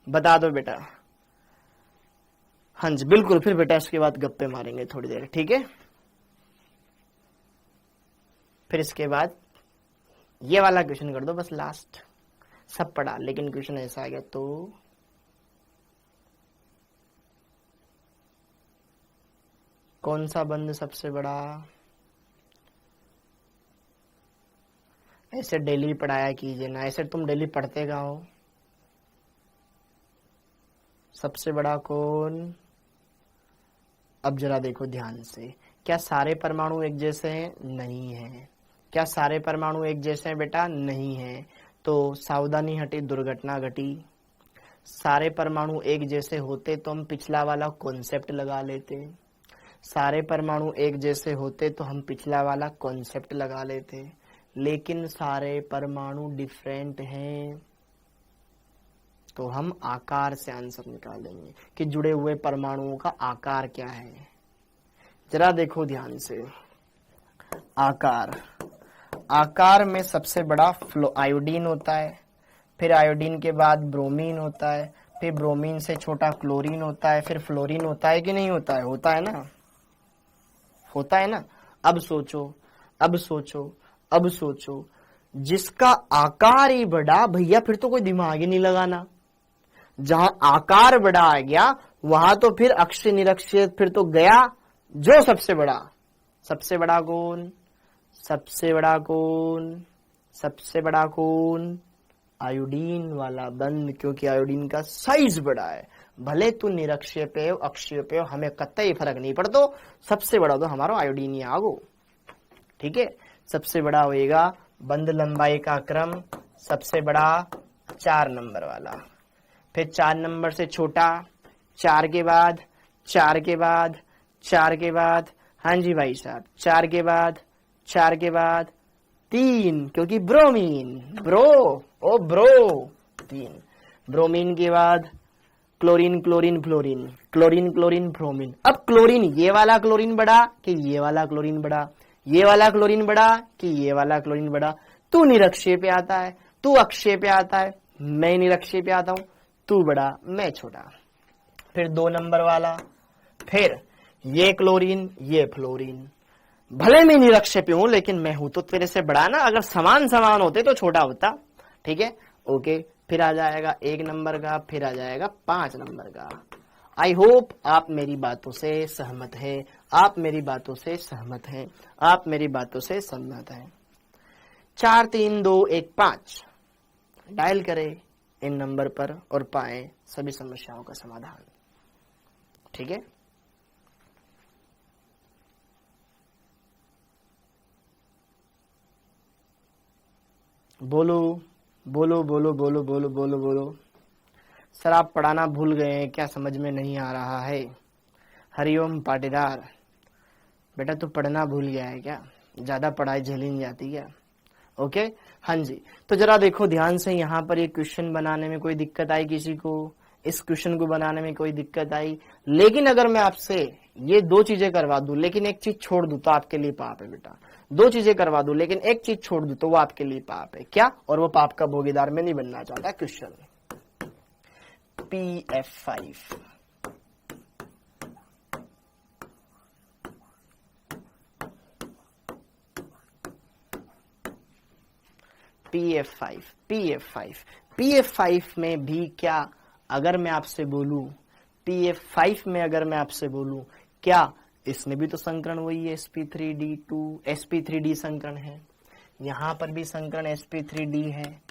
बता दो बेटा। हाँ जी बिल्कुल, फिर बेटा इसके बाद गप्पे मारेंगे थोड़ी देर, ठीक है। फिर इसके बाद ये वाला क्वेश्चन कर दो बस लास्ट, सब पढ़ा लेकिन क्वेश्चन ऐसा आ गया तो कौन सा बंध सबसे बड़ा? ऐसे डेली पढ़ाया कीजिए ना, ऐसे तुम डेली पढ़ते का हो। सबसे बड़ा कौन? अब जरा देखो ध्यान से, क्या सारे परमाणु एक जैसे हैं? नहीं है। क्या सारे परमाणु एक जैसे हैं बेटा? नहीं है। तो सावधानी हटी, दुर्घटना घटी। सारे परमाणु एक जैसे होते तो हम पिछला वाला कॉन्सेप्ट लगा लेते, सारे परमाणु एक जैसे होते तो हम पिछला वाला कॉन्सेप्ट लगा लेते, लेकिन सारे परमाणु डिफरेंट हैं तो हम आकार से आंसर निकालेंगे कि जुड़े हुए परमाणुओं का आकार क्या है। जरा देखो ध्यान से, आकार, आकार में सबसे बड़ा आयोडीन होता है, फिर आयोडीन के बाद ब्रोमीन होता है, फिर ब्रोमीन से छोटा क्लोरीन होता है, फिर फ्लोरीन होता है कि नहीं होता है? होता है ना, होता है ना। अब सोचो, अब सोचो, अब सोचो, जिसका आकार ही बड़ा, भैया फिर तो कोई दिमाग ही नहीं लगाना। जहां आकार बड़ा आ गया वहां तो फिर अक्षय निरक्षय फिर तो गया जो सबसे बड़ा। सबसे बड़ा कौन? सबसे बड़ा कौन? सबसे बड़ा कौन? आयोडीन वाला बंद, क्योंकि आयोडीन का साइज बड़ा है। भले तू निरक्षीय पे हो अक्षीय पे हो, हमें कतई फर्क नहीं पड़तो, सबसे बड़ा तो हमारा आयोडीन ही आगो। ठीक है, सबसे बड़ा होएगा बंद लंबाई का क्रम, सबसे बड़ा 4 नंबर वाला, फिर 4 नंबर से छोटा, 4 के बाद 4 के बाद 4 के बाद, हाँ जी भाई साहब, 4 के बाद 4 के बाद 3, क्योंकि ब्रोमीन, ब्रो 3, ब्रोमीन के बाद chlorine chlorine fluorine, chlorine chlorine bromine. अब क्लोरीन, ये वाला क्लोरीन बड़ा कि ये वाला क्लोरीन बड़ा, ये वाला क्लोरीन बड़ा कि ये वाला क्लोरीन बड़ा। तू निरक्षीय पे आता है, तू अक्षीय पे आता है, मैं निरक्षीय पे आता हूं, तू बड़ा मैं छोटा। फिर 2 नंबर वाला, फिर ये क्लोरीन ये फ्लोरीन। भले मैं निरक्षीय पे हूं लेकिन मैं हूं तो तेरे से बड़ा ना, अगर समान समान होते तो छोटा होता। ठीक है, ओके। फिर आ जाएगा 1 नंबर का, फिर आ जाएगा 5 नंबर का। आई होप आप मेरी बातों से सहमत हैं, आप मेरी बातों से सहमत हैं, आप मेरी बातों से सहमत हैं। 4 3 2 1 5 डायल करें इन नंबर पर और पाएं सभी समस्याओं का समाधान। ठीक है, बोलो बोलो बोलो बोलो बोलो बोलो बोलो। सर आप पढ़ाना भूल गए हैं क्या, समझ में नहीं आ रहा है? हरिओम पाटीदार, बेटा तू पढ़ना भूल गया है क्या? ज्यादा पढ़ाई झेली नहीं जाती क्या? ओके, हाँ जी। तो जरा देखो ध्यान से, यहाँ पर ये क्वेश्चन बनाने में कोई दिक्कत आई किसी को? इस क्वेश्चन को बनाने में कोई दिक्कत आई? लेकिन अगर मैं आपसे ये 2 चीजें करवा दूं लेकिन एक चीज छोड़ दूं तो आपके लिए पाप है बेटा। 2 चीजें करवा दूं लेकिन एक चीज छोड़ दूं तो वो आपके लिए पाप है। क्या? और वो पाप का भागीदार मैं नहीं बनना चाहता। क्वेश्चन PF5, PF5 में भी क्या, अगर मैं आपसे बोलूं PF5 में अगर मैं आपसे बोलूं क्या, इसमें भी तो संकरण वही है, sp3d2 sp3d संकरण है, यहां पर भी संकरण sp3d है,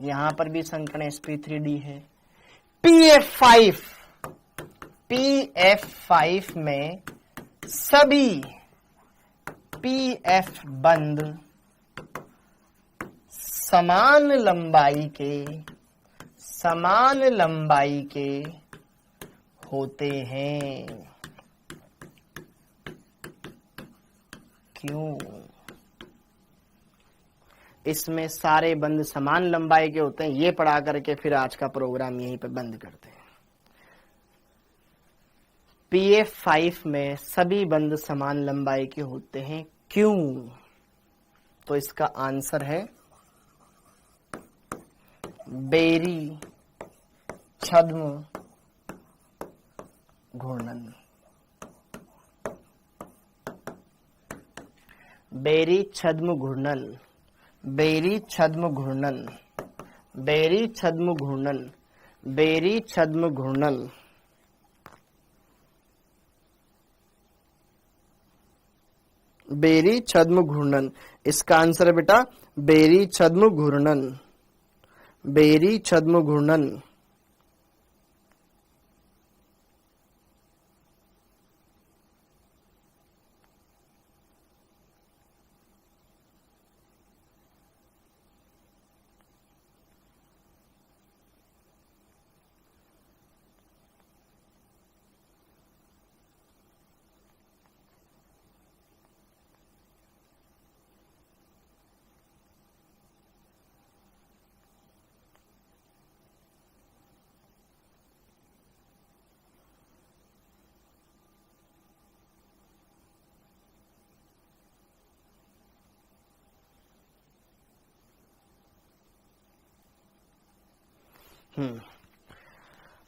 यहां पर भी संकरण sp3d है। PF5 में सभी PF बंद समान लंबाई के होते हैं। क्यों? इसमें सारे बंद समान लंबाई के होते हैं। ये पढ़ा करके फिर आज का प्रोग्राम यहीं पे बंद करते हैं। PF5 में सभी बंद समान लंबाई के होते हैं। क्यों? तो इसका आंसर है बेरी छद्म घूर्णन। बेरी छद्म घूर्णन, बेरी छद्म घूर्णन, बेरी छद्म घूर्णन, बेरी छद्म घूर्णन। बेरी छद्म घूर्णन, इसका आंसर है बेटा बेरी छद्म घूर्णन, बेरी छद्म घूर्णन।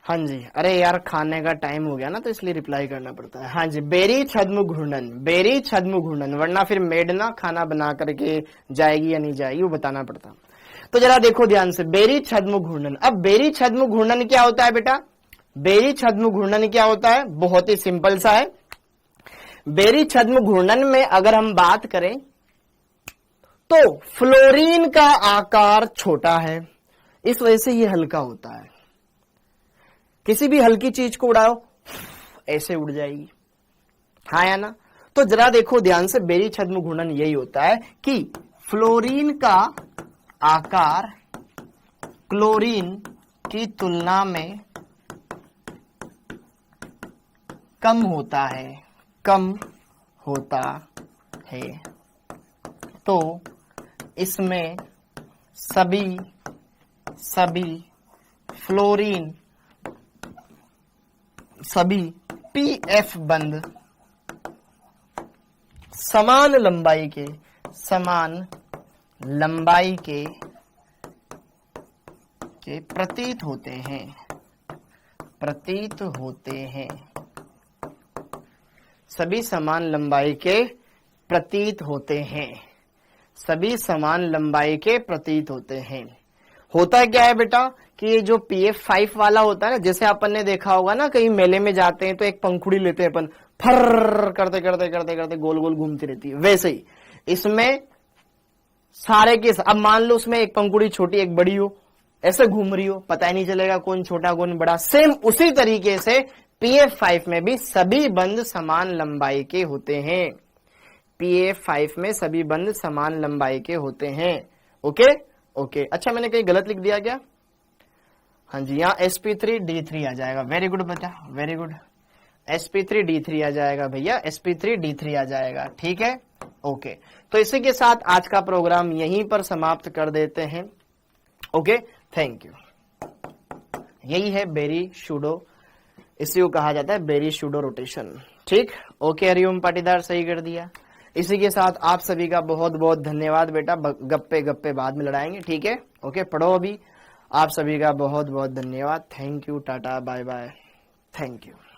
हाँ जी, अरे यार खाने का टाइम हो गया ना तो इसलिए रिप्लाई करना पड़ता है। हाँ जी, बेरी छद्म घूर्णन, बेरी छद्म घूर्णन, वरना फिर मेड ना खाना बना करके जाएगी या नहीं जाएगी वो बताना पड़ता। तो जरा देखो ध्यान से, बेरी छद्म घूर्णन। अब बेरी छद्म घूर्णन क्या होता है बेटा? बेरी छद्म घूर्णन क्या होता है? बहुत ही सिंपल सा है। बेरी छद्म घूर्णन में अगर हम बात करें तो फ्लोरीन का आकार छोटा है, इस वजह से ये हल्का होता है। किसी भी हल्की चीज को उड़ाओ ऐसे उड़ जाएगी, हाँ या ना। तो जरा देखो ध्यान से, बेरी छद्म घूर्णन यही होता है कि फ्लोरीन का आकार क्लोरीन की तुलना में कम होता है, कम होता है। तो इसमें सभी फ्लोरीन, सभी पीएफ बंद समान लंबाई के प्रतीत होते हैं, सभी समान लंबाई के प्रतीत होते हैं, सभी समान लंबाई के प्रतीत होते हैं। होता क्या है बेटा कि ये जो PF5 वाला होता है ना, जैसे अपन ने देखा होगा ना, कहीं मेले में जाते हैं तो एक पंखुड़ी लेते हैं अपन, फर करते करते करते करते गोल गोल घूमती रहती है, वैसे ही इसमें सारे के, अब मान लो उसमें एक पंखुड़ी छोटी एक बड़ी हो, ऐसे घूम रही हो, पता ही नहीं चलेगा कौन छोटा कौन बड़ा। सेम उसी तरीके से PF5 में भी सभी बंद समान लंबाई के होते हैं, PF5 में सभी बंद समान लंबाई के होते हैं। ओके ओके, अच्छा मैंने कहीं गलत लिख दिया क्या? हाँ जी, यहाँ sp3d3 आ जाएगा। वेरी गुड बच्चा, वेरी गुड, sp3d3 आ जाएगा भैया, sp3d3 आ जाएगा, ठीक है। ओके, तो इसी के साथ आज का प्रोग्राम यहीं पर समाप्त कर देते हैं। Okay, thank you. यही है बेरी शूडो, इसी को कहा जाता है बेरी शूडो रोटेशन, ठीक। ओके, हरिओम पाटीदार सही कर दिया। इसी के साथ आप सभी का बहुत बहुत धन्यवाद बेटा, गप्पे गप्पे बाद में लड़ाएंगे, ठीक है। ओके, पढ़ो अभी। आप सभी का बहुत बहुत धन्यवाद। Thank you, tata, bye bye, thank you.